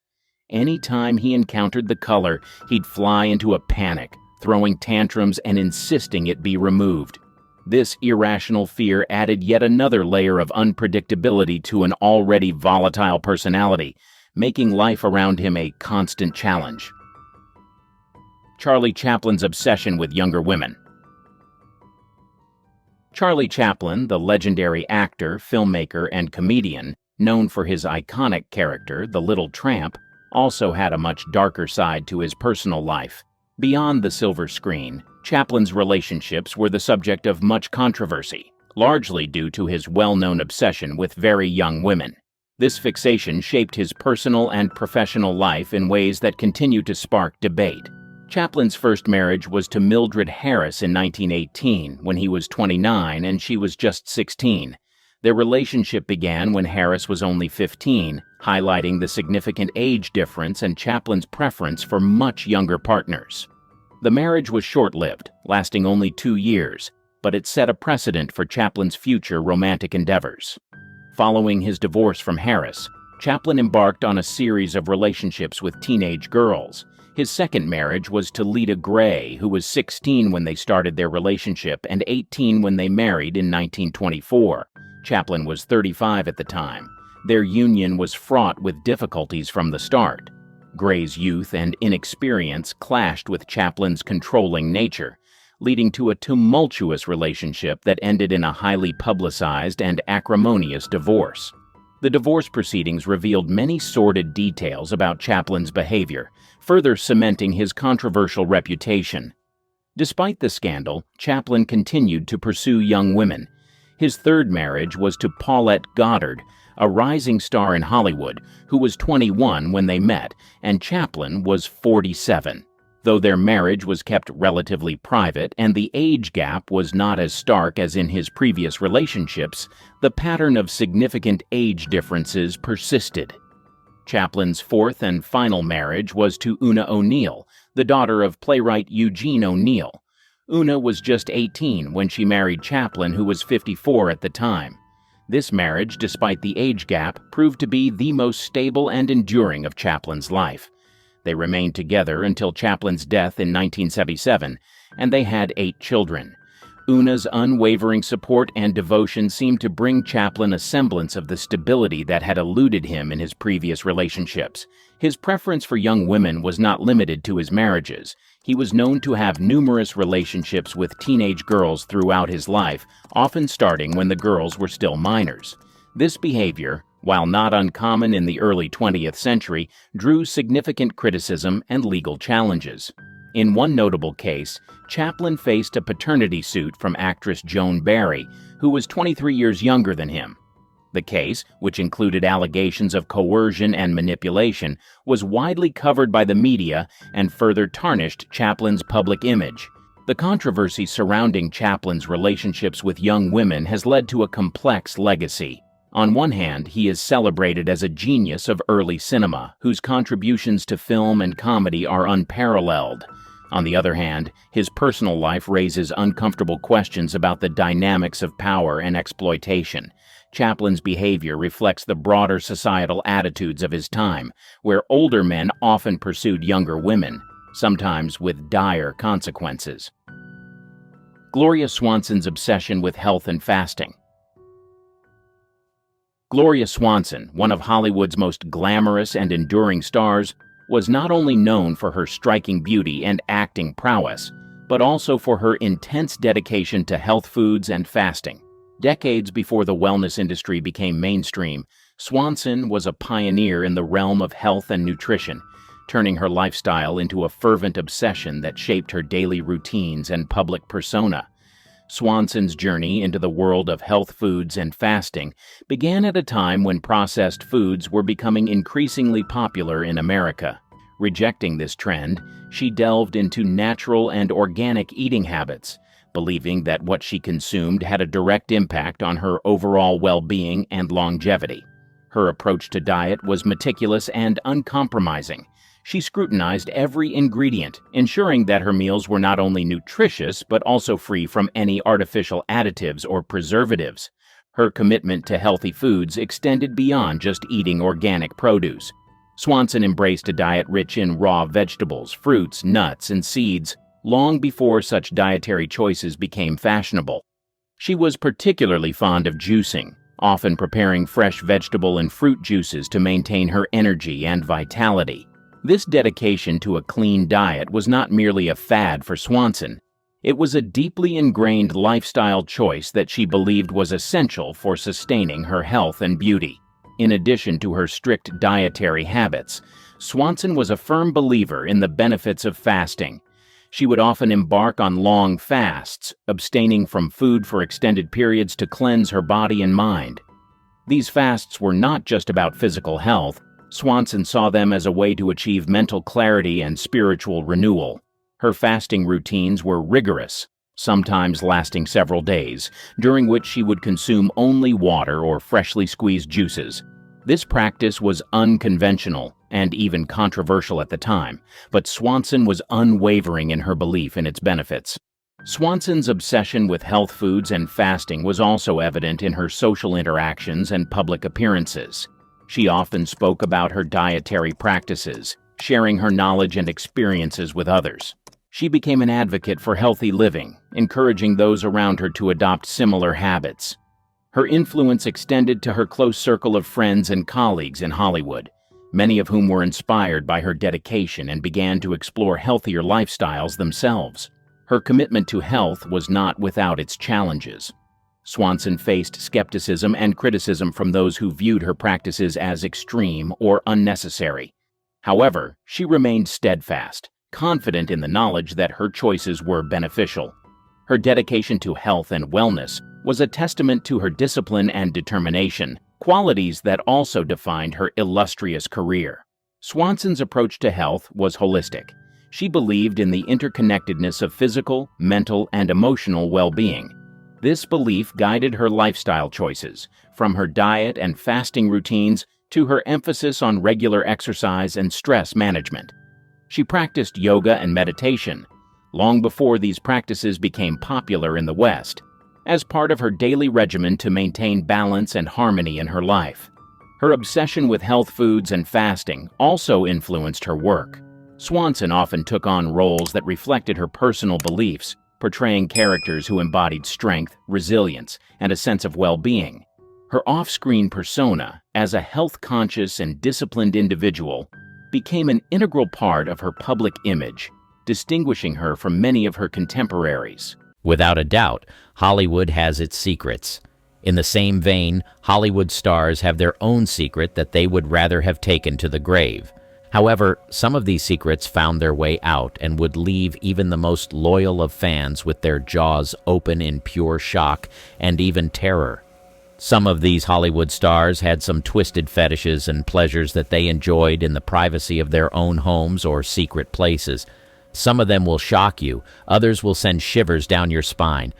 Any time he encountered the color, he'd fly into a panic, throwing tantrums and insisting it be removed. This irrational fear added yet another layer of unpredictability to an already volatile personality, making life around him a constant challenge. Charlie Chaplin's obsession with younger women. Charlie Chaplin, the legendary actor, filmmaker, and comedian, known for his iconic character, the Little Tramp, also had a much darker side to his personal life. Beyond the silver screen, Chaplin's relationships were the subject of much controversy, largely due to his well-known obsession with very young women. This fixation shaped his personal and professional life in ways that continue to spark debate. Chaplin's first marriage was to Mildred Harris in 1918, when he was 29 and she was just 16. Their relationship began when Harris was only 15, highlighting the significant age difference and Chaplin's preference for much younger partners. The marriage was short-lived, lasting only 2 years. but it set a precedent for Chaplin's future romantic endeavors. Following his divorce from Harris, Chaplin embarked on a series of relationships with teenage girls. His second marriage was to Lita Gray, who was 16 when they started their relationship and 18 when they married in 1924. Chaplin was 35 at the time. Their union was fraught with difficulties from the start. Gray's youth and inexperience clashed with Chaplin's controlling nature, leading to a tumultuous relationship that ended in a highly publicized and acrimonious divorce. The divorce proceedings revealed many sordid details about Chaplin's behavior, further cementing his controversial reputation. Despite the scandal, Chaplin continued to pursue young women. His third marriage was to Paulette Goddard, a rising star in Hollywood, who was 21 when they met, and Chaplin was 47. Though their marriage was kept relatively private and the age gap was not as stark as in his previous relationships, the pattern of significant age differences persisted. Chaplin's fourth and final marriage was to Una O'Neill, the daughter of playwright Eugene O'Neill. Una was just 18 when she married Chaplin, who was 54 at the time. This marriage, despite the age gap, proved to be the most stable and enduring of Chaplin's life. They remained together until Chaplin's death in 1977, and they had 8 children. Una's unwavering support and devotion seemed to bring Chaplin a semblance of the stability that had eluded him in his previous relationships. His preference for young women was not limited to his marriages. He was known to have numerous relationships with teenage girls throughout his life, often starting when the girls were still minors. This behavior, while not uncommon in the early 20th century, drew significant criticism and legal challenges. In one notable case, Chaplin faced a paternity suit from actress Joan Barry, who was 23 years younger than him. The case, which included allegations of coercion and manipulation, was widely covered by the media and further tarnished Chaplin's public image. The controversy surrounding Chaplin's relationships with young women has led to a complex legacy. On one hand, he is celebrated as a genius of early cinema, whose contributions to film and comedy are unparalleled. On the other hand, his personal life raises uncomfortable questions about the dynamics of power and exploitation. Chaplin's behavior reflects the broader societal attitudes of his time, where older men often pursued younger women, sometimes with dire consequences. Gloria Swanson's obsession with health and fasting. Gloria Swanson, one of Hollywood's most glamorous and enduring stars, was not only known for her striking beauty and acting prowess, but also for her intense dedication to health foods and fasting. Decades before the wellness industry became mainstream, Swanson was a pioneer in the realm of health and nutrition, turning her lifestyle into a fervent obsession that shaped her daily routines and public persona. Swanson's journey into the world of health foods and fasting began at a time when processed foods were becoming increasingly popular in America. Rejecting this trend, she delved into natural and organic eating habits, believing that what she consumed had a direct impact on her overall well-being and longevity. Her approach to diet was meticulous and uncompromising. She scrutinized every ingredient, ensuring that her meals were not only nutritious but also free from any artificial additives or preservatives. Her commitment to healthy foods extended beyond just eating organic produce. Swanson embraced a diet rich in raw vegetables, fruits, nuts, and seeds, long before such dietary choices became fashionable. She was particularly fond of juicing, often preparing fresh vegetable and fruit juices to maintain her energy and vitality. This dedication to a clean diet was not merely a fad for Swanson. It was a deeply ingrained lifestyle choice that she believed was essential for sustaining her health and beauty. In addition to her strict dietary habits, Swanson was a firm believer in the benefits of fasting. She would often embark on long fasts, abstaining from food for extended periods to cleanse her body and mind. These fasts were not just about physical health. Swanson saw them as a way to achieve mental clarity and spiritual renewal. Her fasting routines were rigorous, sometimes lasting several days, during which she would consume only water or freshly squeezed juices. This practice was unconventional and even controversial at the time, but Swanson was unwavering in her belief in its benefits. Swanson's obsession with health foods and fasting was also evident in her social interactions and public appearances. She often spoke about her dietary practices, sharing her knowledge and experiences with others. She became an advocate for healthy living, encouraging those around her to adopt similar habits. Her influence extended to her close circle of friends and colleagues in Hollywood, many of whom were inspired by her dedication and began to explore healthier lifestyles themselves. Her commitment to health was not without its challenges. Swanson faced skepticism and criticism from those who viewed her practices as extreme or unnecessary. However, she remained steadfast, confident in the knowledge that her choices were beneficial. Her dedication to health and wellness was a testament to her discipline and determination, qualities that also defined her illustrious career. Swanson's approach to health was holistic. She believed in the interconnectedness of physical, mental, and emotional well-being. This belief guided her lifestyle choices, from her diet and fasting routines to her emphasis on regular exercise and stress management. She practiced yoga and meditation, long before these practices became popular in the West, as part of her daily regimen to maintain balance and harmony in her life. Her obsession with health foods and fasting also influenced her work. Swanson often took on roles that reflected her personal beliefs, portraying characters who embodied strength, resilience, and a sense of well-being. Her off-screen persona, as a health-conscious and disciplined individual, became an integral part of her public image, distinguishing her from many of her contemporaries. Without a doubt, Hollywood has its secrets. In the same vein, Hollywood stars have their own secret that they would rather have taken to the grave. However, some of these secrets found their way out and would leave even the most loyal of fans with their jaws open in pure shock and even terror. Some of these Hollywood stars had some twisted fetishes and pleasures that they enjoyed in the privacy of their own homes or secret places. Some of them will shock you, others will send shivers down your spine.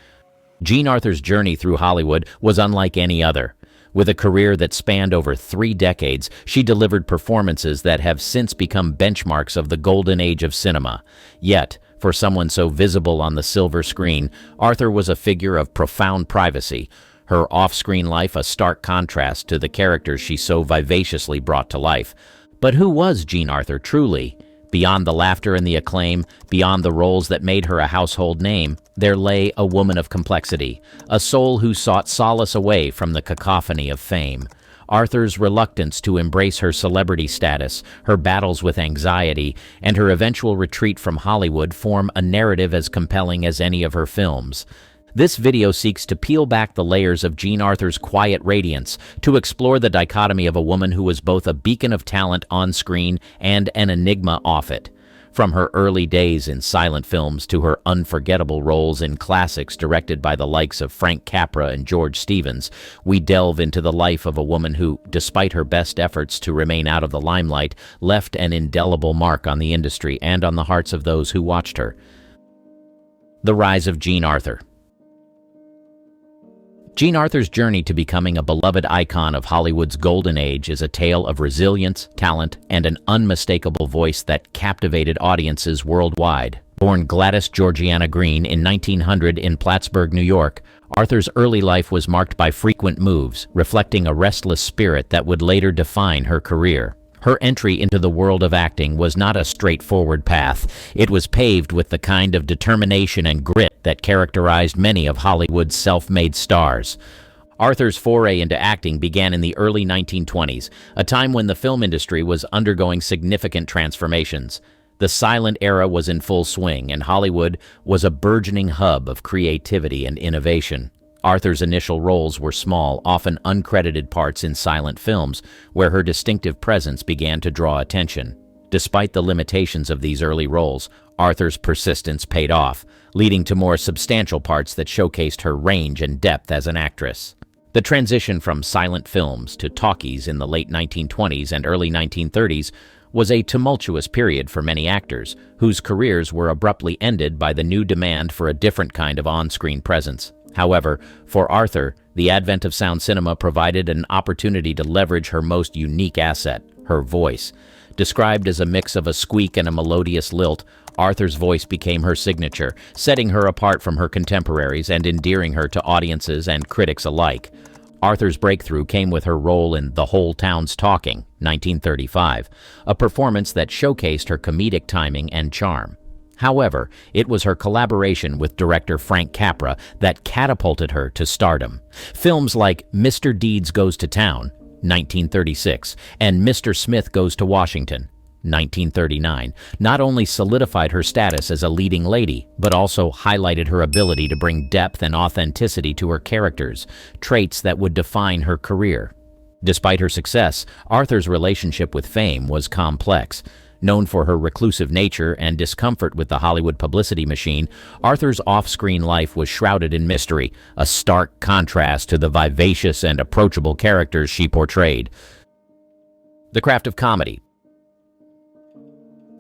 Jean Arthur's journey through Hollywood was unlike any other. With a career that spanned over 3 decades, she delivered performances that have since become benchmarks of the golden age of cinema. Yet, for someone so visible on the silver screen, Arthur was a figure of profound privacy, her off-screen life a stark contrast to the characters she so vivaciously brought to life. But who was Jean Arthur truly? Beyond the laughter and the acclaim, beyond the roles that made her a household name, there lay a woman of complexity, a soul who sought solace away from the cacophony of fame. Arthur's reluctance to embrace her celebrity status, her battles with anxiety, and her eventual retreat from Hollywood form a narrative as compelling as any of her films. This video seeks to peel back the layers of Jean Arthur's quiet radiance, to explore the dichotomy of a woman who was both a beacon of talent on screen and an enigma off it. From her early days in silent films to her unforgettable roles in classics directed by the likes of Frank Capra and George Stevens, we delve into the life of a woman who, despite her best efforts to remain out of the limelight, left an indelible mark on the industry and on the hearts of those who watched her. The rise of Jean Arthur. Jean Arthur's journey to becoming a beloved icon of Hollywood's golden age is a tale of resilience, talent, and an unmistakable voice that captivated audiences worldwide. Born Gladys Georgiana Green in 1900 in Plattsburgh, New York, Arthur's early life was marked by frequent moves, reflecting a restless spirit that would later define her career. Her entry into the world of acting was not a straightforward path. It was paved with the kind of determination and grit that characterized many of Hollywood's self-made stars. Arthur's foray into acting began in the early 1920s, a time when the film industry was undergoing significant transformations. The silent era was in full swing, and Hollywood was a burgeoning hub of creativity and innovation. Arthur's initial roles were small, often uncredited parts in silent films, where her distinctive presence began to draw attention. Despite the limitations of these early roles, Arthur's persistence paid off, leading to more substantial parts that showcased her range and depth as an actress. The transition from silent films to talkies in the late 1920s and early 1930s was a tumultuous period for many actors, whose careers were abruptly ended by the new demand for a different kind of on-screen presence. However, for Arthur, the advent of sound cinema provided an opportunity to leverage her most unique asset, her voice. Described as a mix of a squeak and a melodious lilt, Arthur's voice became her signature, setting her apart from her contemporaries and endearing her to audiences and critics alike. Arthur's breakthrough came with her role in The Whole Town's Talking, 1935, a performance that showcased her comedic timing and charm. However, it was her collaboration with director Frank Capra that catapulted her to stardom. Films like Mr. Deeds Goes to Town, 1936, and Mr. Smith Goes to Washington, 1939, not only solidified her status as a leading lady, but also highlighted her ability to bring depth and authenticity to her characters, traits that would define her career. Despite her success, Arthur's relationship with fame was complex. Known for her reclusive nature and discomfort with the Hollywood publicity machine, Arthur's off-screen life was shrouded in mystery, a stark contrast to the vivacious and approachable characters she portrayed. The craft of comedy.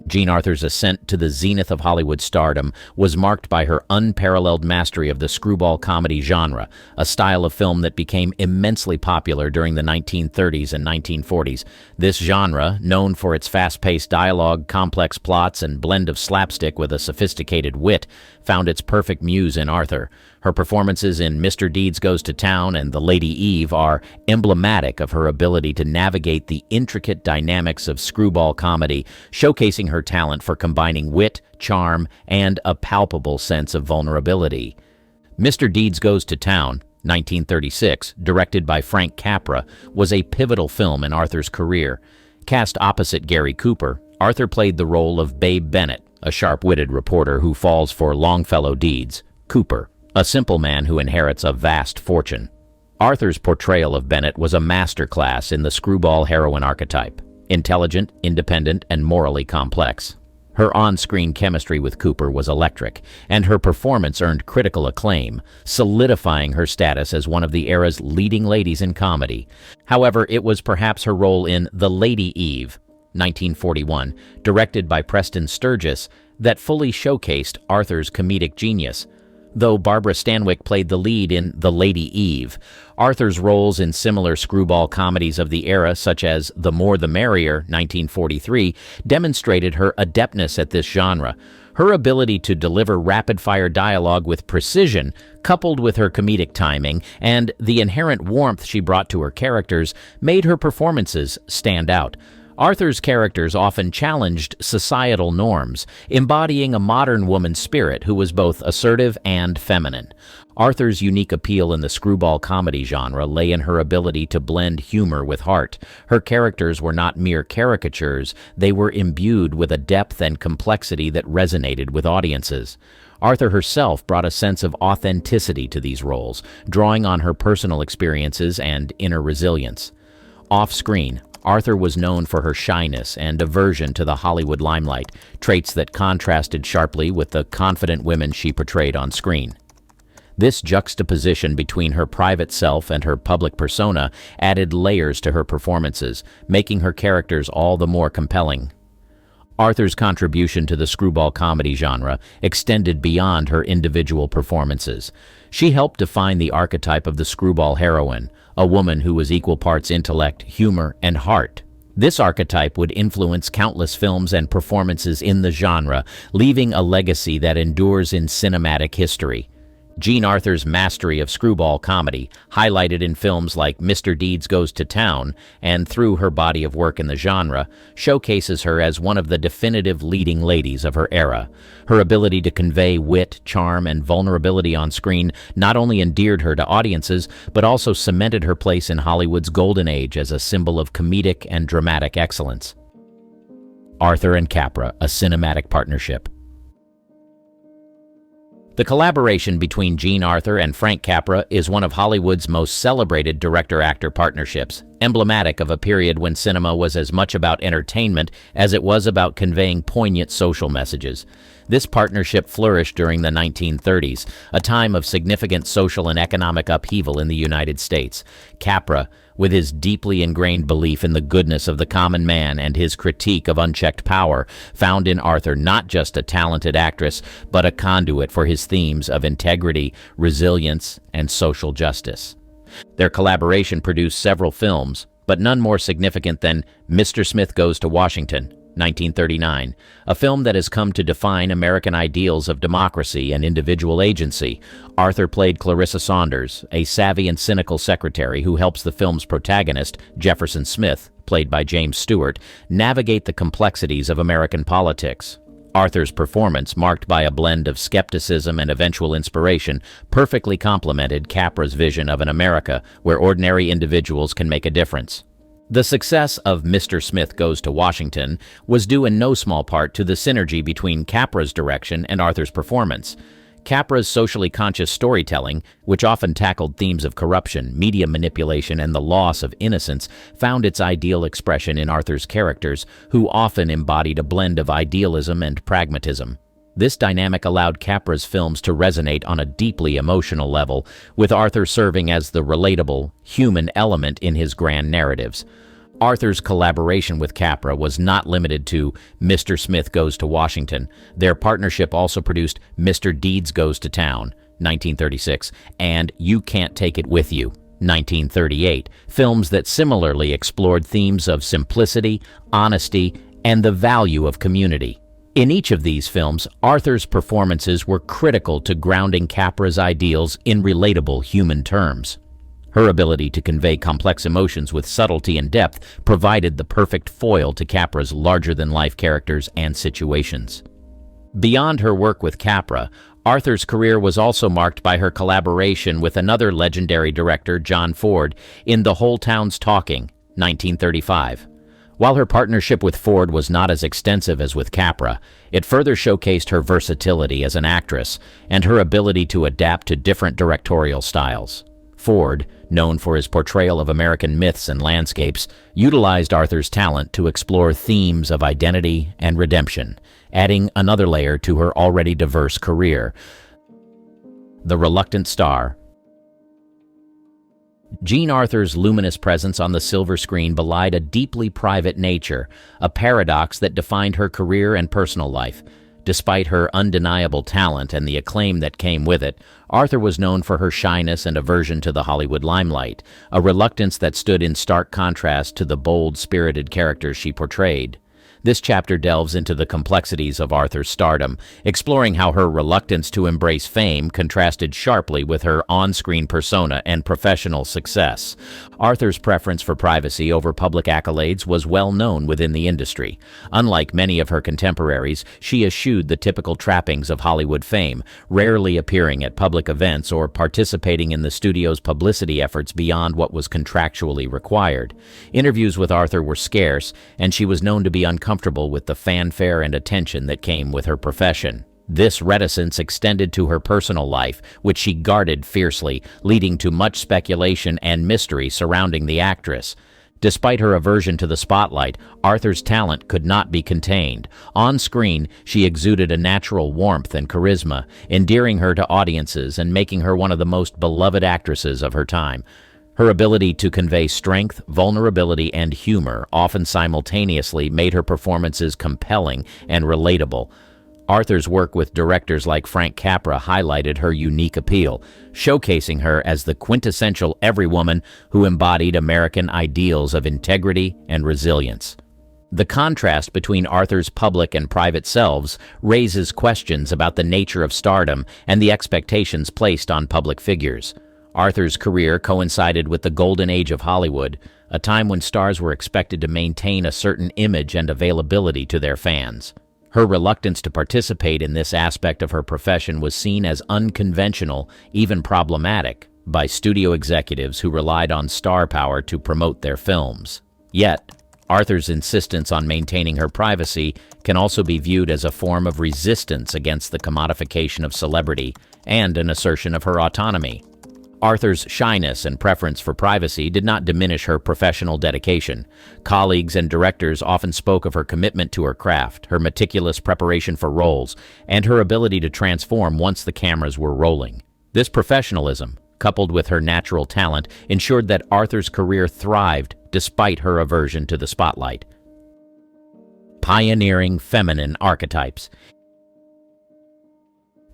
Jean Arthur's ascent to the zenith of Hollywood stardom was marked by her unparalleled mastery of the screwball comedy genre, a style of film that became immensely popular during the 1930s and 1940s. This genre, known for its fast-paced dialogue, complex plots, and blend of slapstick with a sophisticated wit, found its perfect muse in Arthur. Her performances in Mr. Deeds Goes to Town and The Lady Eve are emblematic of her ability to navigate the intricate dynamics of screwball comedy, showcasing her talent for combining wit, charm, and a palpable sense of vulnerability. Mr. Deeds Goes to Town, 1936, directed by Frank Capra, was a pivotal film in Arthur's career. Cast opposite Gary Cooper, Arthur played the role of Babe Bennett, a sharp-witted reporter who falls for Longfellow deeds. Cooper, a simple man who inherits a vast fortune. Arthur's portrayal of Bennett was a masterclass in the screwball heroine archetype, intelligent, independent, and morally complex. Her on-screen chemistry with Cooper was electric, and her performance earned critical acclaim, solidifying her status as one of the era's leading ladies in comedy. However, it was perhaps her role in The Lady Eve, 1941, directed by Preston Sturges, that fully showcased Arthur's comedic genius. Though Barbara Stanwyck played the lead in The Lady Eve, Arthur's roles in similar screwball comedies of the era, such as The More the Merrier, 1943, demonstrated her adeptness at this genre. Her ability to deliver rapid-fire dialogue with precision, coupled with her comedic timing and the inherent warmth she brought to her characters, made her performances stand out. Arthur's characters often challenged societal norms, embodying a modern woman's spirit who was both assertive and feminine. Arthur's unique appeal in the screwball comedy genre lay in her ability to blend humor with heart. Her characters were not mere caricatures, they were imbued with a depth and complexity that resonated with audiences. Arthur herself brought a sense of authenticity to these roles, drawing on her personal experiences and inner resilience. Off-screen, Arthur was known for her shyness and aversion to the Hollywood limelight, traits that contrasted sharply with the confident women she portrayed on screen. This juxtaposition between her private self and her public persona added layers to her performances, making her characters all the more compelling. Arthur's contribution to the screwball comedy genre extended beyond her individual performances. She helped define the archetype of the screwball heroine, a woman who was equal parts intellect, humor, and heart. This archetype would influence countless films and performances in the genre, leaving a legacy that endures in cinematic history. Jean Arthur's mastery of screwball comedy, highlighted in films like Mr. Deeds Goes to Town and through her body of work in the genre, showcases her as one of the definitive leading ladies of her era. Her ability to convey wit, charm, and vulnerability on screen not only endeared her to audiences, but also cemented her place in Hollywood's golden age as a symbol of comedic and dramatic excellence. Arthur and Capra, a cinematic partnership. The collaboration between Jean Arthur and Frank Capra is one of Hollywood's most celebrated director-actor partnerships, emblematic of a period when cinema was as much about entertainment as it was about conveying poignant social messages. This partnership flourished during the 1930s, a time of significant social and economic upheaval in the United States. Capra, with his deeply ingrained belief in the goodness of the common man and his critique of unchecked power, found in Arthur not just a talented actress, but a conduit for his themes of integrity, resilience, and social justice. Their collaboration produced several films, but none more significant than Mr. Smith Goes to Washington, 1939, a film that has come to define American ideals of democracy and individual agency. Arthur played Clarissa Saunders, a savvy and cynical secretary who helps the film's protagonist, Jefferson Smith, played by James Stewart, navigate the complexities of American politics. Arthur's performance, marked by a blend of skepticism and eventual inspiration, perfectly complemented Capra's vision of an America where ordinary individuals can make a difference. The success of Mr. Smith Goes to Washington was due in no small part to the synergy between Capra's direction and Arthur's performance. Capra's socially conscious storytelling, which often tackled themes of corruption, media manipulation, and the loss of innocence, found its ideal expression in Arthur's characters, who often embodied a blend of idealism and pragmatism. This dynamic allowed Capra's films to resonate on a deeply emotional level, with Arthur serving as the relatable, human element in his grand narratives. Arthur's collaboration with Capra was not limited to Mr. Smith Goes to Washington. Their partnership also produced Mr. Deeds Goes to Town, 1936, and You Can't Take It With You, 1938, films that similarly explored themes of simplicity, honesty, and the value of community. In each of these films, Arthur's performances were critical to grounding Capra's ideals in relatable human terms. Her ability to convey complex emotions with subtlety and depth provided the perfect foil to Capra's larger-than-life characters and situations. Beyond her work with Capra, Arthur's career was also marked by her collaboration with another legendary director, John Ford, in The Whole Town's Talking, 1935. While her partnership with Ford was not as extensive as with Capra, it further showcased her versatility as an actress and her ability to adapt to different directorial styles. Ford, known for his portrayal of American myths and landscapes, utilized Arthur's talent to explore themes of identity and redemption, adding another layer to her already diverse career. The Reluctant Star. Jean Arthur's luminous presence on the silver screen belied a deeply private nature, a paradox that defined her career and personal life. Despite her undeniable talent and the acclaim that came with it, Arthur was known for her shyness and aversion to the Hollywood limelight, a reluctance that stood in stark contrast to the bold, spirited characters she portrayed. This chapter delves into the complexities of Arthur's stardom, exploring how her reluctance to embrace fame contrasted sharply with her on-screen persona and professional success. Arthur's preference for privacy over public accolades was well known within the industry. Unlike many of her contemporaries, she eschewed the typical trappings of Hollywood fame, rarely appearing at public events or participating in the studio's publicity efforts beyond what was contractually required. Interviews with Arthur were scarce, and she was known to be uncomfortable with the fanfare and attention that came with her profession. This reticence extended to her personal life, which she guarded fiercely, leading to much speculation and mystery surrounding the actress. Despite her aversion to the spotlight, Arthur's talent could not be contained. On screen, she exuded a natural warmth and charisma, endearing her to audiences and making her one of the most beloved actresses of her time. Her ability to convey strength, vulnerability, and humor, often simultaneously, made her performances compelling and relatable. Arthur's work with directors like Frank Capra highlighted her unique appeal, showcasing her as the quintessential everywoman who embodied American ideals of integrity and resilience. The contrast between Arthur's public and private selves raises questions about the nature of stardom and the expectations placed on public figures. Arthur's career coincided with the golden age of Hollywood, a time when stars were expected to maintain a certain image and availability to their fans. Her reluctance to participate in this aspect of her profession was seen as unconventional, even problematic, by studio executives who relied on star power to promote their films. Yet, Arthur's insistence on maintaining her privacy can also be viewed as a form of resistance against the commodification of celebrity and an assertion of her autonomy. Arthur's shyness and preference for privacy did not diminish her professional dedication. Colleagues and directors often spoke of her commitment to her craft, her meticulous preparation for roles, and her ability to transform once the cameras were rolling. This professionalism, coupled with her natural talent, ensured that Arthur's career thrived despite her aversion to the spotlight. Pioneering feminine archetypes.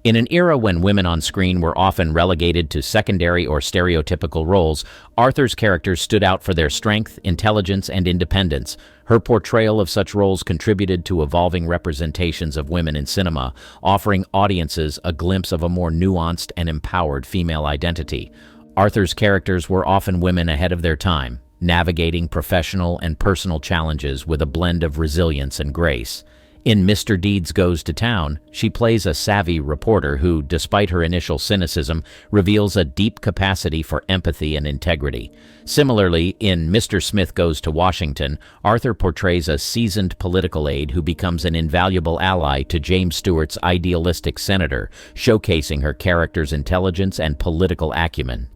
In an era when women on screen were often relegated to secondary or stereotypical roles, Arthur's characters stood out for their strength, intelligence, and independence. Her portrayal of such roles contributed to evolving representations of women in cinema, offering audiences a glimpse of a more nuanced and empowered female identity. Arthur's characters were often women ahead of their time, navigating professional and personal challenges with a blend of resilience and grace. In Mr. Deeds Goes to Town, she plays a savvy reporter who, despite her initial cynicism, reveals a deep capacity for empathy and integrity. Similarly, in Mr. Smith Goes to Washington, Arthur portrays a seasoned political aide who becomes an invaluable ally to James Stewart's idealistic senator, showcasing her character's intelligence and political acumen.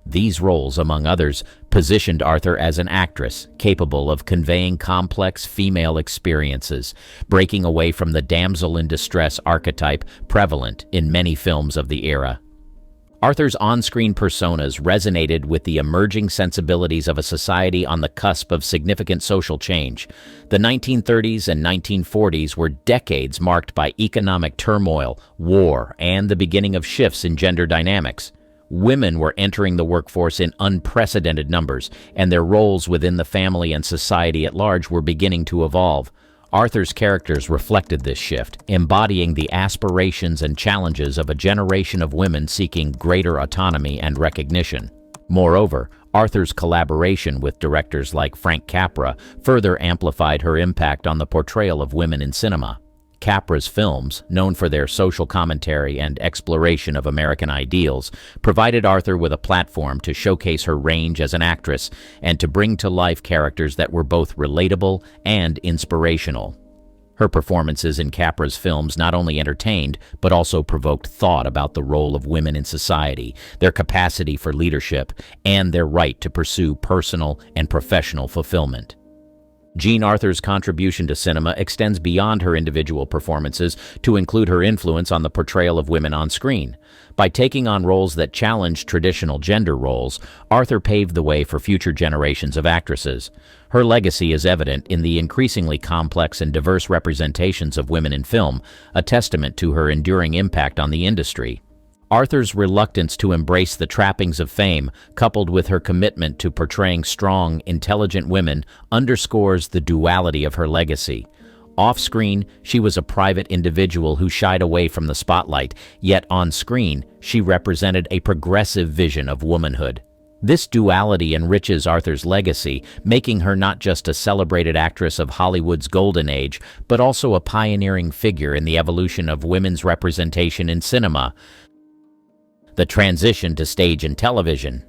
These roles, among others, positioned Arthur as an actress capable of conveying complex female experiences, breaking away from the damsel in distress archetype prevalent in many films of the era. Arthur's on-screen personas resonated with the emerging sensibilities of a society on the cusp of significant social change. The 1930s and 1940s were decades marked by economic turmoil, war, and the beginning of shifts in gender dynamics. Women were entering the workforce in unprecedented numbers, and their roles within the family and society at large were beginning to evolve. Arthur's characters reflected this shift, embodying the aspirations and challenges of a generation of women seeking greater autonomy and recognition. Moreover, Arthur's collaboration with directors like Frank Capra further amplified her impact on the portrayal of women in cinema. Capra's films, known for their social commentary and exploration of American ideals, provided Arthur with a platform to showcase her range as an actress and to bring to life characters that were both relatable and inspirational. Her performances in Capra's films not only entertained, but also provoked thought about the role of women in society, their capacity for leadership, and their right to pursue personal and professional fulfillment. Jean Arthur's contribution to cinema extends beyond her individual performances to include her influence on the portrayal of women on screen. By taking on roles that challenged traditional gender roles, Arthur paved the way for future generations of actresses. Her legacy is evident in the increasingly complex and diverse representations of women in film, a testament to her enduring impact on the industry. Arthur's reluctance to embrace the trappings of fame, coupled with her commitment to portraying strong, intelligent women, underscores the duality of her legacy. Off-screen, she was a private individual who shied away from the spotlight, yet on-screen, she represented a progressive vision of womanhood. This duality enriches Arthur's legacy, making her not just a celebrated actress of Hollywood's golden age, but also a pioneering figure in the evolution of women's representation in cinema. The transition to stage and television.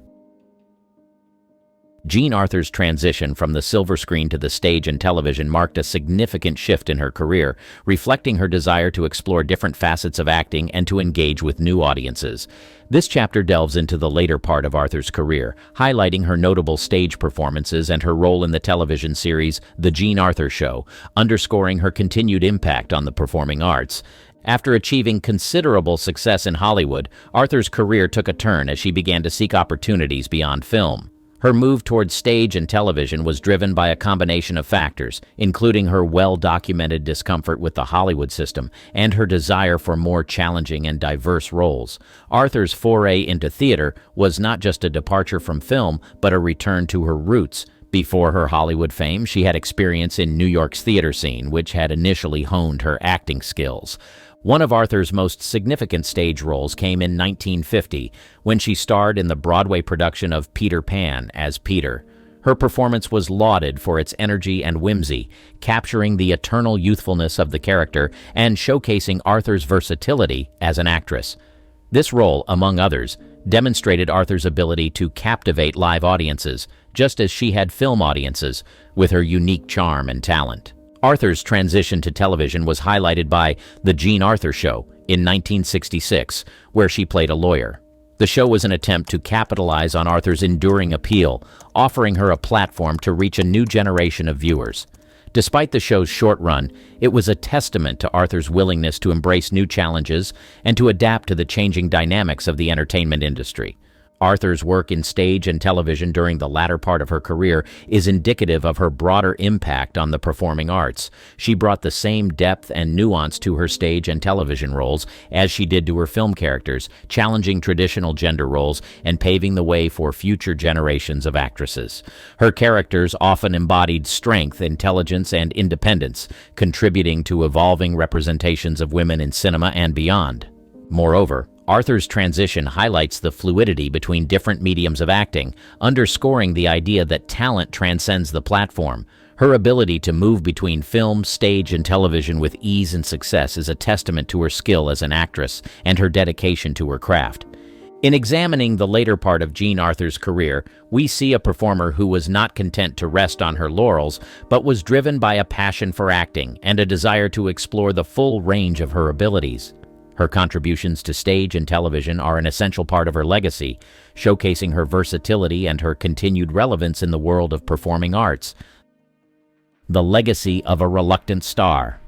Jean Arthur's transition from the silver screen to the stage and television marked a significant shift in her career, reflecting her desire to explore different facets of acting and to engage with new audiences. This chapter delves into the later part of Arthur's career, highlighting her notable stage performances and her role in the television series The Jean Arthur Show, underscoring her continued impact on the performing arts. After achieving considerable success in Hollywood, Arthur's career took a turn as she began to seek opportunities beyond film. Her move towards stage and television was driven by a combination of factors, including her well-documented discomfort with the Hollywood system and her desire for more challenging and diverse roles. Arthur's foray into theater was not just a departure from film, but a return to her roots. Before her Hollywood fame, she had experience in New York's theater scene, which had initially honed her acting skills. One of Arthur's most significant stage roles came in 1950, when she starred in the Broadway production of Peter Pan as Peter. Her performance was lauded for its energy and whimsy, capturing the eternal youthfulness of the character and showcasing Arthur's versatility as an actress. This role, among others, demonstrated Arthur's ability to captivate live audiences, just as she had film audiences, with her unique charm and talent. Arthur's transition to television was highlighted by The Jean Arthur Show in 1966, where she played a lawyer. The show was an attempt to capitalize on Arthur's enduring appeal, offering her a platform to reach a new generation of viewers. Despite the show's short run, it was a testament to Arthur's willingness to embrace new challenges and to adapt to the changing dynamics of the entertainment industry. Arthur's work in stage and television during the latter part of her career is indicative of her broader impact on the performing arts. She brought the same depth and nuance to her stage and television roles as she did to her film characters, challenging traditional gender roles and paving the way for future generations of actresses. Her characters often embodied strength, intelligence, and independence, contributing to evolving representations of women in cinema and beyond. Moreover, Arthur's transition highlights the fluidity between different mediums of acting, underscoring the idea that talent transcends the platform. Her ability to move between film, stage, and television with ease and success is a testament to her skill as an actress and her dedication to her craft. In examining the later part of Jean Arthur's career, we see a performer who was not content to rest on her laurels, but was driven by a passion for acting and a desire to explore the full range of her abilities. Her contributions to stage and television are an essential part of her legacy, showcasing her versatility and her continued relevance in the world of performing arts. The legacy of a reluctant star.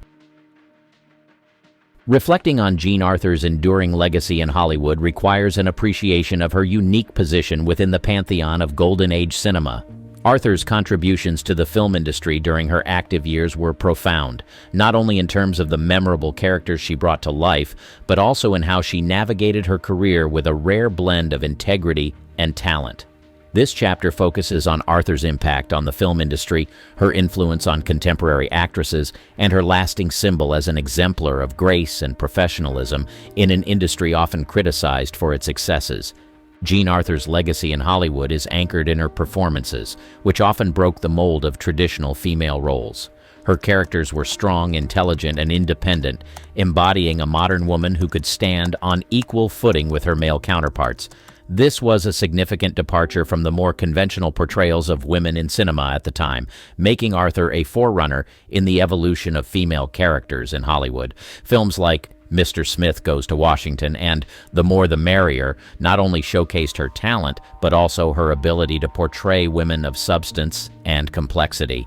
Reflecting on Jean Arthur's enduring legacy in Hollywood requires an appreciation of her unique position within the pantheon of Golden Age cinema. Arthur's contributions to the film industry during her active years were profound, not only in terms of the memorable characters she brought to life, but also in how she navigated her career with a rare blend of integrity and talent. This chapter focuses on Arthur's impact on the film industry, her influence on contemporary actresses, and her lasting symbol as an exemplar of grace and professionalism in an industry often criticized for its excesses. Jean Arthur's legacy in Hollywood is anchored in her performances, which often broke the mold of traditional female roles. Her characters were strong, intelligent, and independent, embodying a modern woman who could stand on equal footing with her male counterparts. This was a significant departure from the more conventional portrayals of women in cinema at the time, making Arthur a forerunner in the evolution of female characters in Hollywood. Films like Mr. Smith Goes to Washington and The More the Merrier not only showcased her talent, but also her ability to portray women of substance and complexity.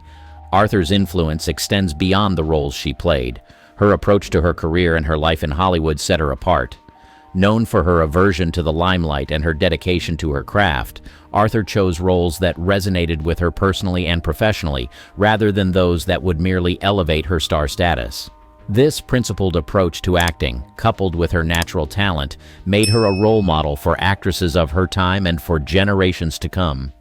Arthur's influence extends beyond the roles she played. Her approach to her career and her life in Hollywood set her apart. Known for her aversion to the limelight and her dedication to her craft, Arthur chose roles that resonated with her personally and professionally, rather than those that would merely elevate her star status. This principled approach to acting, coupled with her natural talent, made her a role model for actresses of her time and for generations to come.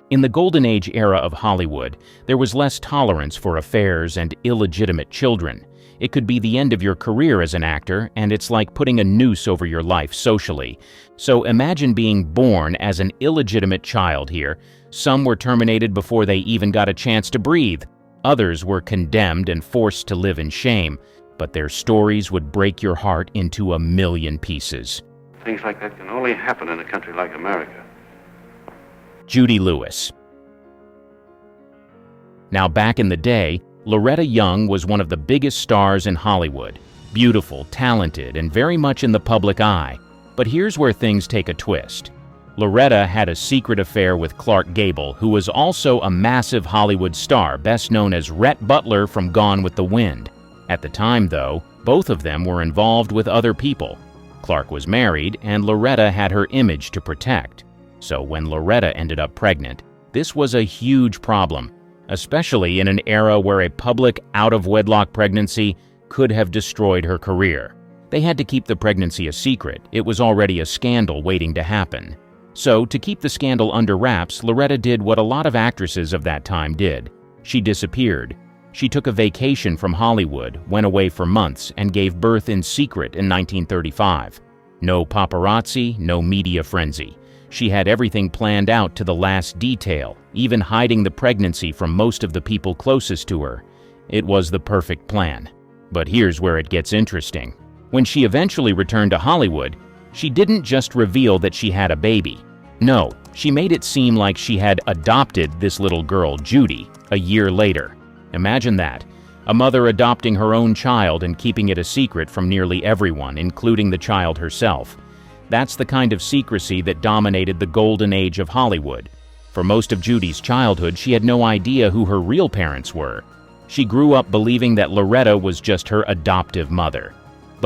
In the Golden Age era of Hollywood, there was less tolerance for affairs and illegitimate children. It could be the end of your career as an actor, and it's like putting a noose over your life socially. So imagine being born as an illegitimate child here. Some were terminated before they even got a chance to breathe. Others were condemned and forced to live in shame. But their stories would break your heart into a million pieces. Things like that can only happen in a country like America. Judy Lewis. Now, back in the day, Loretta Young was one of the biggest stars in Hollywood. Beautiful, talented, and very much in the public eye. But here's where things take a twist. Loretta had a secret affair with Clark Gable, who was also a massive Hollywood star, best known as Rhett Butler from Gone with the Wind. At the time, though, both of them were involved with other people. Clark was married, and Loretta had her image to protect. So when Loretta ended up pregnant, this was a huge problem, especially in an era where a public out-of-wedlock pregnancy could have destroyed her career. They had to keep the pregnancy a secret. It was already a scandal waiting to happen. So, to keep the scandal under wraps, Loretta did what a lot of actresses of that time did. She disappeared. She took a vacation from Hollywood, went away for months, and gave birth in secret in 1935. No paparazzi, no media frenzy. She had everything planned out to the last detail, even hiding the pregnancy from most of the people closest to her. It was the perfect plan. But here's where it gets interesting. When she eventually returned to Hollywood, she didn't just reveal that she had a baby. No, she made it seem like she had adopted this little girl, Judy, a year later. Imagine that. A mother adopting her own child and keeping it a secret from nearly everyone, including the child herself. That's the kind of secrecy that dominated the golden age of Hollywood. For most of Judy's childhood, she had no idea who her real parents were. She grew up believing that Loretta was just her adoptive mother.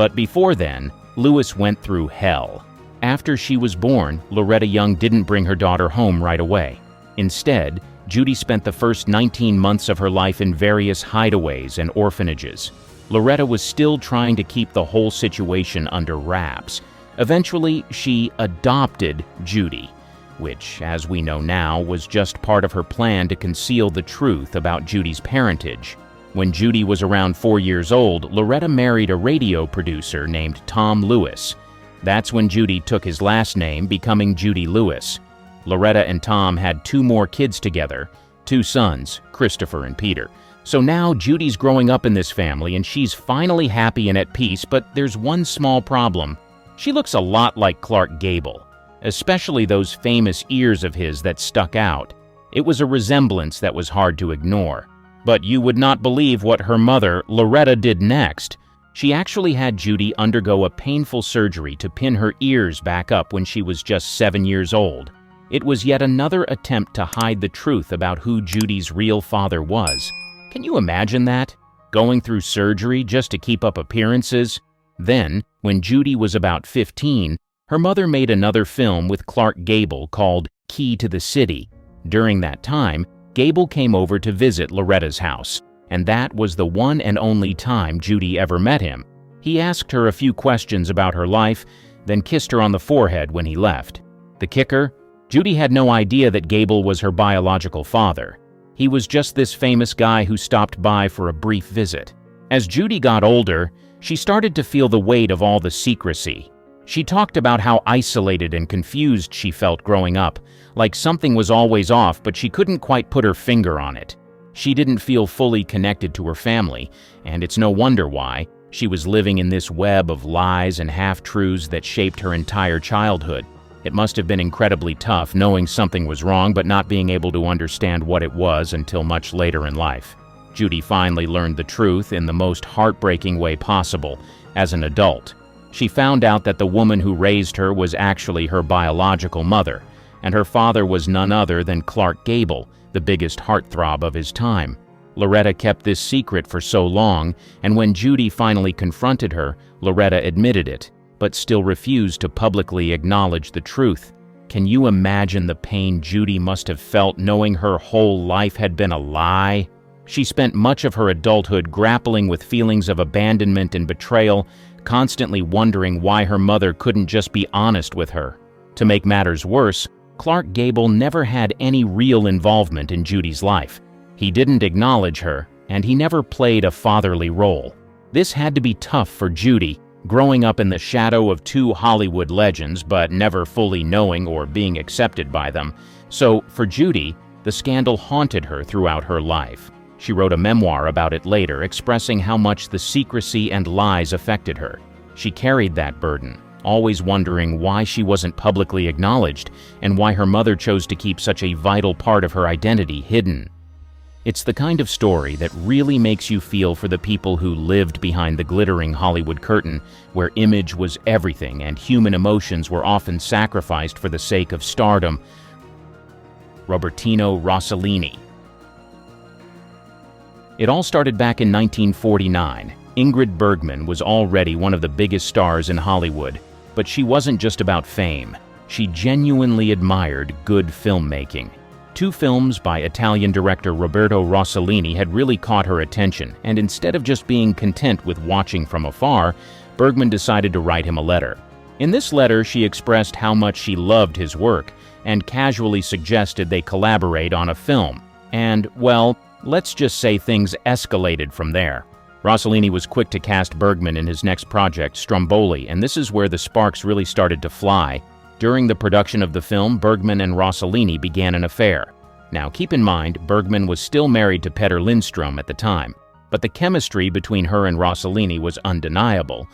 But before then, Lewis went through hell. After she was born, Loretta Young didn't bring her daughter home right away. Instead, Judy spent the first 19 months of her life in various hideaways and orphanages. Loretta was still trying to keep the whole situation under wraps. Eventually, she adopted Judy, which, as we know now, was just part of her plan to conceal the truth about Judy's parentage. When Judy was around 4 years old, Loretta married a radio producer named Tom Lewis. That's when Judy took his last name, becoming Judy Lewis. Loretta and Tom had 2 more kids together, 2 sons, Christopher and Peter. So now Judy's growing up in this family and she's finally happy and at peace, but there's one small problem. She looks a lot like Clark Gable, especially those famous ears of his that stuck out. It was a resemblance that was hard to ignore. But you would not believe what her mother, Loretta, did next. She actually had Judy undergo a painful surgery to pin her ears back up when she was just 7 years old. It was yet another attempt to hide the truth about who Judy's real father was. Can you imagine that? Going through surgery just to keep up appearances? Then, when Judy was about 15, her mother made another film with Clark Gable called Key to the City. During that time, Gable came over to visit Loretta's house, and that was the one and only time Judy ever met him. He asked her a few questions about her life, then kissed her on the forehead when he left. The kicker? Judy had no idea that Gable was her biological father. He was just this famous guy who stopped by for a brief visit. As Judy got older, she started to feel the weight of all the secrecy. She talked about how isolated and confused she felt growing up, like something was always off, but she couldn't quite put her finger on it. She didn't feel fully connected to her family, and it's no wonder why. She was living in this web of lies and half-truths that shaped her entire childhood. It must have been incredibly tough knowing something was wrong but not being able to understand what it was until much later in life. Judy finally learned the truth in the most heartbreaking way possible as an adult. She found out that the woman who raised her was actually her biological mother, and her father was none other than Clark Gable, the biggest heartthrob of his time. Loretta kept this secret for so long, and when Judy finally confronted her, Loretta admitted it, but still refused to publicly acknowledge the truth. Can you imagine the pain Judy must have felt knowing her whole life had been a lie? She spent much of her adulthood grappling with feelings of abandonment and betrayal, constantly wondering why her mother couldn't just be honest with her. To make matters worse, Clark Gable never had any real involvement in Judy's life. He didn't acknowledge her, and he never played a fatherly role. This had to be tough for Judy, growing up in the shadow of 2 Hollywood legends but never fully knowing or being accepted by them. So, for Judy, the scandal haunted her throughout her life. She wrote a memoir about it later, expressing how much the secrecy and lies affected her. She carried that burden, always wondering why she wasn't publicly acknowledged and why her mother chose to keep such a vital part of her identity hidden. It's the kind of story that really makes you feel for the people who lived behind the glittering Hollywood curtain, where image was everything and human emotions were often sacrificed for the sake of stardom. Robertino Rossellini. It all started back in 1949. Ingrid Bergman was already one of the biggest stars in Hollywood, but she wasn't just about fame. She genuinely admired good filmmaking. 2 films by Italian director Roberto Rossellini had really caught her attention, and instead of just being content with watching from afar, Bergman decided to write him a letter. In this letter, she expressed how much she loved his work and casually suggested they collaborate on a film. And, well, let's just say things escalated from there. Rossellini was quick to cast Bergman in his next project, Stromboli, and this is where the sparks really started to fly. During the production of the film, Bergman and Rossellini began an affair. Now, keep in mind, Bergman was still married to Petter Lindstrom at the time, but the chemistry between her and Rossellini was undeniable,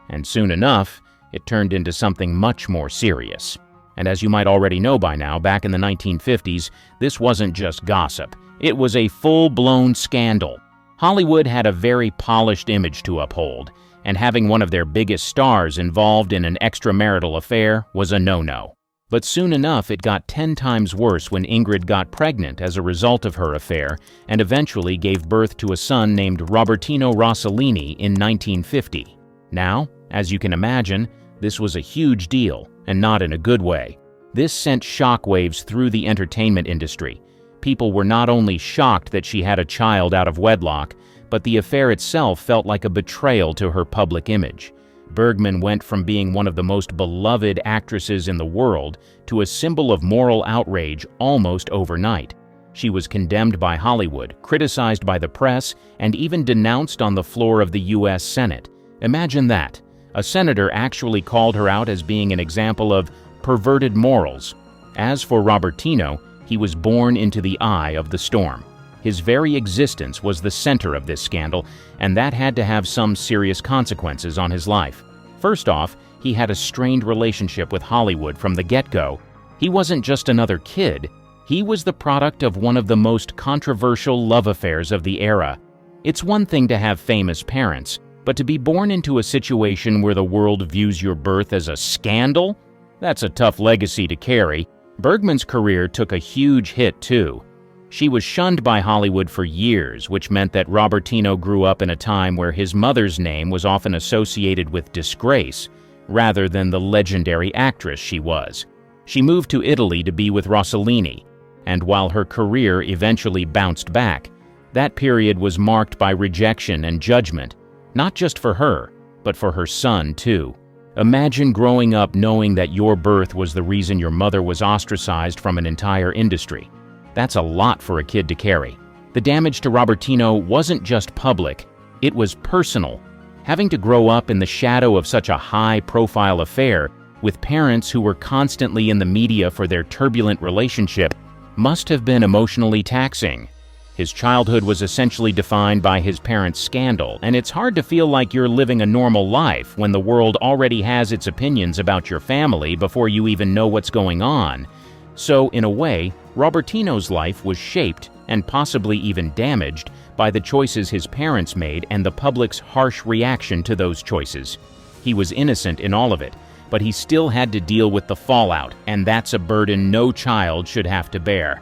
and soon enough, it turned into something much more serious. And as you might already know by now, back in the 1950s, this wasn't just gossip. It was a full-blown scandal. Hollywood had a very polished image to uphold, and having one of their biggest stars involved in an extramarital affair was a no-no. But soon enough, it got 10 times worse when Ingrid got pregnant as a result of her affair and eventually gave birth to a son named Robertino Rossellini in 1950. Now, as you can imagine, this was a huge deal, and not in a good way. This sent shockwaves through the entertainment industry. People were not only shocked that she had a child out of wedlock, but the affair itself felt like a betrayal to her public image. Bergman went from being one of the most beloved actresses in the world to a symbol of moral outrage almost overnight. She was condemned by Hollywood, criticized by the press, and even denounced on the floor of the U.S. Senate. Imagine that. A senator actually called her out as being an example of perverted morals. As for Robertino, he was born into the eye of the storm. His very existence was the center of this scandal, and that had to have some serious consequences on his life. First off, he had a strained relationship with Hollywood from the get-go. He wasn't just another kid. He was the product of one of the most controversial love affairs of the era. It's one thing to have famous parents, but to be born into a situation where the world views your birth as a scandal? That's a tough legacy to carry. Bergman's career took a huge hit, too. She was shunned by Hollywood for years, which meant that Robertino grew up in a time where his mother's name was often associated with disgrace, rather than the legendary actress she was. She moved to Italy to be with Rossellini, and while her career eventually bounced back, that period was marked by rejection and judgment, not just for her, but for her son, too. Imagine growing up knowing that your birth was the reason your mother was ostracized from an entire industry. That's a lot for a kid to carry. The damage to Robertino wasn't just public, it was personal. Having to grow up in the shadow of such a high-profile affair with parents who were constantly in the media for their turbulent relationship must have been emotionally taxing. His childhood was essentially defined by his parents' scandal, and it's hard to feel like you're living a normal life when the world already has its opinions about your family before you even know what's going on. So, in a way, Robertino's life was shaped, and possibly even damaged, by the choices his parents made and the public's harsh reaction to those choices. He was innocent in all of it, but he still had to deal with the fallout, and that's a burden no child should have to bear.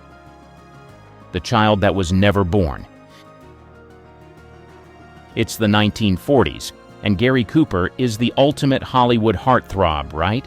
The child that was never born. It's the 1940s, and Gary Cooper is the ultimate Hollywood heartthrob, right?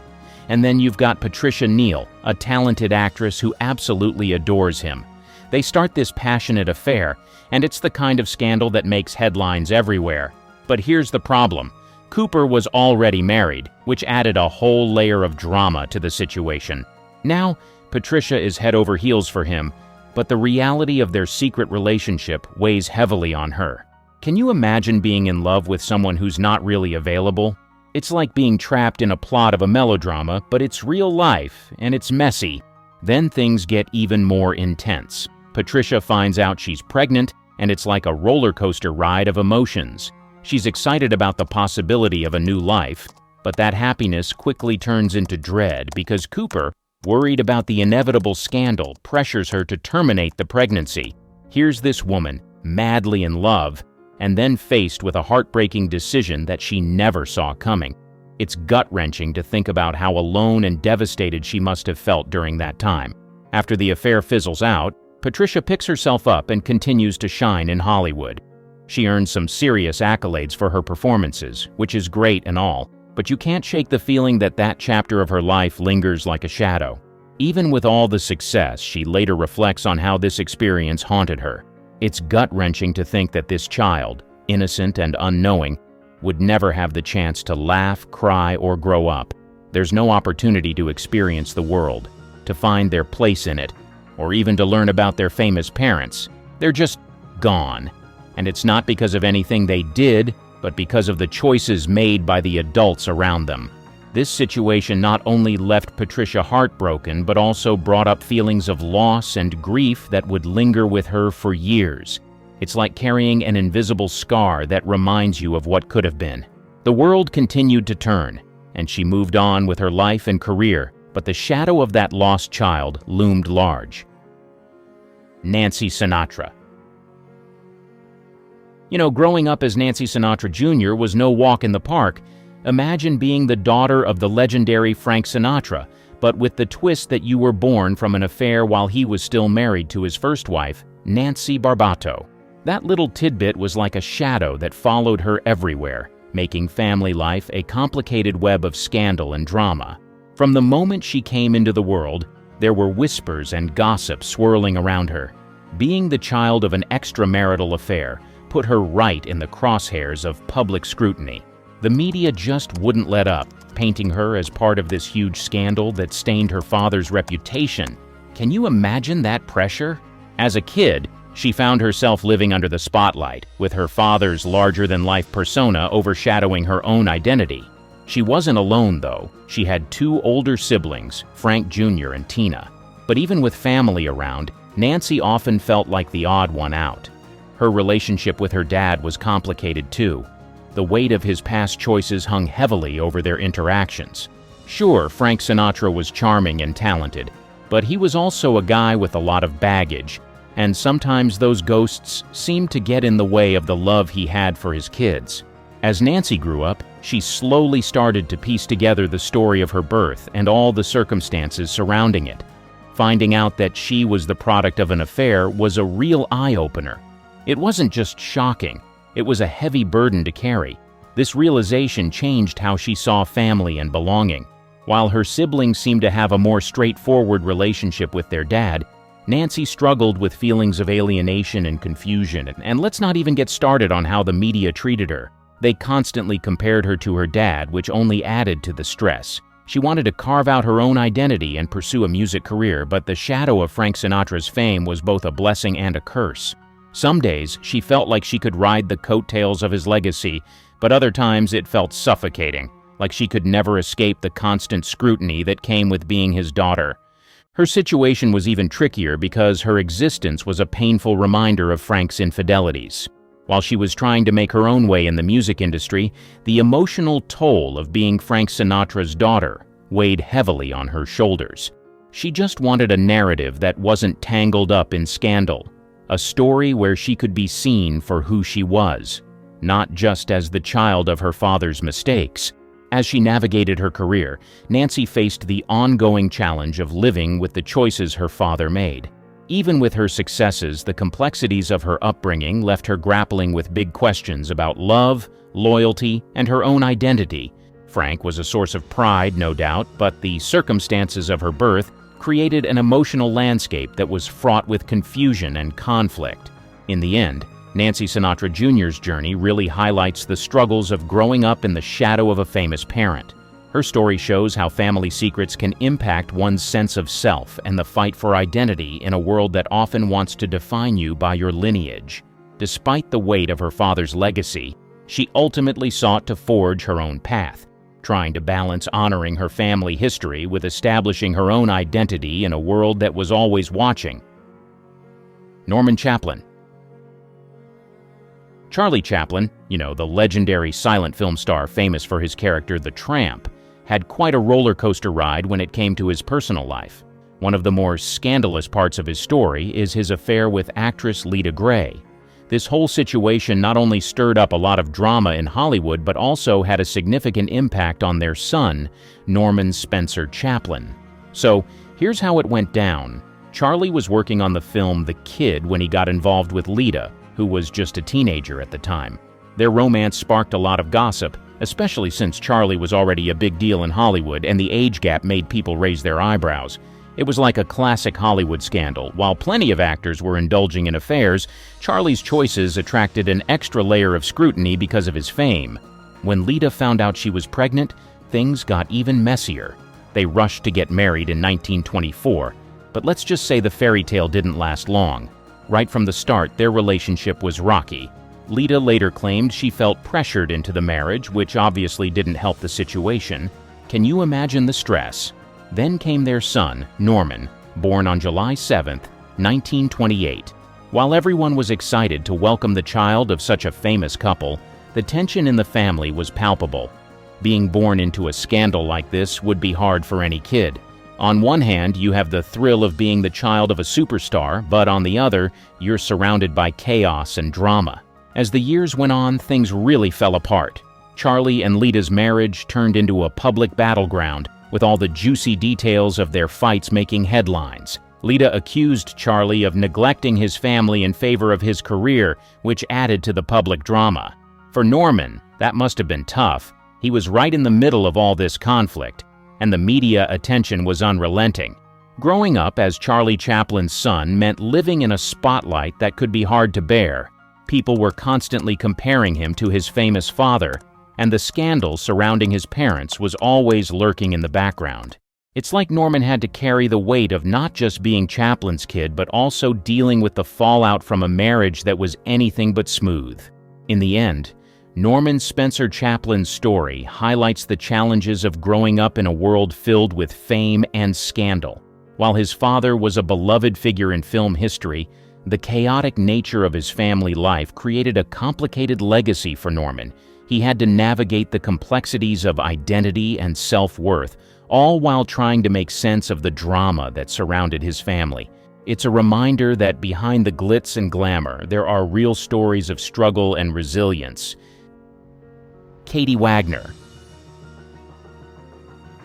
And then you've got Patricia Neal, a talented actress who absolutely adores him. They start this passionate affair, and it's the kind of scandal that makes headlines everywhere. But here's the problem. Cooper was already married, which added a whole layer of drama to the situation. Now, Patricia is head over heels for him, but the reality of their secret relationship weighs heavily on her. Can you imagine being in love with someone who's not really available? It's like being trapped in a plot of a melodrama, but it's real life, and it's messy. Then things get even more intense. Patricia finds out she's pregnant, and it's like a roller coaster ride of emotions. She's excited about the possibility of a new life, but that happiness quickly turns into dread because Cooper, worried about the inevitable scandal, pressures her to terminate the pregnancy. Here's this woman, madly in love, and then faced with a heartbreaking decision that she never saw coming. It's gut-wrenching to think about how alone and devastated she must have felt during that time. After the affair fizzles out, Patricia picks herself up and continues to shine in Hollywood. She earns some serious accolades for her performances, which is great and all, but you can't shake the feeling that that chapter of her life lingers like a shadow. Even with all the success, she later reflects on how this experience haunted her. It's gut-wrenching to think that this child, innocent and unknowing, would never have the chance to laugh, cry, or grow up. There's no opportunity to experience the world, to find their place in it, or even to learn about their famous parents. They're just gone. And it's not because of anything they did, but because of the choices made by the adults around them. This situation not only left Patricia heartbroken, but also brought up feelings of loss and grief that would linger with her for years. It's like carrying an invisible scar that reminds you of what could have been. The world continued to turn, and she moved on with her life and career, but the shadow of that lost child loomed large. Nancy Sinatra. You know, growing up as Nancy Sinatra Jr. was no walk in the park. Imagine being the daughter of the legendary Frank Sinatra, but with the twist that you were born from an affair while he was still married to his first wife, Nancy Barbato. That little tidbit was like a shadow that followed her everywhere. making family life a complicated web of scandal and drama. From the moment she came into the world, there were whispers and gossip swirling around her. Being the child of an extramarital affair put her right in the crosshairs of public scrutiny. The media just wouldn't let up, painting her as part of this huge scandal that stained her father's reputation. Can you imagine that pressure? As a kid, she found herself living under the spotlight, with her father's larger-than-life persona overshadowing her own identity. She wasn't alone, though. She had two older siblings, Frank Jr. and Tina. But even with family around, Nancy often felt like the odd one out. Her relationship with her dad was complicated, too. The weight of his past choices hung heavily over their interactions. Sure, Frank Sinatra was charming and talented, but he was also a guy with a lot of baggage, and sometimes those ghosts seemed to get in the way of the love he had for his kids. As Nancy grew up, she slowly started to piece together the story of her birth and all the circumstances surrounding it. Finding out that she was the product of an affair was a real eye-opener. It wasn't just shocking, it was a heavy burden to carry. This realization changed how she saw family and belonging. While her siblings seemed to have a more straightforward relationship with their dad, Nancy struggled with feelings of alienation and confusion, and let's not even get started on how the media treated her. They constantly compared her to her dad, which only added to the stress. She wanted to carve out her own identity and pursue a music career, but the shadow of Frank Sinatra's fame was both a blessing and a curse. Some days, she felt like she could ride the coattails of his legacy, but other times it felt suffocating, like she could never escape the constant scrutiny that came with being his daughter. Her situation was even trickier because her existence was a painful reminder of Frank's infidelities. While she was trying to make her own way in the music industry, the emotional toll of being Frank Sinatra's daughter weighed heavily on her shoulders. She just wanted a narrative that wasn't tangled up in scandal, a story where she could be seen for who she was, not just as the child of her father's mistakes. As she navigated her career, Nancy faced the ongoing challenge of living with the choices her father made. Even with her successes, the complexities of her upbringing left her grappling with big questions about love, loyalty, and her own identity. Frank was a source of pride, no doubt, but the circumstances of her birth created an emotional landscape that was fraught with confusion and conflict. In the end, Nancy Sinatra Jr.'s journey really highlights the struggles of growing up in the shadow of a famous parent. Her story shows how family secrets can impact one's sense of self and the fight for identity in a world that often wants to define you by your lineage. Despite the weight of her father's legacy, she ultimately sought to forge her own path, trying to balance honoring her family history with establishing her own identity in a world that was always watching. Norman Chaplin. Charlie Chaplin, the legendary silent film star famous for his character the Tramp, had quite a roller coaster ride when it came to his personal life. One of the more scandalous parts of his story is his affair with actress Lita Grey. This whole situation not only stirred up a lot of drama in Hollywood, but also had a significant impact on their son, Norman Spencer Chaplin. So, here's how it went down. Charlie was working on the film The Kid when he got involved with Lita, who was just a teenager at the time. Their romance sparked a lot of gossip, especially since Charlie was already a big deal in Hollywood and the age gap made people raise their eyebrows. It was like a classic Hollywood scandal. While plenty of actors were indulging in affairs, Charlie's choices attracted an extra layer of scrutiny because of his fame. When Lita found out she was pregnant, things got even messier. They rushed to get married in 1924, but let's just say the fairy tale didn't last long. Right from the start, their relationship was rocky. Lita later claimed she felt pressured into the marriage, which obviously didn't help the situation. Can you imagine the stress? Then came their son, Norman, born on July 7, 1928. While everyone was excited to welcome the child of such a famous couple, the tension in the family was palpable. Being born into a scandal like this would be hard for any kid. On one hand, you have the thrill of being the child of a superstar, but on the other, you're surrounded by chaos and drama. As the years went on, things really fell apart. Charlie and Lita's marriage turned into a public battleground, with all the juicy details of their fights making headlines. Lita accused Charlie of neglecting his family in favor of his career, which added to the public drama. For Norman, That must have been tough. He was right in the middle of all this conflict, and the media attention was unrelenting. Growing up as Charlie Chaplin's son meant living in a spotlight that could be hard to bear. People were constantly comparing him to his famous father, and the scandal surrounding his parents was always lurking in the background. It's like Norman had to carry the weight of not just being Chaplin's kid, but also dealing with the fallout from a marriage that was anything but smooth. In the end, Norman Spencer Chaplin's story highlights the challenges of growing up in a world filled with fame and scandal. While his father was a beloved figure in film history, the chaotic nature of his family life created a complicated legacy for Norman. He had to navigate the complexities of identity and self-worth, all while trying to make sense of the drama that surrounded his family. It's a reminder that behind the glitz and glamour, there are real stories of struggle and resilience. Katie Wagner.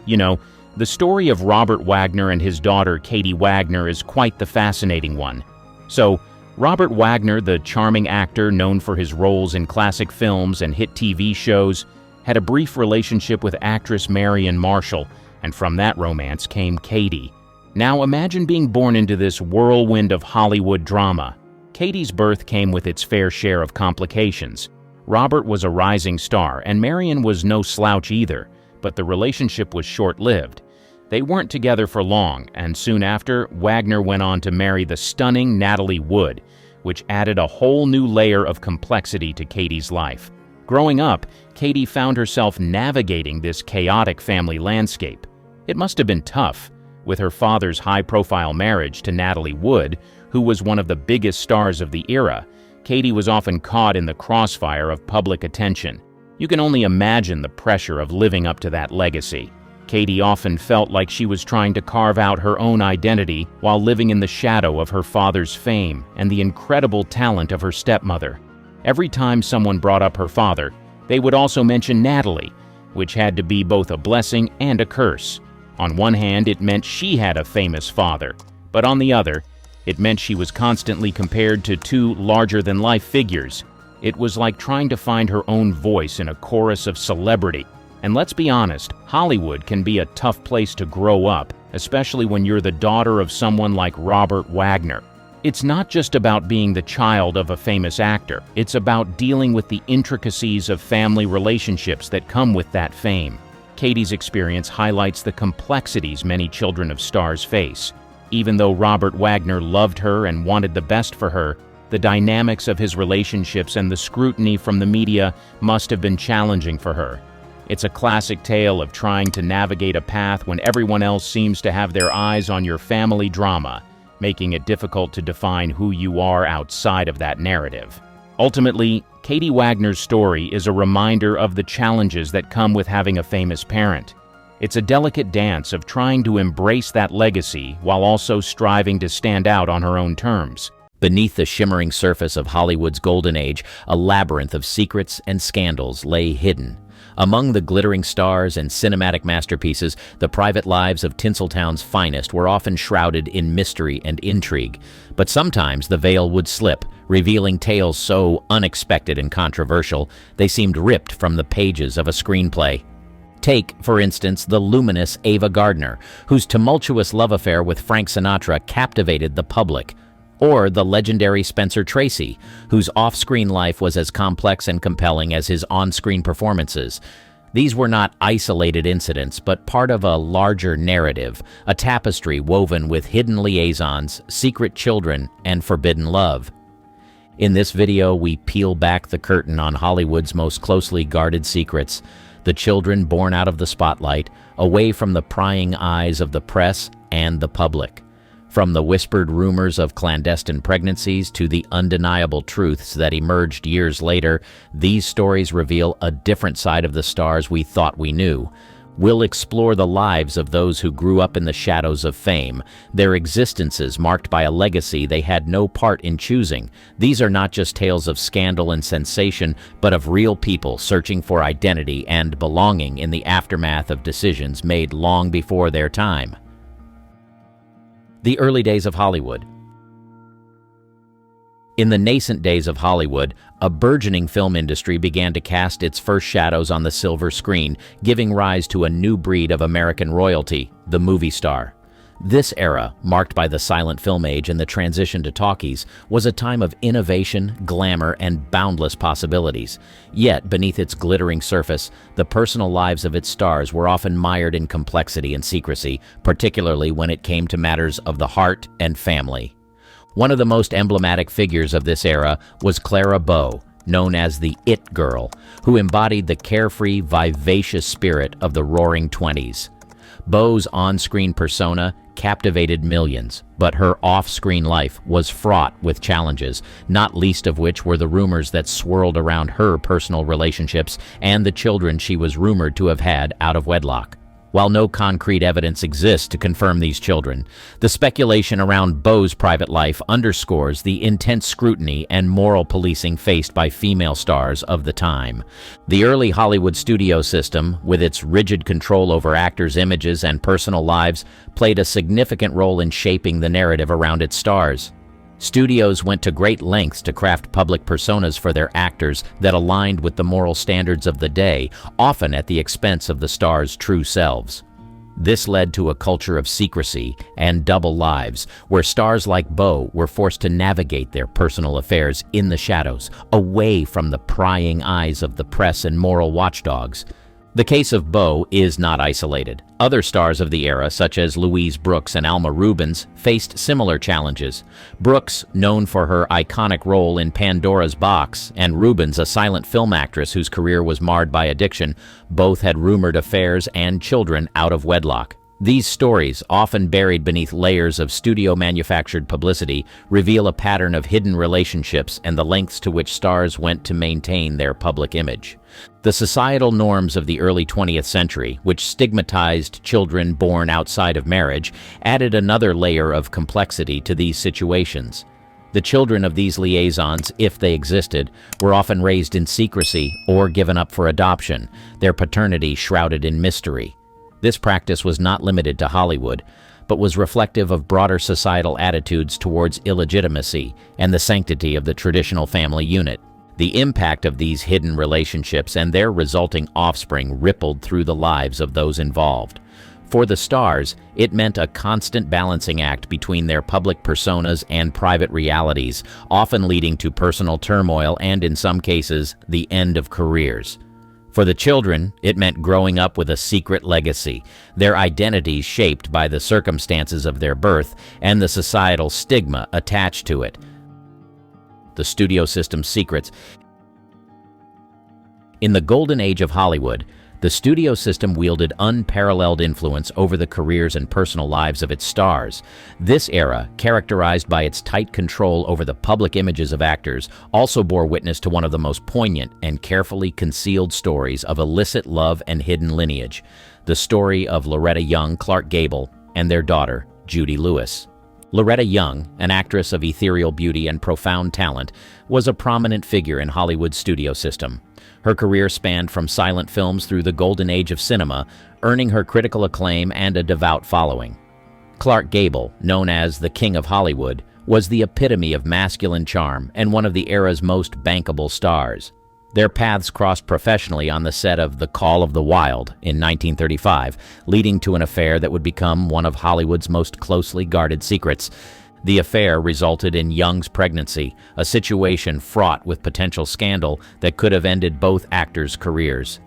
You know, the story of Robert Wagner and his daughter Katie Wagner is quite the fascinating one. So, Robert Wagner, the charming actor known for his roles in classic films and hit TV shows, had a brief relationship with actress Marion Marshall, and from that romance came Katie. Now imagine being born into this whirlwind of Hollywood drama. Katie's birth came with its fair share of complications. Robert was a rising star, and Marion was no slouch either, but the relationship was short-lived. They weren't together for long, and soon after, Wagner went on to marry the stunning Natalie Wood, which added a whole new layer of complexity to Katie's life. Growing up, Katie found herself navigating this chaotic family landscape. It must have been tough, with her father's high-profile marriage to Natalie Wood, who was one of the biggest stars of the era. Katie was often caught in the crossfire of public attention. You can only imagine the pressure of living up to that legacy. Katie often felt like she was trying to carve out her own identity while living in the shadow of her father's fame and the incredible talent of her stepmother. Every time someone brought up her father, they would also mention Natalie, which had to be both a blessing and a curse. On one hand, it meant she had a famous father, but on the other, it meant she was constantly compared to two larger-than-life figures. It was like trying to find her own voice in a chorus of celebrity. And let's be honest, Hollywood can be a tough place to grow up, especially when you're the daughter of someone like Robert Wagner. It's not just about being the child of a famous actor. It's about dealing with the intricacies of family relationships that come with that fame. Katie's experience highlights the complexities many children of stars face. Even though Robert Wagner loved her and wanted the best for her, the dynamics of his relationships and the scrutiny from the media must have been challenging for her. It's a classic tale of trying to navigate a path when everyone else seems to have their eyes on your family drama, making it difficult to define who you are outside of that narrative. Ultimately, Katie Wagner's story is a reminder of the challenges that come with having a famous parent. It's a delicate dance of trying to embrace that legacy while also striving to stand out on her own terms. Beneath the shimmering surface of Hollywood's golden age, a labyrinth of secrets and scandals lay hidden. Among the glittering stars and cinematic masterpieces, the private lives of Tinseltown's finest were often shrouded in mystery and intrigue. But sometimes the veil would slip, revealing tales so unexpected and controversial, they seemed ripped from the pages of a screenplay. Take, for instance, the luminous Ava Gardner, whose tumultuous love affair with Frank Sinatra captivated the public. Or the legendary Spencer Tracy, whose off-screen life was as complex and compelling as his on-screen performances. These were not isolated incidents, but part of a larger narrative, a tapestry woven with hidden liaisons, secret children, and forbidden love. In this video, we peel back the curtain on Hollywood's most closely guarded secrets, the children born out of the spotlight, away from the prying eyes of the press and the public. From the whispered rumors of clandestine pregnancies to the undeniable truths that emerged years later, these stories reveal a different side of the stars we thought we knew. We'll explore the lives of those who grew up in the shadows of fame, their existences marked by a legacy they had no part in choosing. These are not just tales of scandal and sensation, but of real people searching for identity and belonging in the aftermath of decisions made long before their time. The early days of Hollywood. In the nascent days of Hollywood, a burgeoning film industry began to cast its first shadows on the silver screen, giving rise to a new breed of American royalty, the movie star. This era, marked by the silent film age and the transition to talkies, was a time of innovation, glamour, and boundless possibilities. Yet, beneath its glittering surface, the personal lives of its stars were often mired in complexity and secrecy, particularly when it came to matters of the heart and family. One of the most emblematic figures of this era was Clara Bow, known as the It Girl, who embodied the carefree, vivacious spirit of the Roaring Twenties. Bow's on-screen persona captivated millions, but her off-screen life was fraught with challenges, not least of which were the rumors that swirled around her personal relationships and the children she was rumored to have had out of wedlock. While no concrete evidence exists to confirm these children, the speculation around Bow's private life underscores the intense scrutiny and moral policing faced by female stars of the time. The early Hollywood studio system, with its rigid control over actors' images and personal lives, played a significant role in shaping the narrative around its stars. Studios went to great lengths to craft public personas for their actors that aligned with the moral standards of the day, often at the expense of the stars' true selves. This led to a culture of secrecy and double lives, where stars like Bow were forced to navigate their personal affairs in the shadows, away from the prying eyes of the press and moral watchdogs. The case of Bow is not isolated. Other stars of the era, such as Louise Brooks and Alma Rubens, faced similar challenges. Brooks, known for her iconic role in Pandora's Box, and Rubens, a silent film actress whose career was marred by addiction, both had rumored affairs and children out of wedlock. These stories, often buried beneath layers of studio-manufactured publicity, reveal a pattern of hidden relationships and the lengths to which stars went to maintain their public image. The societal norms of the early 20th century, which stigmatized children born outside of marriage, added another layer of complexity to these situations. The children of these liaisons, if they existed, were often raised in secrecy or given up for adoption, their paternity shrouded in mystery. This practice was not limited to Hollywood, but was reflective of broader societal attitudes towards illegitimacy and the sanctity of the traditional family unit. The impact of these hidden relationships and their resulting offspring rippled through the lives of those involved. For the stars, it meant a constant balancing act between their public personas and private realities, often leading to personal turmoil and, in some cases, the end of careers. For the children, it meant growing up with a secret legacy, their identities shaped by the circumstances of their birth and the societal stigma attached to it. The studio system's secrets. In the golden age of Hollywood, the studio system wielded unparalleled influence over the careers and personal lives of its stars. This era, characterized by its tight control over the public images of actors, also bore witness to one of the most poignant and carefully concealed stories of illicit love and hidden lineage, the story of Loretta Young, Clark Gable, and their daughter, Judy Lewis. Loretta Young, an actress of ethereal beauty and profound talent, was a prominent figure in Hollywood's studio system. Her career spanned from silent films through the golden age of cinema, earning her critical acclaim and a devout following. Clark Gable, known as the King of Hollywood, was the epitome of masculine charm and one of the era's most bankable stars. Their paths crossed professionally on the set of The Call of the Wild in 1935, leading to an affair that would become one of Hollywood's most closely guarded secrets. The affair resulted in Young's pregnancy, a situation fraught with potential scandal that could have ended both actors' careers.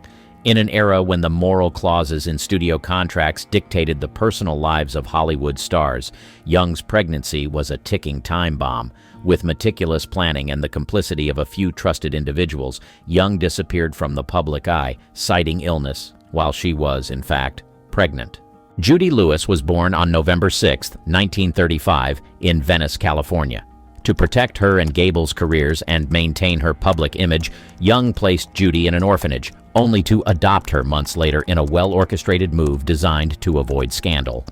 In an era when the moral clauses in studio contracts dictated the personal lives of Hollywood stars, Young's pregnancy was a ticking time bomb. With meticulous planning and the complicity of a few trusted individuals, Young disappeared from the public eye, citing illness, while she was, in fact, pregnant. Judy Lewis was born on November 6, 1935, in Venice, California. To protect her and Gable's careers and maintain her public image, Young placed Judy in an orphanage, only to adopt her months later in a well-orchestrated move designed to avoid scandal.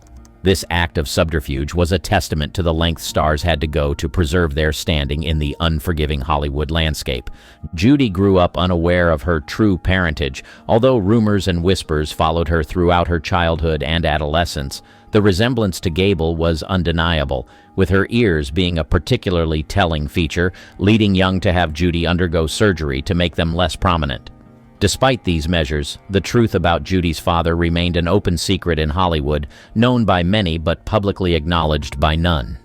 This act of subterfuge was a testament to the lengths stars had to go to preserve their standing in the unforgiving Hollywood landscape. Judy grew up unaware of her true parentage, although rumors and whispers followed her throughout her childhood and adolescence. The resemblance to Gable was undeniable, with her ears being a particularly telling feature, leading Young to have Judy undergo surgery to make them less prominent. Despite these measures, the truth about Judy's father remained an open secret in Hollywood, known by many but publicly acknowledged by none.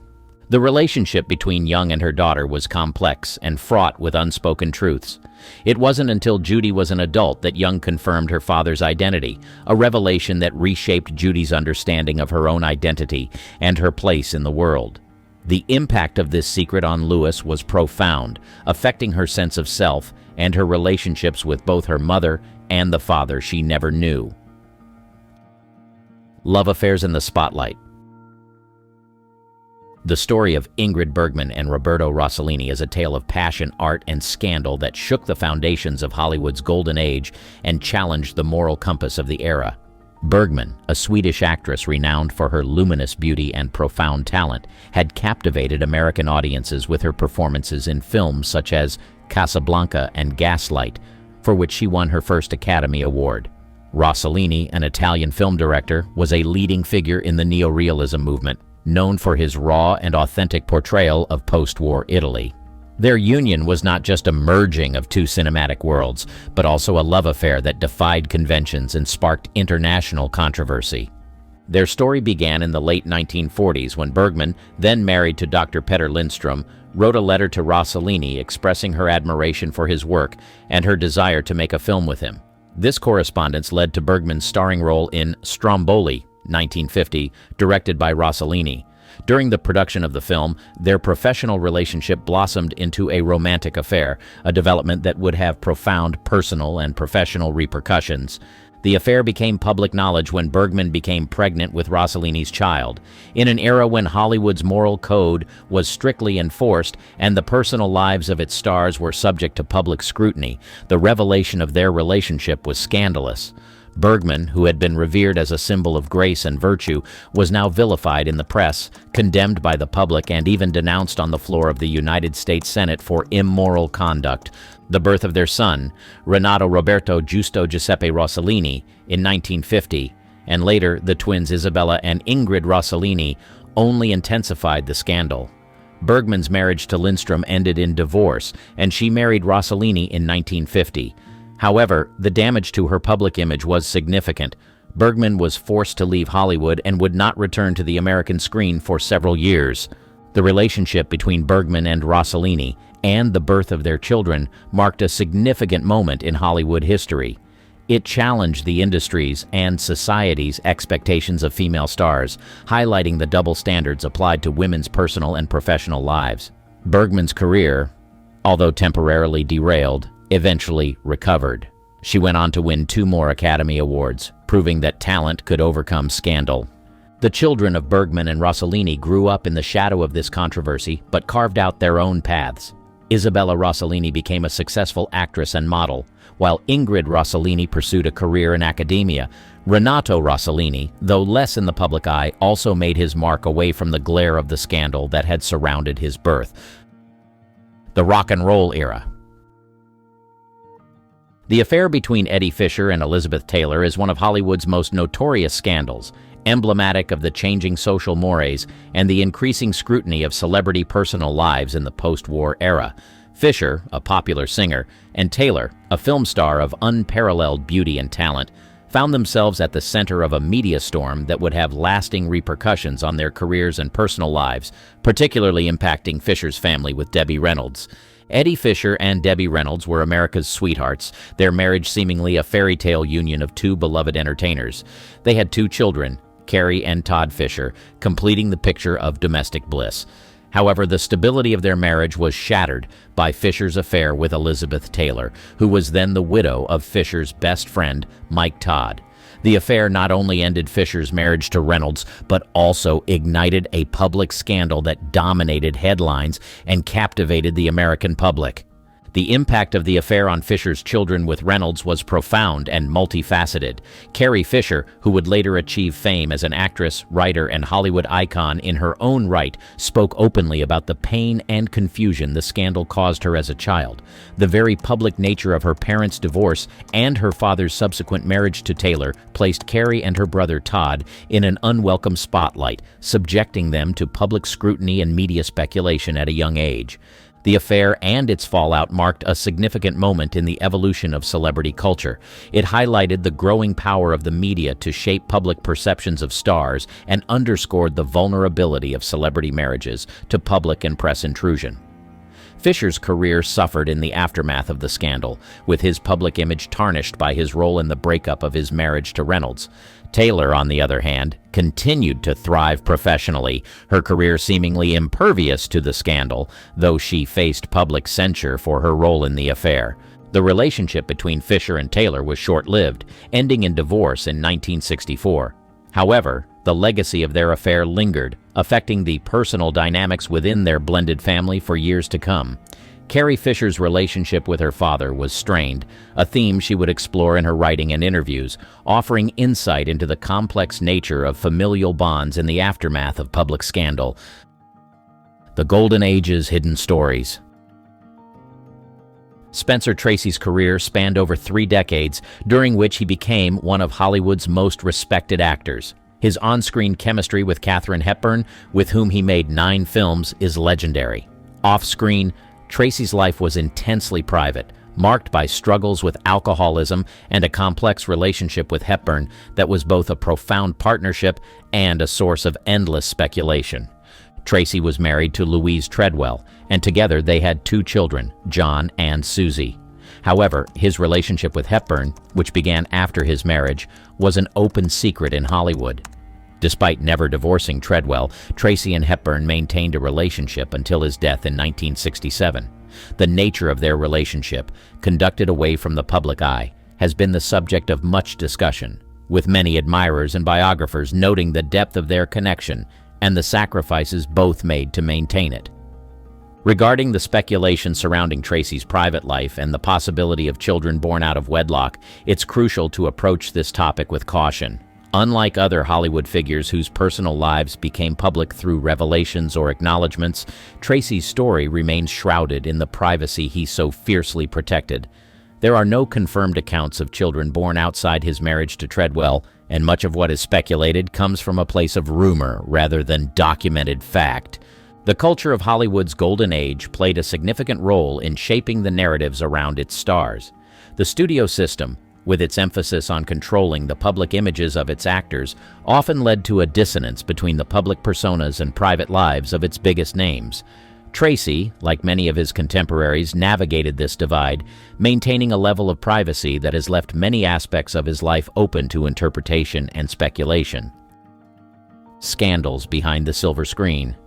The relationship between Young and her daughter was complex and fraught with unspoken truths. It wasn't until Judy was an adult that Young confirmed her father's identity, a revelation that reshaped Judy's understanding of her own identity and her place in the world. The impact of this secret on Lewis was profound, affecting her sense of self and her relationships with both her mother and the father she never knew. Love affairs in the spotlight. The story of Ingrid Bergman and Roberto Rossellini is a tale of passion, art, and scandal that shook the foundations of Hollywood's golden age and challenged the moral compass of the era. Bergman, a Swedish actress renowned for her luminous beauty and profound talent, had captivated American audiences with her performances in films such as Casablanca and Gaslight, for which she won her first Academy Award. Rossellini, an Italian film director, was a leading figure in the neorealism movement, known for his raw and authentic portrayal of post-war Italy. Their union was not just a merging of two cinematic worlds, but also a love affair that defied conventions and sparked international controversy. Their story began in the late 1940s when Bergman, then married to Dr. Petter Lindstrom, wrote a letter to Rossellini expressing her admiration for his work and her desire to make a film with him. This correspondence led to Bergman's starring role in Stromboli, 1950, directed by Rossellini. During the production of the film, their professional relationship blossomed into a romantic affair, a development that would have profound personal and professional repercussions. The affair became public knowledge when Bergman became pregnant with Rossellini's child. In an era when Hollywood's moral code was strictly enforced and the personal lives of its stars were subject to public scrutiny, the revelation of their relationship was scandalous. Bergman, who had been revered as a symbol of grace and virtue, was now vilified in the press, condemned by the public, and even denounced on the floor of the United States Senate for immoral conduct. The birth of their son, Renato Roberto Giusto Giuseppe Rossellini, in 1950, and later the twins Isabella and Ingrid Rossellini, only intensified the scandal. Bergman's marriage to Lindstrom ended in divorce, and she married Rossellini in 1950. However, the damage to her public image was significant. Bergman was forced to leave Hollywood and would not return to the American screen for several years. The relationship between Bergman and Rossellini and the birth of their children marked a significant moment in Hollywood history. It challenged the industry's and society's expectations of female stars, highlighting the double standards applied to women's personal and professional lives. Bergman's career, although temporarily derailed, eventually recovered. She went on to win 2 more Academy Awards, proving that talent could overcome scandal. The children of Bergman and Rossellini grew up in the shadow of this controversy, but carved out their own paths. Isabella Rossellini became a successful actress and model, while Ingrid Rossellini pursued a career in academia. Renato Rossellini, though less in the public eye, also made his mark away from the glare of the scandal that had surrounded his birth. The rock and roll era. The affair between Eddie Fisher and Elizabeth Taylor is one of Hollywood's most notorious scandals, emblematic of the changing social mores and the increasing scrutiny of celebrity personal lives in the post-war era. Fisher, a popular singer, and Taylor, a film star of unparalleled beauty and talent, found themselves at the center of a media storm that would have lasting repercussions on their careers and personal lives, particularly impacting Fisher's family with Debbie Reynolds. Eddie Fisher and Debbie Reynolds were America's sweethearts, their marriage seemingly a fairy tale union of 2 beloved entertainers. They had 2 children, Carrie and Todd Fisher, completing the picture of domestic bliss. However, the stability of their marriage was shattered by Fisher's affair with Elizabeth Taylor, who was then the widow of Fisher's best friend, Mike Todd. The affair not only ended Fisher's marriage to Reynolds, but also ignited a public scandal that dominated headlines and captivated the American public. The impact of the affair on Fisher's children with Reynolds was profound and multifaceted. Carrie Fisher, who would later achieve fame as an actress, writer, and Hollywood icon in her own right, spoke openly about the pain and confusion the scandal caused her as a child. The very public nature of her parents' divorce and her father's subsequent marriage to Taylor placed Carrie and her brother Todd in an unwelcome spotlight, subjecting them to public scrutiny and media speculation at a young age. The affair and its fallout marked a significant moment in the evolution of celebrity culture. It highlighted the growing power of the media to shape public perceptions of stars and underscored the vulnerability of celebrity marriages to public and press intrusion. Fisher's career suffered in the aftermath of the scandal, with his public image tarnished by his role in the breakup of his marriage to Reynolds. Taylor, on the other hand, continued to thrive professionally, her career seemingly impervious to the scandal, though she faced public censure for her role in the affair. The relationship between Fisher and Taylor was short-lived, ending in divorce in 1964. However, the legacy of their affair lingered, affecting the personal dynamics within their blended family for years to come. Carrie Fisher's relationship with her father was strained, a theme she would explore in her writing and interviews, offering insight into the complex nature of familial bonds in the aftermath of public scandal. The Golden Age's hidden stories. Spencer Tracy's career spanned over 3 decades, during which he became one of Hollywood's most respected actors. His on-screen chemistry with Katharine Hepburn, with whom he made 9 films, is legendary. Off-screen, Tracy's life was intensely private, marked by struggles with alcoholism and a complex relationship with Hepburn that was both a profound partnership and a source of endless speculation. Tracy was married to Louise Treadwell, and together they had 2 children, John and Susie. However, his relationship with Hepburn, which began after his marriage, was an open secret in Hollywood. Despite never divorcing Treadwell, Tracy and Hepburn maintained a relationship until his death in 1967. The nature of their relationship, conducted away from the public eye, has been the subject of much discussion, with many admirers and biographers noting the depth of their connection and the sacrifices both made to maintain it. Regarding the speculation surrounding Tracy's private life and the possibility of children born out of wedlock, it's crucial to approach this topic with caution. Unlike other Hollywood figures whose personal lives became public through revelations or acknowledgments, Tracy's story remains shrouded in the privacy he so fiercely protected. There are no confirmed accounts of children born outside his marriage to Treadwell, and much of what is speculated comes from a place of rumor rather than documented fact. The culture of Hollywood's golden age played a significant role in shaping the narratives around its stars. The studio system, with its emphasis on controlling the public images of its actors, often led to a dissonance between the public personas and private lives of its biggest names. Tracy, like many of his contemporaries, navigated this divide, maintaining a level of privacy that has left many aspects of his life open to interpretation and speculation. Scandals behind the silver screen.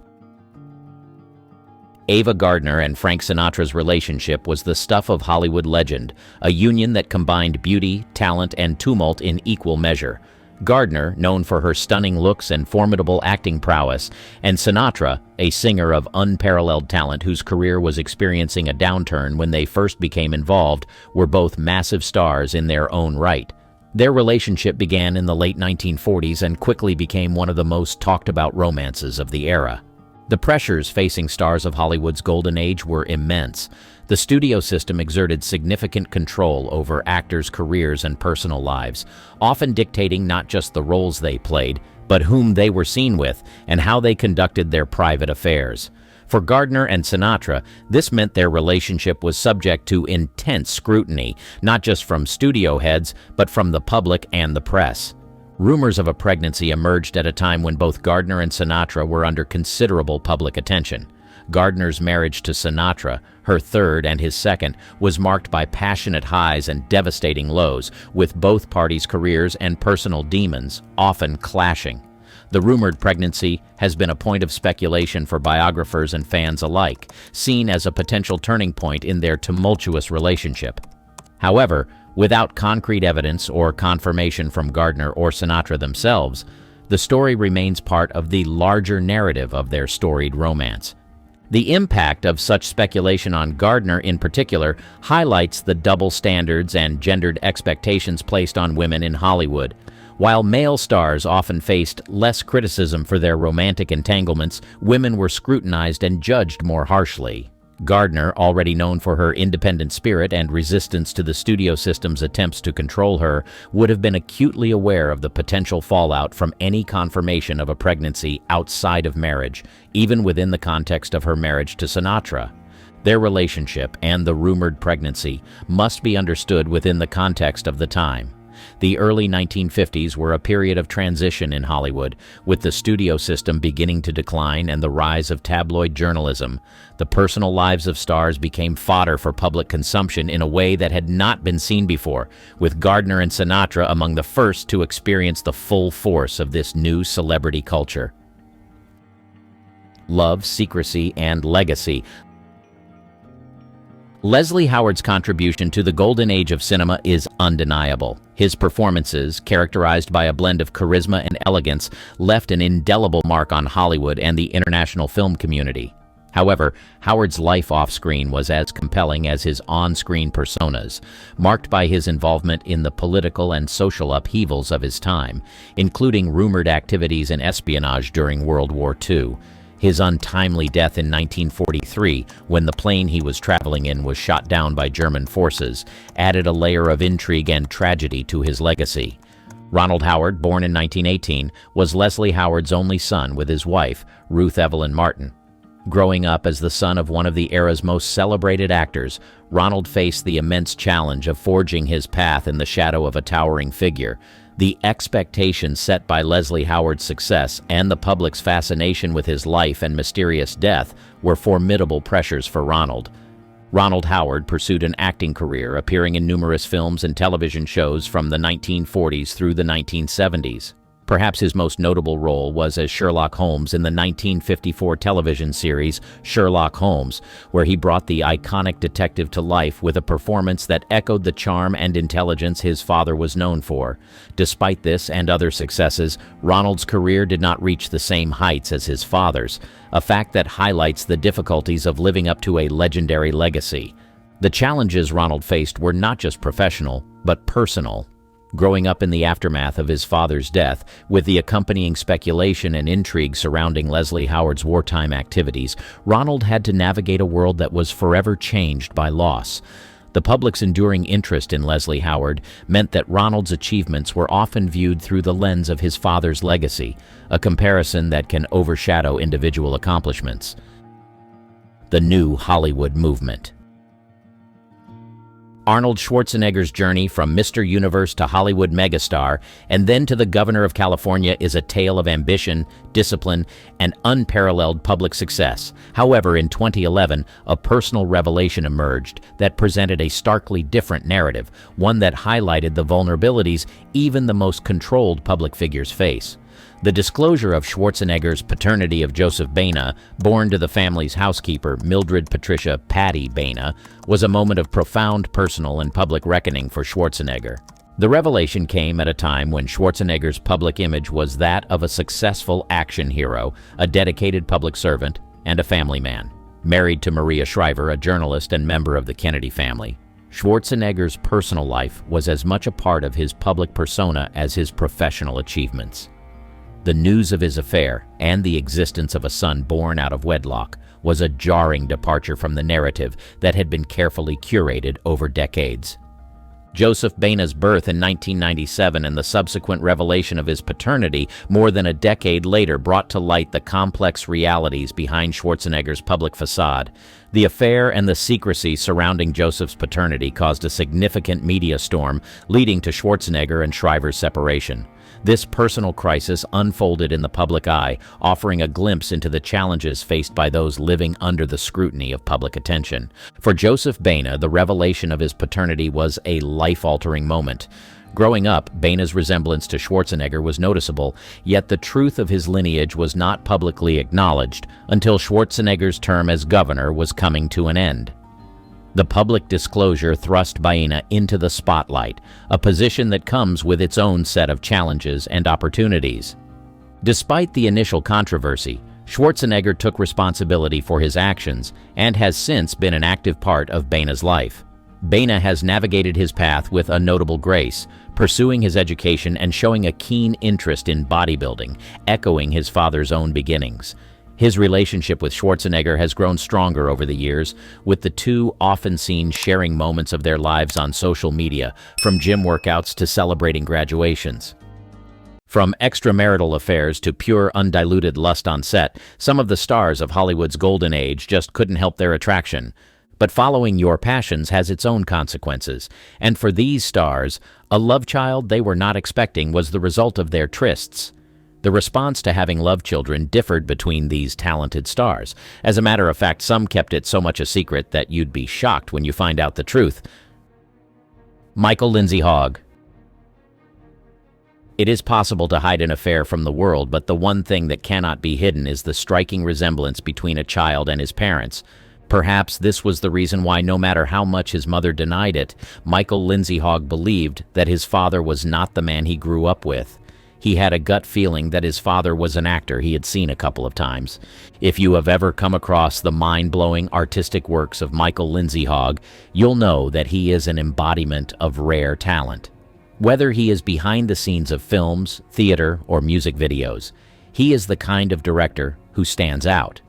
Ava Gardner and Frank Sinatra's relationship was the stuff of Hollywood legend, a union that combined beauty, talent, and tumult in equal measure. Gardner, known for her stunning looks and formidable acting prowess, and Sinatra, a singer of unparalleled talent whose career was experiencing a downturn when they first became involved, were both massive stars in their own right. Their relationship began in the late 1940s and quickly became one of the most talked-about romances of the era. The pressures facing stars of Hollywood's golden age were immense. The studio system exerted significant control over actors' careers and personal lives, often dictating not just the roles they played, but whom they were seen with and how they conducted their private affairs. For Gardner and Sinatra, this meant their relationship was subject to intense scrutiny, not just from studio heads, but from the public and the press. Rumors of a pregnancy emerged at a time when both Gardner and Sinatra were under considerable public attention. Gardner's marriage to Sinatra, her third and his second, was marked by passionate highs and devastating lows, with both parties' careers and personal demons often clashing. The rumored pregnancy has been a point of speculation for biographers and fans alike, seen as a potential turning point in their tumultuous relationship. However, without concrete evidence or confirmation from Gardner or Sinatra themselves, the story remains part of the larger narrative of their storied romance. The impact of such speculation on Gardner in particular highlights the double standards and gendered expectations placed on women in Hollywood. While male stars often faced less criticism for their romantic entanglements, women were scrutinized and judged more harshly. Gardner, already known for her independent spirit and resistance to the studio system's attempts to control her, would have been acutely aware of the potential fallout from any confirmation of a pregnancy outside of marriage, even within the context of her marriage to Sinatra. Their relationship and the rumored pregnancy must be understood within the context of the time. The early 1950s were a period of transition in Hollywood, with the studio system beginning to decline and the rise of tabloid journalism. The personal lives of stars became fodder for public consumption in a way that had not been seen before, with Gardner and Sinatra among the first to experience the full force of this new celebrity culture. Love, secrecy, and legacy. Leslie Howard's contribution to the golden age of cinema is undeniable. His performances, characterized by a blend of charisma and elegance, left an indelible mark on Hollywood and the international film community. However, Howard's life off-screen was as compelling as his on-screen personas, marked by his involvement in the political and social upheavals of his time, including rumored activities in espionage during World War II. His untimely death in 1943, when the plane he was traveling in was shot down by German forces, added a layer of intrigue and tragedy to his legacy. Ronald Howard, born in 1918, was Leslie Howard's only son with his wife, Ruth Evelyn Martin. Growing up as the son of one of the era's most celebrated actors, Ronald faced the immense challenge of forging his path in the shadow of a towering figure. The expectations set by Leslie Howard's success and the public's fascination with his life and mysterious death were formidable pressures for Ronald. Ronald Howard pursued an acting career, appearing in numerous films and television shows from the 1940s through the 1970s. Perhaps his most notable role was as Sherlock Holmes in the 1954 television series Sherlock Holmes, where he brought the iconic detective to life with a performance that echoed the charm and intelligence his father was known for. Despite this and other successes, Ronald's career did not reach the same heights as his father's, a fact that highlights the difficulties of living up to a legendary legacy. The challenges Ronald faced were not just professional, but personal. Growing up in the aftermath of his father's death, with the accompanying speculation and intrigue surrounding Leslie Howard's wartime activities, Ronald had to navigate a world that was forever changed by loss. The public's enduring interest in Leslie Howard meant that Ronald's achievements were often viewed through the lens of his father's legacy, a comparison that can overshadow individual accomplishments. The new Hollywood movement. Arnold Schwarzenegger's journey from Mr. Universe to Hollywood megastar and then to the governor of California is a tale of ambition, discipline, and unparalleled public success. However, in 2011, a personal revelation emerged that presented a starkly different narrative, one that highlighted the vulnerabilities even the most controlled public figures face. The disclosure of Schwarzenegger's paternity of Joseph Baena, born to the family's housekeeper, Mildred Patricia "Patty" Baena, was a moment of profound personal and public reckoning for Schwarzenegger. The revelation came at a time when Schwarzenegger's public image was that of a successful action hero, a dedicated public servant, and a family man. Married to Maria Shriver, a journalist and member of the Kennedy family, Schwarzenegger's personal life was as much a part of his public persona as his professional achievements. The news of his affair and the existence of a son born out of wedlock was a jarring departure from the narrative that had been carefully curated over decades. Joseph Baena's birth in 1997 and the subsequent revelation of his paternity more than a decade later brought to light the complex realities behind Schwarzenegger's public facade. The affair and the secrecy surrounding Joseph's paternity caused a significant media storm, leading to Schwarzenegger and Shriver's separation. This personal crisis unfolded in the public eye, offering a glimpse into the challenges faced by those living under the scrutiny of public attention. For Joseph Baena, the revelation of his paternity was a life-altering moment. Growing up, Baena's resemblance to Schwarzenegger was noticeable, yet the truth of his lineage was not publicly acknowledged until Schwarzenegger's term as governor was coming to an end. The public disclosure thrust Baena into the spotlight, a position that comes with its own set of challenges and opportunities. Despite the initial controversy, Schwarzenegger took responsibility for his actions and has since been an active part of Baina's life. Baina has navigated his path with a notable grace, pursuing his education and showing a keen interest in bodybuilding, echoing his father's own beginnings. His relationship with Schwarzenegger has grown stronger over the years, with the two often seen sharing moments of their lives on social media, from gym workouts to celebrating graduations. From extramarital affairs to pure undiluted lust on set, some of the stars of Hollywood's golden age just couldn't help their attraction. But following your passions has its own consequences, and for these stars, a love child they were not expecting was the result of their trysts. The response to having love children differed between these talented stars. As a matter of fact, some kept it so much a secret that you'd be shocked when you find out the truth. Michael Lindsay Hogg. It is possible to hide an affair from the world, but the one thing that cannot be hidden is the striking resemblance between a child and his parents. Perhaps this was the reason why, no matter how much his mother denied it, Michael Lindsay Hogg believed that his father was not the man he grew up with. He had a gut feeling that his father was an actor he had seen a couple of times. If you have ever come across the mind-blowing artistic works of Michael Lindsay Hogg, you'll know that he is an embodiment of rare talent. Whether he is behind the scenes of films, theater, or music videos, he is the kind of director who stands out.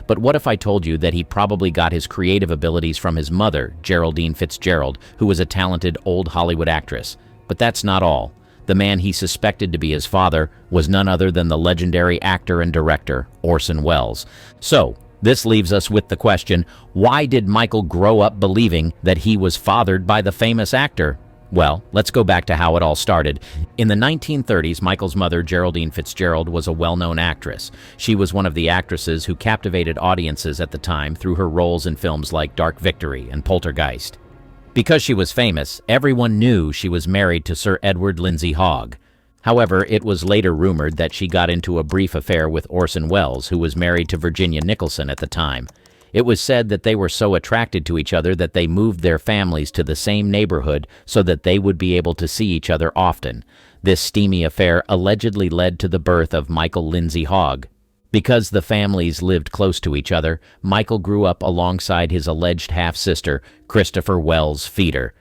But what if I told you that he probably got his creative abilities from his mother, Geraldine Fitzgerald, who was a talented old Hollywood actress? But that's not all. The man he suspected to be his father was none other than the legendary actor and director, Orson Welles. So, this leaves us with the question, why did Michael grow up believing that he was fathered by the famous actor? Well, let's go back to how it all started. In the 1930s, Michael's mother, Geraldine Fitzgerald, was a well-known actress. She was one of the actresses who captivated audiences at the time through her roles in films like Dark Victory and Poltergeist. Because she was famous, everyone knew she was married to Sir Edward Lindsay Hogg. However, it was later rumored that she got into a brief affair with Orson Welles, who was married to Virginia Nicholson at the time. It was said that they were so attracted to each other that they moved their families to the same neighborhood so that they would be able to see each other often. This steamy affair allegedly led to the birth of Michael Lindsay Hogg. Because the families lived close to each other, Michael grew up alongside his alleged half-sister, Christopher Wells Feeder.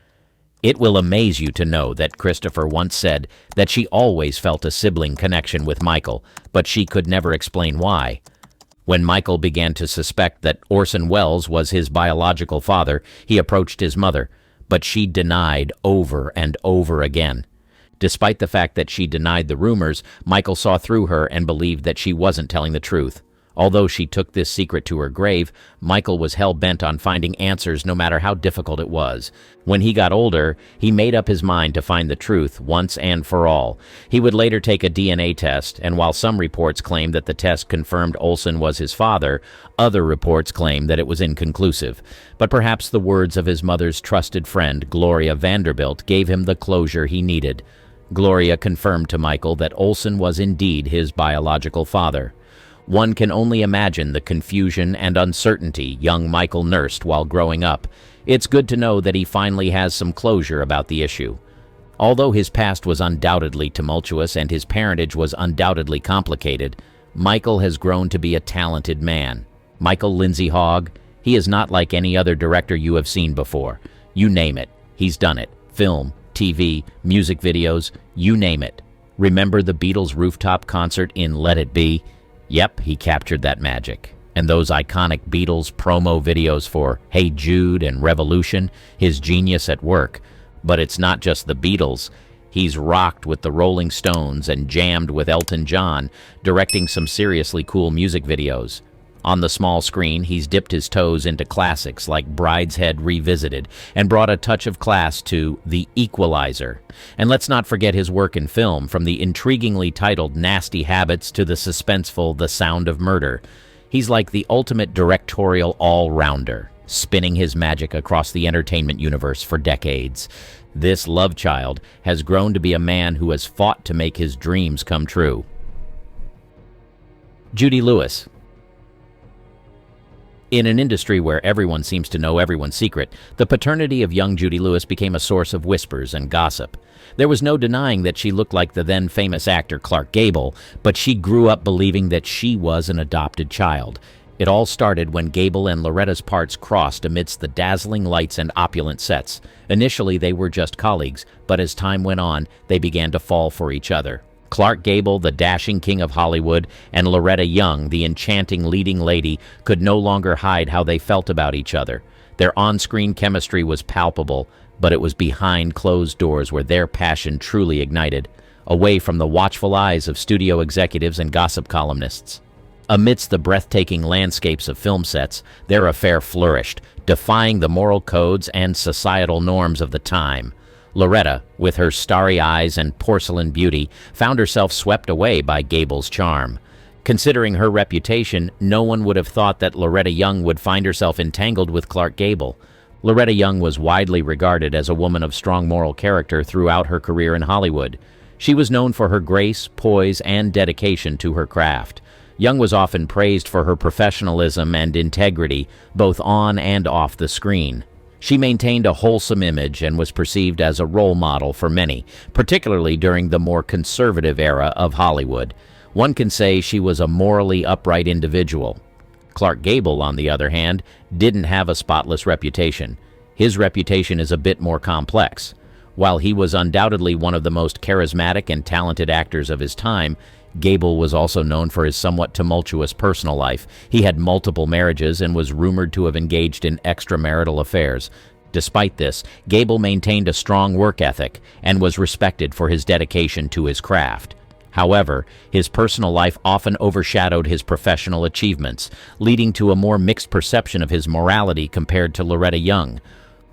It will amaze you to know that Christopher once said that she always felt a sibling connection with Michael, but she could never explain why. When Michael began to suspect that Orson Welles was his biological father, he approached his mother, but she denied over and over again. Despite the fact that she denied the rumors, Michael saw through her and believed that she wasn't telling the truth. Although she took this secret to her grave, Michael was hell-bent on finding answers no matter how difficult it was. When he got older, he made up his mind to find the truth once and for all. He would later take a DNA test, and while some reports claimed that the test confirmed Olson was his father, other reports claimed that it was inconclusive. But perhaps the words of his mother's trusted friend, Gloria Vanderbilt, gave him the closure he needed. Gloria confirmed to Michael that Olson was indeed his biological father. One can only imagine the confusion and uncertainty young Michael nursed while growing up. It's good to know that he finally has some closure about the issue. Although his past was undoubtedly tumultuous and his parentage was undoubtedly complicated, Michael has grown to be a talented man. Michael Lindsay Hogg, he is not like any other director you have seen before. You name it, he's done it. Film, TV, music videos, you name it. Remember the Beatles' rooftop concert in Let It Be? Yep, he captured that magic. And those iconic Beatles promo videos for Hey Jude and Revolution, his genius at work. But it's not just the Beatles. He's rocked with the Rolling Stones and jammed with Elton John, directing some seriously cool music videos. On the small screen, he's dipped his toes into classics like Brideshead Revisited and brought a touch of class to The Equalizer. And let's not forget his work in film, from the intriguingly titled Nasty Habits to the suspenseful The Sound of Murder. He's like the ultimate directorial all-rounder, spinning his magic across the entertainment universe for decades. This love child has grown to be a man who has fought to make his dreams come true. Judy Lewis. In an industry where everyone seems to know everyone's secret, the paternity of young Judy Lewis became a source of whispers and gossip. There was no denying that she looked like the then famous actor Clark Gable, but she grew up believing that she was an adopted child. It all started when Gable and Loretta's parts crossed amidst the dazzling lights and opulent sets. Initially, they were just colleagues, but as time went on, they began to fall for each other. Clark Gable, the dashing king of Hollywood, and Loretta Young, the enchanting leading lady, could no longer hide how they felt about each other. Their on-screen chemistry was palpable, but it was behind closed doors where their passion truly ignited, away from the watchful eyes of studio executives and gossip columnists. Amidst the breathtaking landscapes of film sets, their affair flourished, defying the moral codes and societal norms of the time. Loretta, with her starry eyes and porcelain beauty, found herself swept away by Gable's charm. Considering her reputation, no one would have thought that Loretta Young would find herself entangled with Clark Gable. Loretta Young was widely regarded as a woman of strong moral character throughout her career in Hollywood. She was known for her grace, poise, and dedication to her craft. Young was often praised for her professionalism and integrity, both on and off the screen. She maintained a wholesome image and was perceived as a role model for many, particularly during the more conservative era of Hollywood. One can say she was a morally upright individual. Clark Gable, on the other hand, didn't have a spotless reputation. His reputation is a bit more complex. While he was undoubtedly one of the most charismatic and talented actors of his time, Gable was also known for his somewhat tumultuous personal life. He had multiple marriages and was rumored to have engaged in extramarital affairs. Despite this, Gable maintained a strong work ethic and was respected for his dedication to his craft. However, his personal life often overshadowed his professional achievements, leading to a more mixed perception of his morality compared to Loretta Young.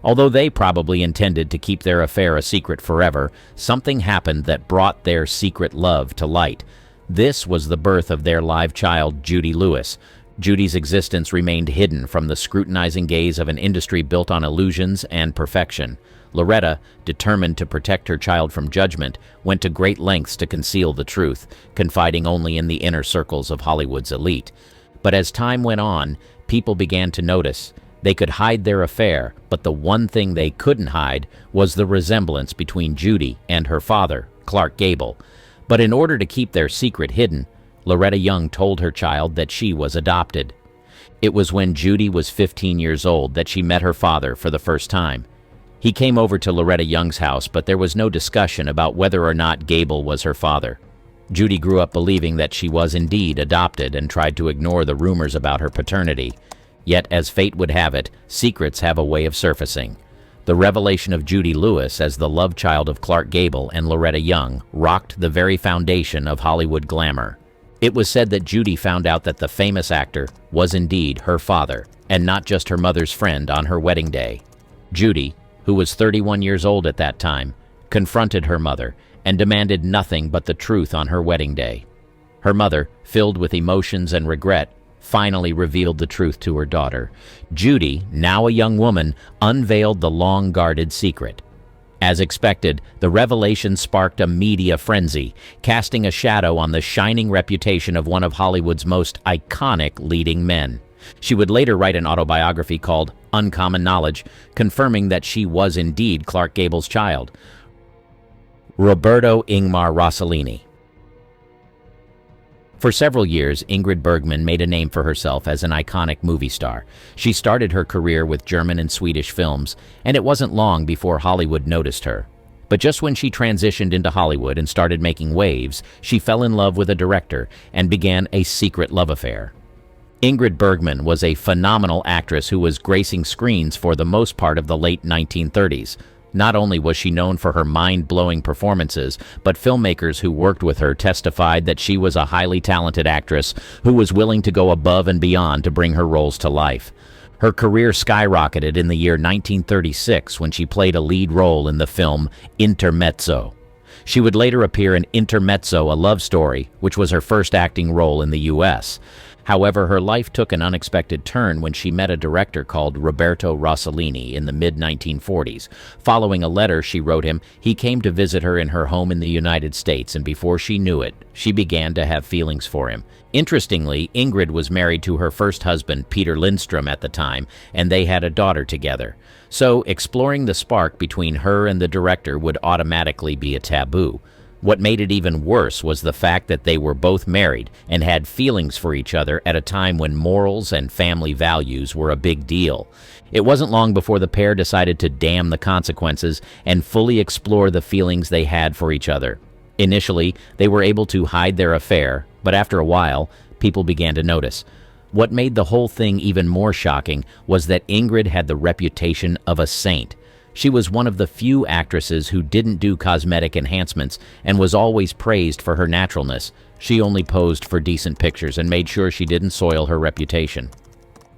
Although they probably intended to keep their affair a secret forever, something happened that brought their secret love to light. This was the birth of their live child, Judy Lewis. Judy's existence remained hidden from the scrutinizing gaze of an industry built on illusions and perfection. Loretta, determined to protect her child from judgment, went to great lengths to conceal the truth, confiding only in the inner circles of Hollywood's elite. But as time went on, people began to notice. They could hide their affair, but the one thing they couldn't hide was the resemblance between Judy and her father, Clark Gable. But in order to keep their secret hidden, Loretta Young told her child that she was adopted. It was when Judy was 15 years old that she met her father for the first time. He came over to Loretta Young's house, but there was no discussion about whether or not Gable was her father. Judy grew up believing that she was indeed adopted and tried to ignore the rumors about her paternity. Yet, as fate would have it, secrets have a way of surfacing. The revelation of Judy Lewis as the love child of Clark Gable and Loretta Young rocked the very foundation of Hollywood glamour. It was said that Judy found out that the famous actor was indeed her father, and not just her mother's friend on her wedding day. Judy, who was 31 years old at that time, confronted her mother and demanded nothing but the truth on her wedding day. Her mother, filled with emotions and regret, finally revealed the truth to her daughter. Judy, now a young woman, unveiled the long-guarded secret. As expected, the revelation sparked a media frenzy, casting a shadow on the shining reputation of one of Hollywood's most iconic leading men. She would later write an autobiography called Uncommon Knowledge, confirming that she was indeed Clark Gable's child. Roberto Ingmar Rossellini. For several years, Ingrid Bergman made a name for herself as an iconic movie star. She started her career with German and Swedish films, and it wasn't long before Hollywood noticed her. But just when she transitioned into Hollywood and started making waves, she fell in love with a director and began a secret love affair. Ingrid Bergman was a phenomenal actress who was gracing screens for the most part of the late 1930s. Not only was she known for her mind-blowing performances, but filmmakers who worked with her testified that she was a highly talented actress who was willing to go above and beyond to bring her roles to life. Her career skyrocketed in the year 1936 when she played a lead role in the film Intermezzo. She would later appear in Intermezzo, a Love Story, which was her first acting role in the U.S. However, her life took an unexpected turn when she met a director called Roberto Rossellini in the mid-1940s. Following a letter she wrote him, he came to visit her in her home in the United States, and before she knew it, she began to have feelings for him. Interestingly, Ingrid was married to her first husband, Peter Lindstrom, at the time, and they had a daughter together. So, exploring the spark between her and the director would automatically be a taboo. What made it even worse was the fact that they were both married and had feelings for each other at a time when morals and family values were a big deal. It wasn't long before the pair decided to damn the consequences and fully explore the feelings they had for each other. Initially, they were able to hide their affair, but after a while, people began to notice. What made the whole thing even more shocking was that Ingrid had the reputation of a saint. She was one of the few actresses who didn't do cosmetic enhancements and was always praised for her naturalness. She only posed for decent pictures and made sure she didn't soil her reputation.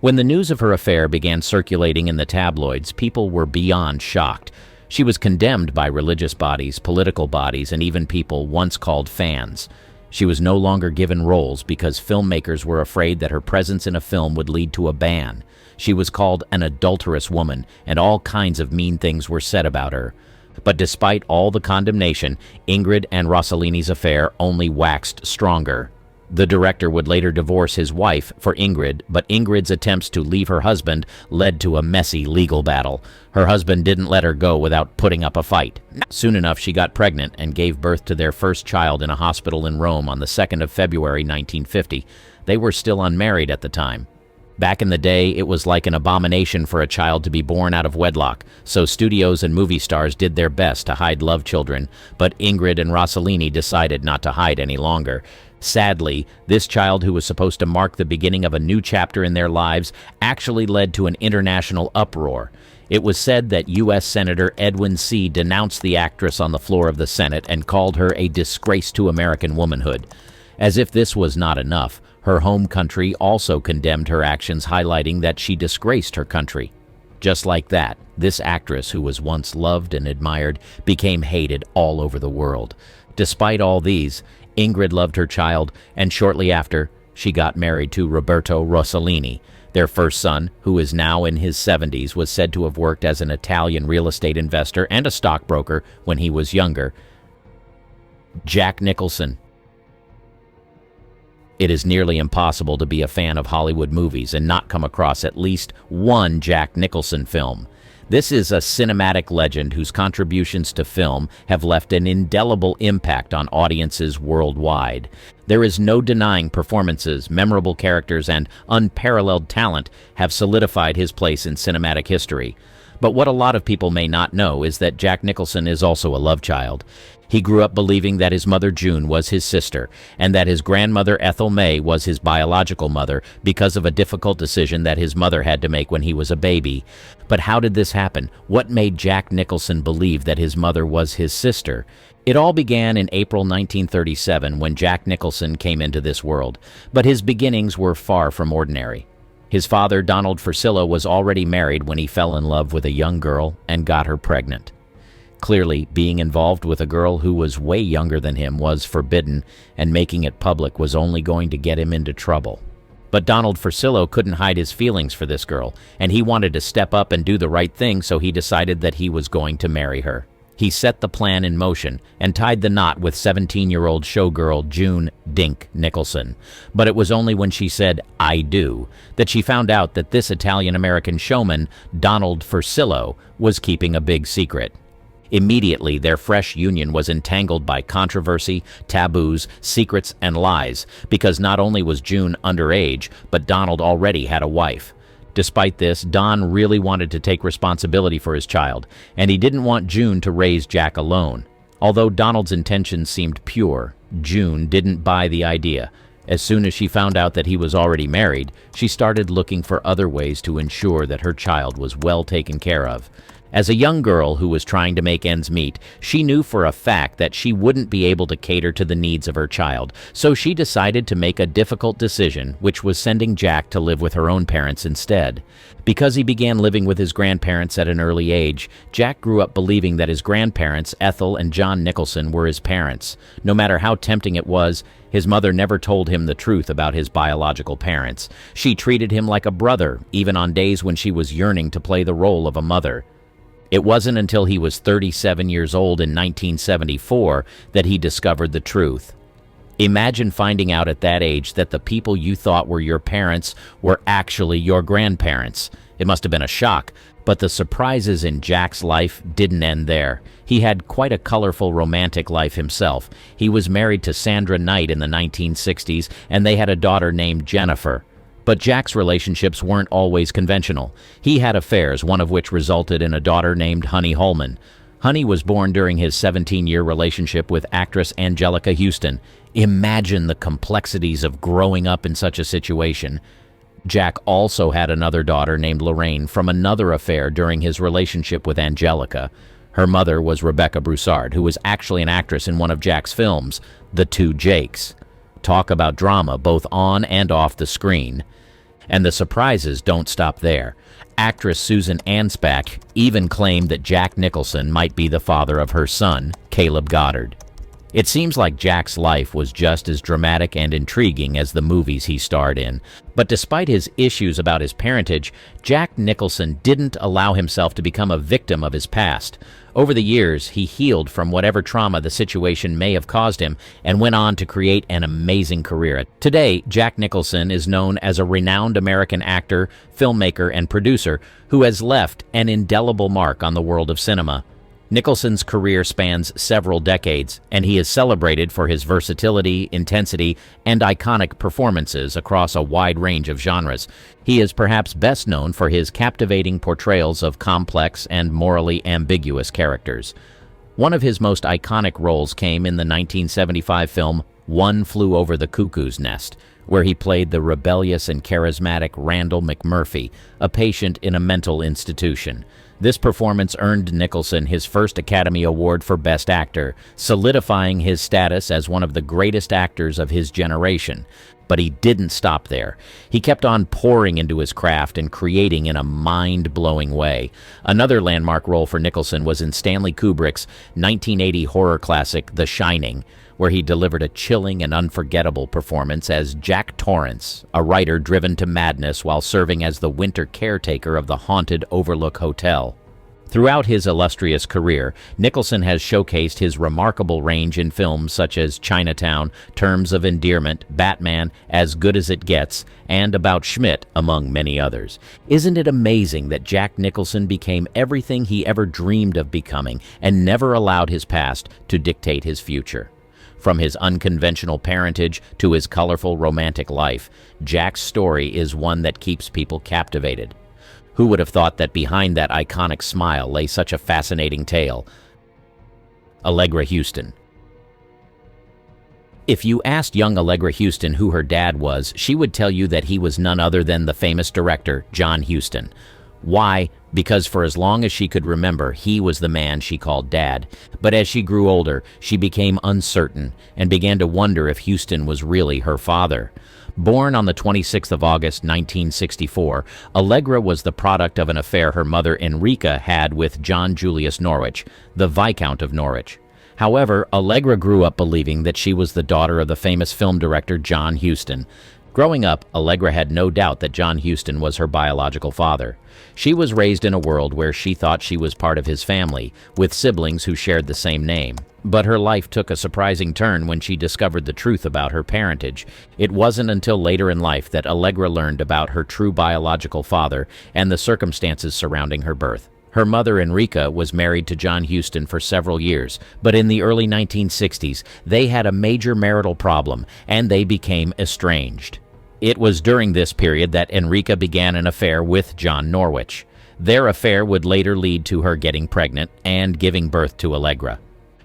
When the news of her affair began circulating in the tabloids, people were beyond shocked. She was condemned by religious bodies, political bodies, and even people once called fans. She was no longer given roles because filmmakers were afraid that her presence in a film would lead to a ban. She was called an adulterous woman, and all kinds of mean things were said about her. But despite all the condemnation, Ingrid and Rossellini's affair only waxed stronger. The director would later divorce his wife for Ingrid, but Ingrid's attempts to leave her husband led to a messy legal battle. Her husband didn't let her go without putting up a fight. Soon enough, she got pregnant and gave birth to their first child in a hospital in Rome on the 2nd of February 1950. They were still unmarried at the time. Back in the day, it was like an abomination for a child to be born out of wedlock, so studios and movie stars did their best to hide love children, but Ingrid and Rossellini decided not to hide any longer. Sadly, this child, who was supposed to mark the beginning of a new chapter in their lives, actually led to an international uproar. It was said that U.S. Senator Edwin C. denounced the actress on the floor of the Senate and called her a disgrace to American womanhood. As if this was not enough, her home country also condemned her actions, highlighting that she disgraced her country. Just like that, this actress, who was once loved and admired, became hated all over the world. Despite all these, Ingrid loved her child, and shortly after, she got married to Roberto Rossellini. Their first son, who is now in his 70s, was said to have worked as an Italian real estate investor and a stockbroker when he was younger. Jack Nicholson. It is nearly impossible to be a fan of Hollywood movies and not come across at least one Jack Nicholson film. This is a cinematic legend whose contributions to film have left an indelible impact on audiences worldwide. There is no denying performances, memorable characters, and unparalleled talent have solidified his place in cinematic history. But what a lot of people may not know is that Jack Nicholson is also a love child. He grew up believing that his mother June was his sister, and that his grandmother Ethel May was his biological mother because of a difficult decision that his mother had to make when he was a baby. But how did this happen? What made Jack Nicholson believe that his mother was his sister? It all began in April 1937 when Jack Nicholson came into this world, but his beginnings were far from ordinary. His father, Donald Fursillo, was already married when he fell in love with a young girl and got her pregnant. Clearly, being involved with a girl who was way younger than him was forbidden, and making it public was only going to get him into trouble. But Donald Fursillo couldn't hide his feelings for this girl, and he wanted to step up and do the right thing, so he decided that he was going to marry her. He set the plan in motion and tied the knot with 17-year-old showgirl June "Dink" Nicholson. But it was only when she said, "I do," that she found out that this Italian-American showman, Donald Fursillo, was keeping a big secret. Immediately, their fresh union was entangled by controversy, taboos, secrets, and lies, because not only was June underage, but Donald already had a wife. Despite this, Don really wanted to take responsibility for his child, and he didn't want June to raise Jack alone. Although Donald's intentions seemed pure, June didn't buy the idea. As soon as she found out that he was already married, she started looking for other ways to ensure that her child was well taken care of. As a young girl who was trying to make ends meet, she knew for a fact that she wouldn't be able to cater to the needs of her child, so she decided to make a difficult decision, which was sending Jack to live with her own parents instead. Because he began living with his grandparents at an early age, Jack grew up believing that his grandparents, Ethel and John Nicholson, were his parents. No matter how tempting it was, his mother never told him the truth about his biological parents. She treated him like a brother, even on days when she was yearning to play the role of a mother. It wasn't until he was 37 years old in 1974 that he discovered the truth. Imagine finding out at that age that the people you thought were your parents were actually your grandparents. It must have been a shock, but the surprises in Jack's life didn't end there. He had quite a colorful romantic life himself. He was married to Sandra Knight in the 1960s, and they had a daughter named Jennifer. But Jack's relationships weren't always conventional. He had affairs, one of which resulted in a daughter named Honey Holman. Honey was born during his 17-year relationship with actress Angelica Houston. Imagine the complexities of growing up in such a situation. Jack also had another daughter named Lorraine from another affair during his relationship with Angelica. Her mother was Rebecca Broussard, who was actually an actress in one of Jack's films, The Two Jakes. Talk about drama both on and off the screen. And the surprises don't stop there. Actress Susan Anspach even claimed that Jack Nicholson might be the father of her son, Caleb Goddard. It seems like Jack's life was just as dramatic and intriguing as the movies he starred in. But despite his issues about his parentage, Jack Nicholson didn't allow himself to become a victim of his past. Over the years, he healed from whatever trauma the situation may have caused him and went on to create an amazing career. Today, Jack Nicholson is known as a renowned American actor, filmmaker, and producer who has left an indelible mark on the world of cinema. Nicholson's career spans several decades, and he is celebrated for his versatility, intensity, and iconic performances across a wide range of genres. He is perhaps best known for his captivating portrayals of complex and morally ambiguous characters. One of his most iconic roles came in the 1975 film One Flew Over the Cuckoo's Nest, where he played the rebellious and charismatic Randall McMurphy, a patient in a mental institution. This performance earned Nicholson his first Academy Award for Best Actor, solidifying his status as one of the greatest actors of his generation. But he didn't stop there. He kept on pouring into his craft and creating in a mind-blowing way. Another landmark role for Nicholson was in Stanley Kubrick's 1980 horror classic, The Shining, where he delivered a chilling and unforgettable performance as Jack Torrance, a writer driven to madness while serving as the winter caretaker of the haunted Overlook Hotel. Throughout his illustrious career, Nicholson has showcased his remarkable range in films such as Chinatown, Terms of Endearment, Batman, As Good as It Gets, and About Schmidt, among many others. Isn't it amazing that Jack Nicholson became everything he ever dreamed of becoming and never allowed his past to dictate his future? From his unconventional parentage to his colorful romantic life, Jack's story is one that keeps people captivated. Who would have thought that behind that iconic smile lay such a fascinating tale? Allegra Houston. If you asked young Allegra Houston who her dad was, she would tell you that he was none other than the famous director, John Huston. Why? Because for as long as she could remember, he was the man she called Dad. But as she grew older, she became uncertain and began to wonder if Huston was really her father. Born on the 26th of August, 1964, Allegra was the product of an affair her mother Enrica had with John Julius Norwich, the Viscount of Norwich. However, Allegra grew up believing that she was the daughter of the famous film director John Huston. Growing up, Allegra had no doubt that John Huston was her biological father. She was raised in a world where she thought she was part of his family, with siblings who shared the same name. But her life took a surprising turn when she discovered the truth about her parentage. It wasn't until later in life that Allegra learned about her true biological father and the circumstances surrounding her birth. Her mother, Enrica, was married to John Huston for several years, but in the early 1960s, they had a major marital problem, and they became estranged. It was during this period that Enrica began an affair with John Norwich. Their affair would later lead to her getting pregnant and giving birth to Allegra.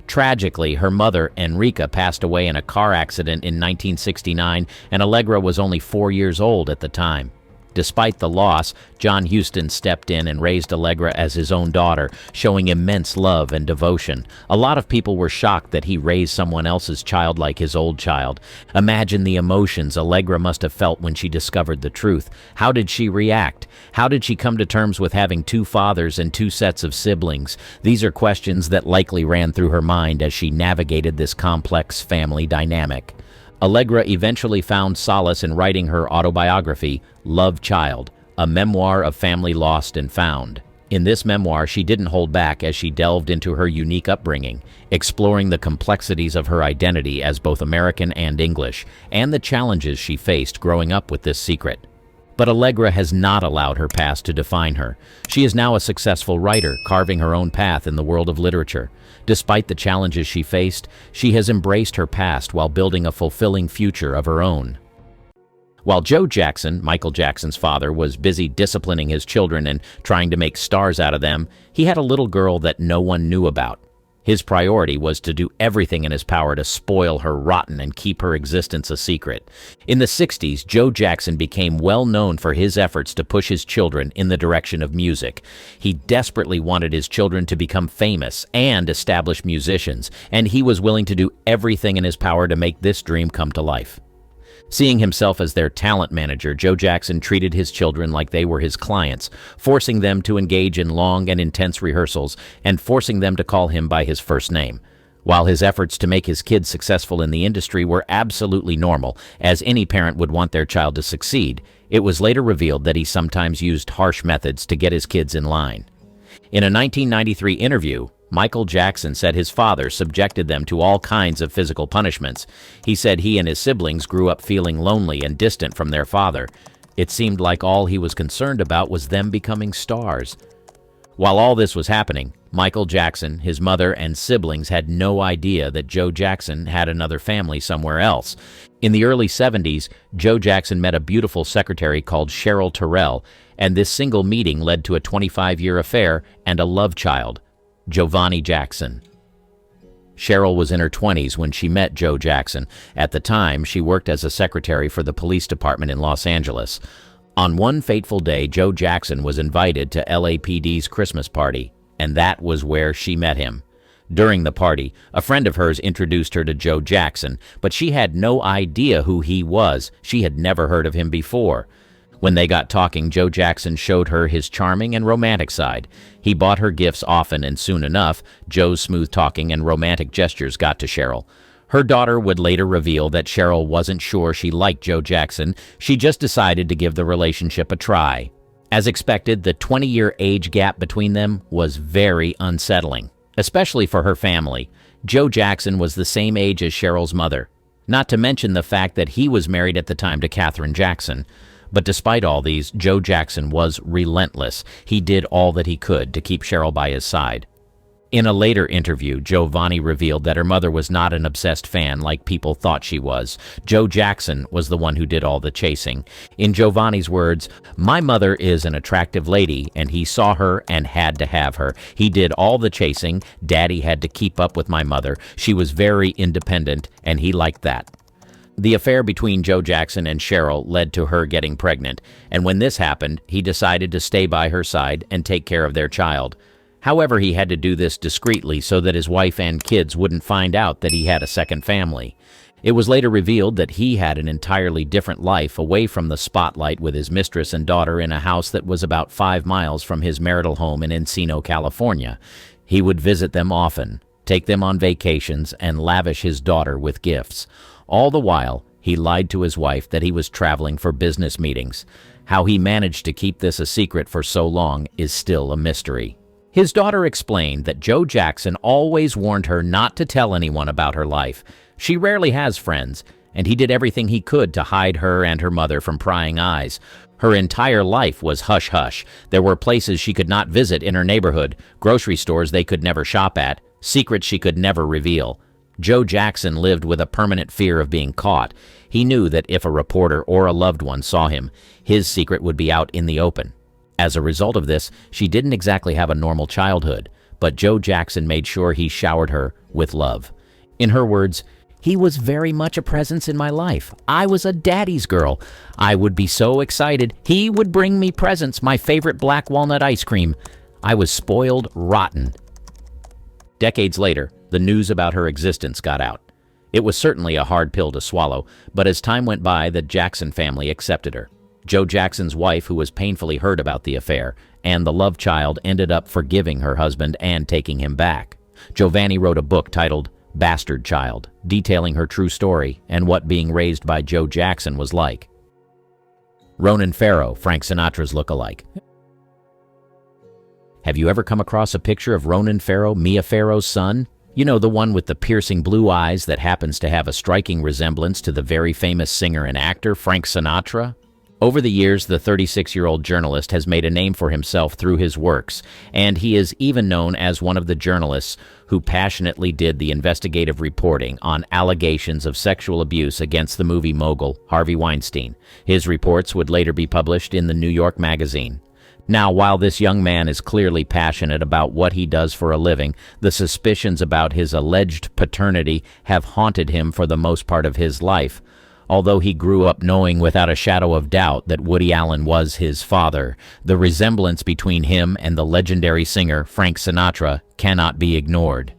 Tragically, her mother, Enrica, passed away in a car accident in 1969, and Allegra was only 4 years old at the time. Despite the loss, John Huston stepped in and raised Allegra as his own daughter, showing immense love and devotion. A lot of people were shocked that he raised someone else's child like his old child. Imagine the emotions Allegra must have felt when she discovered the truth. How did she react? How did she come to terms with having two fathers and two sets of siblings? These are questions that likely ran through her mind as she navigated this complex family dynamic. Allegra eventually found solace in writing her autobiography, Love Child, a memoir of family lost and found. In this memoir, she didn't hold back as she delved into her unique upbringing, exploring the complexities of her identity as both American and English, and the challenges she faced growing up with this secret. But Allegra has not allowed her past to define her. She is now a successful writer, carving her own path in the world of literature. Despite the challenges she faced, she has embraced her past while building a fulfilling future of her own. While Joe Jackson, Michael Jackson's father, was busy disciplining his children and trying to make stars out of them, he had a little girl that no one knew about. His priority was to do everything in his power to spoil her rotten and keep her existence a secret. In the 60s, Joe Jackson became well known for his efforts to push his children in the direction of music. He desperately wanted his children to become famous and established musicians, and he was willing to do everything in his power to make this dream come to life. Seeing himself as their talent manager, Joe Jackson treated his children like they were his clients, forcing them to engage in long and intense rehearsals and forcing them to call him by his first name. While his efforts to make his kids successful in the industry were absolutely normal, as any parent would want their child to succeed, it was later revealed that he sometimes used harsh methods to get his kids in line. In a 1993 interview, Michael Jackson said his father subjected them to all kinds of physical punishments. He said he and his siblings grew up feeling lonely and distant from their father. It seemed like all he was concerned about was them becoming stars. While all this was happening, Michael Jackson, his mother, and siblings had no idea that Joe Jackson had another family somewhere else. In the early 70s, Joe Jackson met a beautiful secretary called Cheryl Terrell, and this single meeting led to a 25-year affair and a love child, Giovanni Jackson. Cheryl was in her 20s when she met Joe Jackson. At the time, she worked as a secretary for the police department in Los Angeles. On one fateful day, Joe Jackson was invited to LAPD's Christmas party, and that was where she met him. During the party, a friend of hers introduced her to Joe Jackson, but she had no idea who he was. She had never heard of him before. When they got talking, Joe Jackson showed her his charming and romantic side. He bought her gifts often, and soon enough, Joe's smooth talking and romantic gestures got to Cheryl. Her daughter would later reveal that Cheryl wasn't sure she liked Joe Jackson. She just decided to give the relationship a try. As expected, the 20-year age gap between them was very unsettling, especially for her family. Joe Jackson was the same age as Cheryl's mother, not to mention the fact that he was married at the time to Katherine Jackson. But despite all these, Joe Jackson was relentless. He did all that he could to keep Cheryl by his side. In a later interview, Giovanni revealed that her mother was not an obsessed fan like people thought she was. Joe Jackson was the one who did all the chasing. In Giovanni's words, "My mother is an attractive lady, and he saw her and had to have her. He did all the chasing. Daddy had to keep up with my mother. She was very independent, and he liked that." The affair between Joe Jackson and Cheryl led to her getting pregnant, and when this happened, he decided to stay by her side and take care of their child. However, he had to do this discreetly so that his wife and kids wouldn't find out that he had a second family. It was later revealed that he had an entirely different life away from the spotlight with his mistress and daughter in a house that was about 5 miles from his marital home in Encino, California. He would visit them often, take them on vacations, and lavish his daughter with gifts. All the while, he lied to his wife that he was traveling for business meetings. How he managed to keep this a secret for so long is still a mystery. His daughter explained that Joe Jackson always warned her not to tell anyone about her life. She rarely has friends, and he did everything he could to hide her and her mother from prying eyes. Her entire life was hush-hush. There were places she could not visit in her neighborhood, grocery stores they could never shop at, secrets she could never reveal. Joe Jackson lived with a permanent fear of being caught. He knew that if a reporter or a loved one saw him, his secret would be out in the open. As a result of this, she didn't exactly have a normal childhood, but Joe Jackson made sure he showered her with love. In her words, He was very much a presence in my life. I was a daddy's girl. I would be so excited. He would bring me presents, my favorite black walnut ice cream. I was spoiled rotten. Decades later, the news about her existence got out. It was certainly a hard pill to swallow, but as time went by, the Jackson family accepted her. Joe Jackson's wife, who was painfully hurt about the affair, and the love child ended up forgiving her husband and taking him back. Giovanni wrote a book titled Bastard Child, detailing her true story and what being raised by Joe Jackson was like. Ronan Farrow, Frank Sinatra's look-alike. Have you ever come across a picture of Ronan Farrow, Mia Farrow's son? You know, the one with the piercing blue eyes that happens to have a striking resemblance to the very famous singer and actor Frank Sinatra? Over the years, the 36-year-old journalist has made a name for himself through his works, and he is even known as one of the journalists who passionately did the investigative reporting on allegations of sexual abuse against the movie mogul Harvey Weinstein. His reports would later be published in the New York Magazine. Now, while this young man is clearly passionate about what he does for a living, the suspicions about his alleged paternity have haunted him for the most part of his life. Although he grew up knowing without a shadow of doubt that Woody Allen was his father, the resemblance between him and the legendary singer Frank Sinatra cannot be ignored.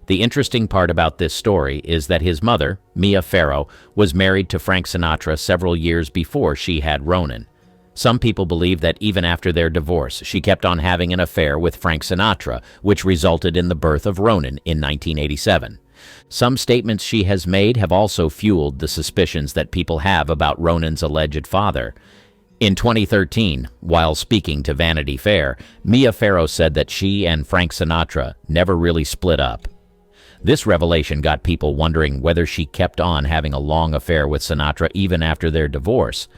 The interesting part about this story is that his mother, Mia Farrow, was married to Frank Sinatra several years before she had Ronan. Some people believe that even after their divorce, she kept on having an affair with Frank Sinatra, which resulted in the birth of Ronan in 1987. Some statements she has made have also fueled the suspicions that people have about Ronan's alleged father. In 2013, while speaking to Vanity Fair, Mia Farrow said that she and Frank Sinatra never really split up. This revelation got people wondering whether she kept on having a long affair with Sinatra even after their divorce.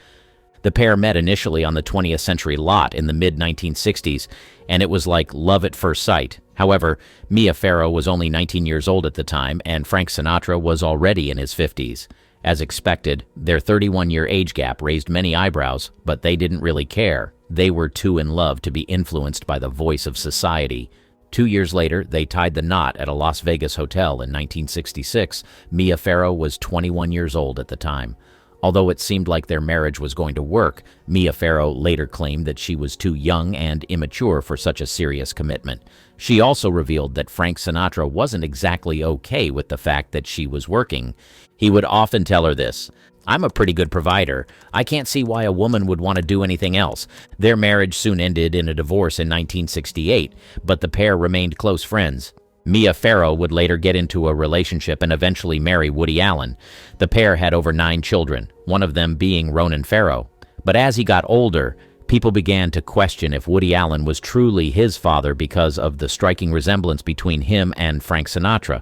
The pair met initially on the 20th Century lot in the mid-1960s, and it was like love at first sight. However, Mia Farrow was only 19 years old at the time, and Frank Sinatra was already in his 50s. As expected, their 31-year age gap raised many eyebrows, but they didn't really care. They were too in love to be influenced by the voice of society. 2 years later, they tied the knot at a Las Vegas hotel in 1966. Mia Farrow was 21 years old at the time. Although it seemed like their marriage was going to work, Mia Farrow later claimed that she was too young and immature for such a serious commitment. She also revealed that Frank Sinatra wasn't exactly okay with the fact that she was working. He would often tell her this: "I'm a pretty good provider. I can't see why a woman would want to do anything else." Their marriage soon ended in a divorce in 1968, but the pair remained close friends. Mia Farrow would later get into a relationship and eventually marry Woody Allen. The pair had over 9 children, one of them being Ronan Farrow. But as he got older, people began to question if Woody Allen was truly his father because of the striking resemblance between him and Frank Sinatra.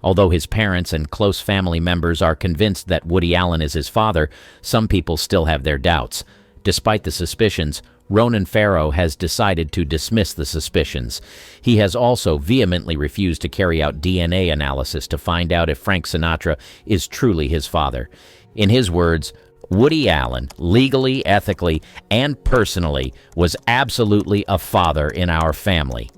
Although his parents and close family members are convinced that Woody Allen is his father, some people still have their doubts. Despite the suspicions, Ronan Farrow has decided to dismiss the suspicions. He has also vehemently refused to carry out DNA analysis to find out if Frank Sinatra is truly his father. In his words, Woody Allen, legally, ethically, and personally, was absolutely a father in our family.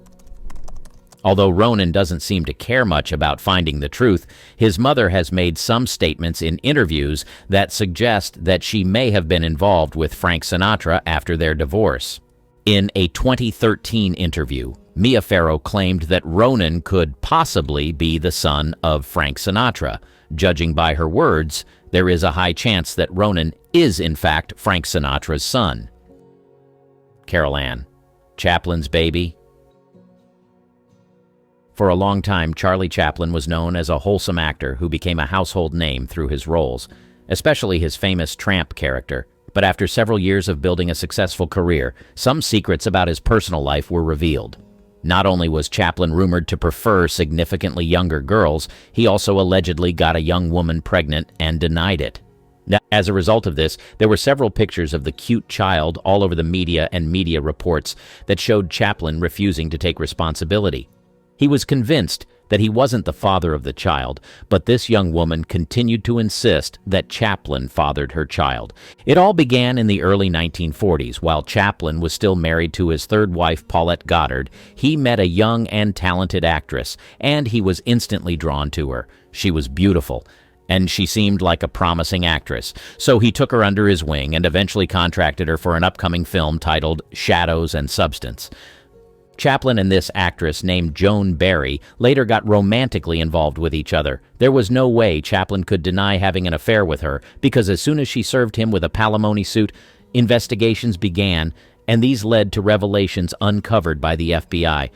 Although Ronan doesn't seem to care much about finding the truth, his mother has made some statements in interviews that suggest that she may have been involved with Frank Sinatra after their divorce. In a 2013 interview, Mia Farrow claimed that Ronan could possibly be the son of Frank Sinatra. Judging by her words, there is a high chance that Ronan is in fact Frank Sinatra's son. Carol Ann, Chaplin's baby. For a long time, Charlie Chaplin was known as a wholesome actor who became a household name through his roles, especially his famous tramp character. But after several years of building a successful career, some secrets about his personal life were revealed. Not only was Chaplin rumored to prefer significantly younger girls, he also allegedly got a young woman pregnant and denied it. As a result of this, there were several pictures of the cute child all over the media and media reports that showed Chaplin refusing to take responsibility. He was convinced that he wasn't the father of the child, but this young woman continued to insist that Chaplin fathered her child. It all began in the early 1940s. While Chaplin was still married to his third wife, Paulette Goddard, he met a young and talented actress, and he was instantly drawn to her. She was beautiful, and she seemed like a promising actress, so he took her under his wing and eventually contracted her for an upcoming film titled Shadows and Substance. Chaplin and this actress named Joan Barry later got romantically involved with each other. There was no way Chaplin could deny having an affair with her, because as soon as she served him with a palimony suit, investigations began, and these led to revelations uncovered by the FBI.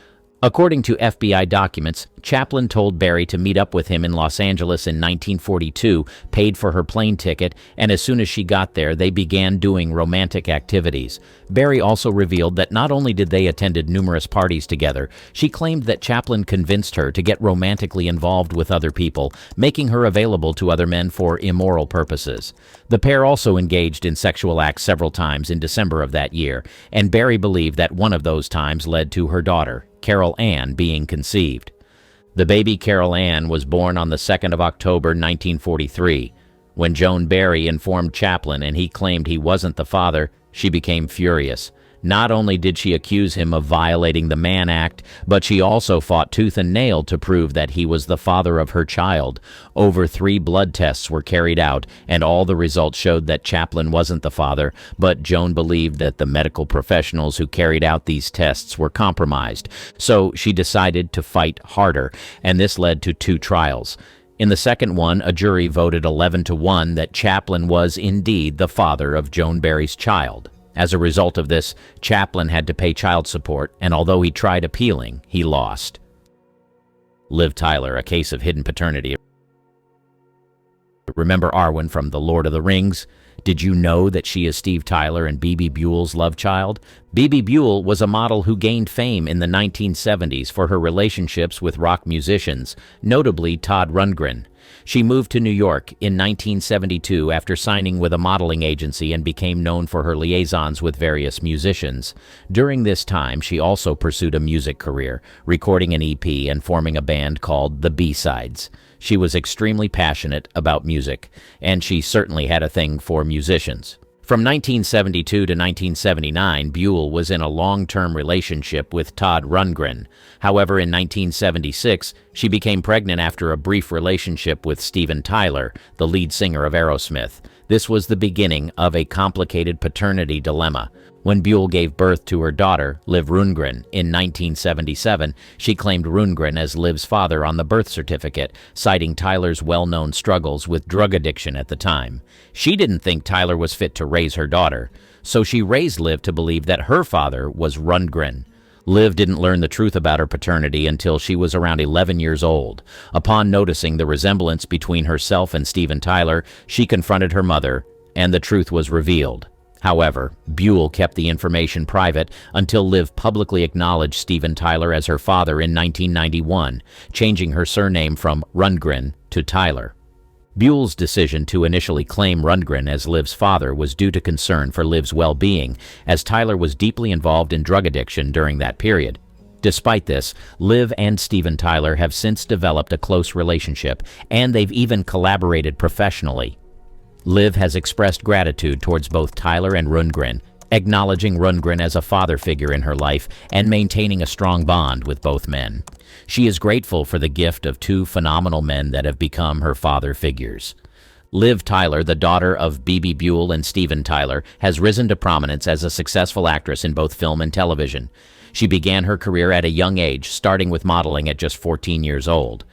According to FBI documents, Chaplin told Barry to meet up with him in Los Angeles in 1942, paid for her plane ticket, and as soon as she got there, they began doing romantic activities. Barry also revealed that not only did they attended numerous parties together, she claimed that Chaplin convinced her to get romantically involved with other people, making her available to other men for immoral purposes. The pair also engaged in sexual acts several times in December of that year, and Barry believed that one of those times led to her daughter, Carol Ann, being conceived. The baby Carol Ann was born on the 2nd of October 1943. When Joan Barry informed Chaplin and he claimed he wasn't the father, she became furious. Not only did she accuse him of violating the Mann Act, but she also fought tooth and nail to prove that he was the father of her child. Over 3 blood tests were carried out, and all the results showed that Chaplin wasn't the father, but Joan believed that the medical professionals who carried out these tests were compromised. So she decided to fight harder, and this led to 2 trials. In the second one, a jury voted 11-1 that Chaplin was indeed the father of Joan Barry's child. As a result of this, Chaplin had to pay child support, and although he tried appealing, he lost. Liv Tyler, a case of hidden paternity. Remember Arwen from The Lord of the Rings? Did you know that she is Steve Tyler and Bebe Buell's love child? Bebe Buell was a model who gained fame in the 1970s for her relationships with rock musicians, notably Todd Rundgren. She moved to New York in 1972 after signing with a modeling agency and became known for her liaisons with various musicians. During this time, she also pursued a music career, recording an EP and forming a band called The B-Sides. She was extremely passionate about music, and she certainly had a thing for musicians. From 1972 to 1979, Buell was in a long-term relationship with Todd Rundgren. However, in 1976, she became pregnant after a brief relationship with Steven Tyler, the lead singer of Aerosmith. This was the beginning of a complicated paternity dilemma. When Buell gave birth to her daughter, Liv Rundgren, in 1977, she claimed Rundgren as Liv's father on the birth certificate, citing Tyler's well-known struggles with drug addiction at the time. She didn't think Tyler was fit to raise her daughter, so she raised Liv to believe that her father was Rundgren. Liv didn't learn the truth about her paternity until she was around 11 years old. Upon noticing the resemblance between herself and Steven Tyler, she confronted her mother, and the truth was revealed. However, Buell kept the information private until Liv publicly acknowledged Steven Tyler as her father in 1991, changing her surname from Rundgren to Tyler. Buell's decision to initially claim Rundgren as Liv's father was due to concern for Liv's well-being, as Tyler was deeply involved in drug addiction during that period. Despite this, Liv and Steven Tyler have since developed a close relationship, and they've even collaborated professionally. Liv has expressed gratitude towards both Tyler and Rundgren, acknowledging Rundgren as a father figure in her life and maintaining a strong bond with both men. She is grateful for the gift of 2 phenomenal men that have become her father figures. Liv Tyler, the daughter of Bebe Buell and Steven Tyler, has risen to prominence as a successful actress in both film and television. She began her career at a young age, starting with modeling at just 14 years old.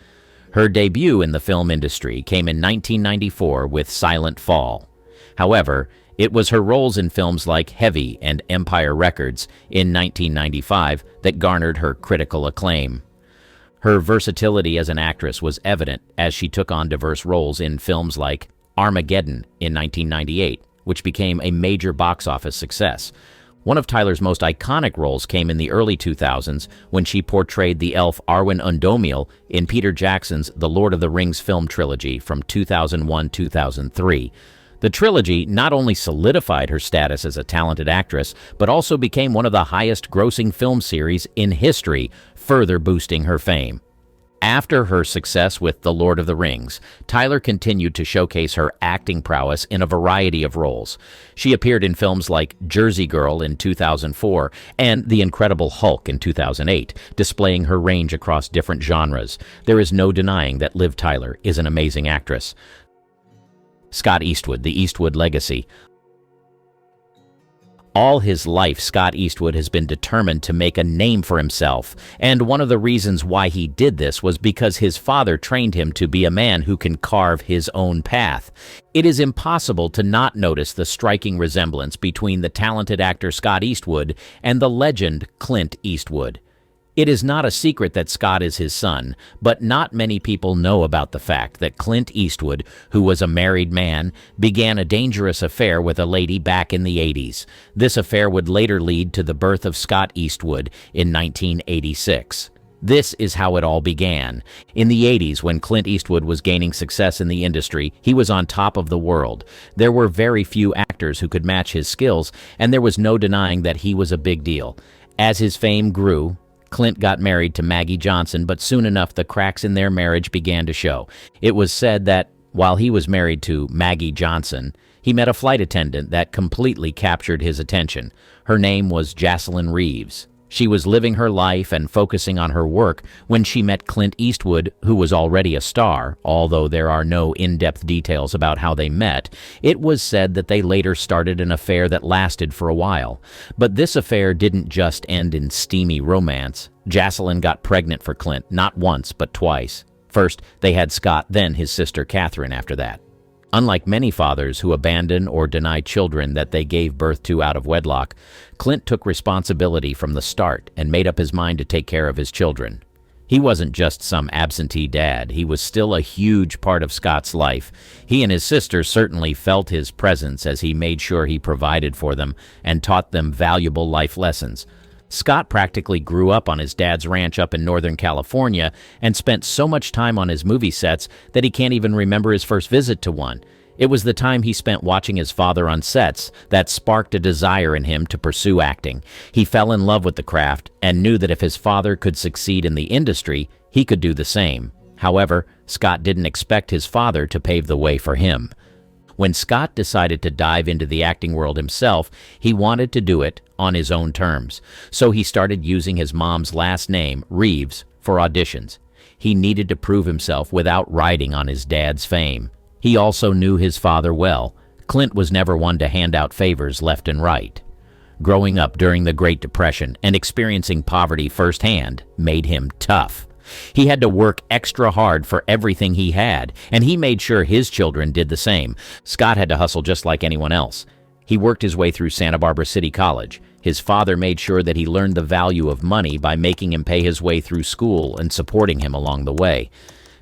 Her debut in the film industry came in 1994 with Silent Fall. However, it was her roles in films like Heavy and Empire Records in 1995 that garnered her critical acclaim. Her versatility as an actress was evident as she took on diverse roles in films like Armageddon in 1998, which became a major box office success. One of Tyler's most iconic roles came in the early 2000s when she portrayed the elf Arwen Undomiel in Peter Jackson's The Lord of the Rings film trilogy from 2001-2003. The trilogy not only solidified her status as a talented actress, but also became one of the highest-grossing film series in history, further boosting her fame. After her success with The Lord of the Rings, Tyler continued to showcase her acting prowess in a variety of roles. She appeared in films like Jersey Girl in 2004 and The Incredible Hulk in 2008, displaying her range across different genres. There is no denying that Liv Tyler is an amazing actress. Scott Eastwood, the Eastwood legacy. All his life, Scott Eastwood has been determined to make a name for himself, and one of the reasons why he did this was because his father trained him to be a man who can carve his own path. It is impossible to not notice the striking resemblance between the talented actor Scott Eastwood and the legend Clint Eastwood. It is not a secret that Scott is his son, but not many people know about the fact that Clint Eastwood, who was a married man, began a dangerous affair with a lady back in the 80s. This affair would later lead to the birth of Scott Eastwood in 1986. This is how it all began. In the 80s, when Clint Eastwood was gaining success in the industry, he was on top of the world. There were very few actors who could match his skills, and there was no denying that he was a big deal. As his fame grew, Clint got married to Maggie Johnson, but soon enough the cracks in their marriage began to show. It was said that while he was married to Maggie Johnson, he met a flight attendant that completely captured his attention. Her name was Jocelyn Reeves. She was living her life and focusing on her work when she met Clint Eastwood, who was already a star. Although there are no in-depth details about how they met, it was said that they later started an affair that lasted for a while. But this affair didn't just end in steamy romance. Jocelyn got pregnant for Clint, not once, but twice. First, they had Scott, then his sister Catherine after that. Unlike many fathers who abandon or deny children that they gave birth to out of wedlock, Clint took responsibility from the start and made up his mind to take care of his children. He wasn't just some absentee dad, he was still a huge part of Scott's life. He and his sister certainly felt his presence as he made sure he provided for them and taught them valuable life lessons. Scott practically grew up on his dad's ranch up in Northern California and spent so much time on his movie sets that he can't even remember his first visit to one. It was the time he spent watching his father on sets that sparked a desire in him to pursue acting. He fell in love with the craft and knew that if his father could succeed in the industry, he could do the same. However, Scott didn't expect his father to pave the way for him. When Scott decided to dive into the acting world himself, he wanted to do it on his own terms. So he started using his mom's last name, Reeves, for auditions. He needed to prove himself without riding on his dad's fame. He also knew his father well. Clint was never one to hand out favors left and right. Growing up during the Great Depression and experiencing poverty firsthand made him tough. He had to work extra hard for everything he had, and he made sure his children did the same. Scott had to hustle just like anyone else. He worked his way through Santa Barbara City College. His father made sure that he learned the value of money by making him pay his way through school and supporting him along the way.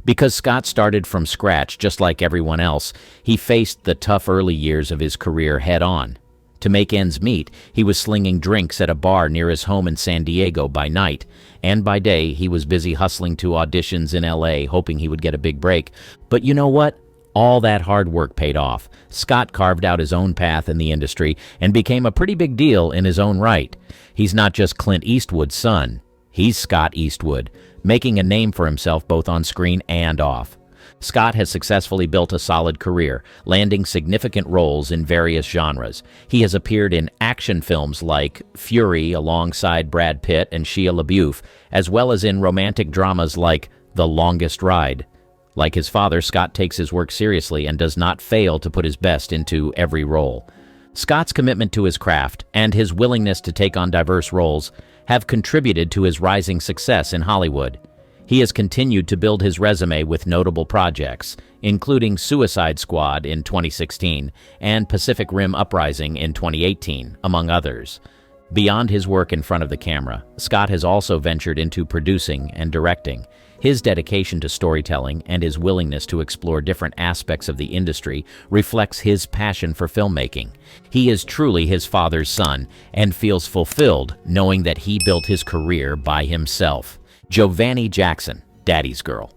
Because Scott started from scratch just like everyone else, he faced the tough early years of his career head-on. To make ends meet, he was slinging drinks at a bar near his home in San Diego by night, and by day he was busy hustling to auditions in LA, hoping he would get a big break. But you know what? All that hard work paid off. Scott carved out his own path in the industry and became a pretty big deal in his own right. He's not just Clint Eastwood's son. He's Scott Eastwood, making a name for himself both on screen and off. Scott has successfully built a solid career, landing significant roles in various genres. He has appeared in action films like Fury alongside Brad Pitt and Shia LaBeouf, as well as in romantic dramas like The Longest Ride. Like his father, Scott takes his work seriously and does not fail to put his best into every role. Scott's commitment to his craft and his willingness to take on diverse roles have contributed to his rising success in Hollywood. He has continued to build his resume with notable projects, including Suicide Squad in 2016 and Pacific Rim Uprising in 2018, among others. Beyond his work in front of the camera, Scott has also ventured into producing and directing. His dedication to storytelling and his willingness to explore different aspects of the industry reflects his passion for filmmaking. He is truly his father's son and feels fulfilled knowing that he built his career by himself. Giovanni Jackson, Daddy's Girl.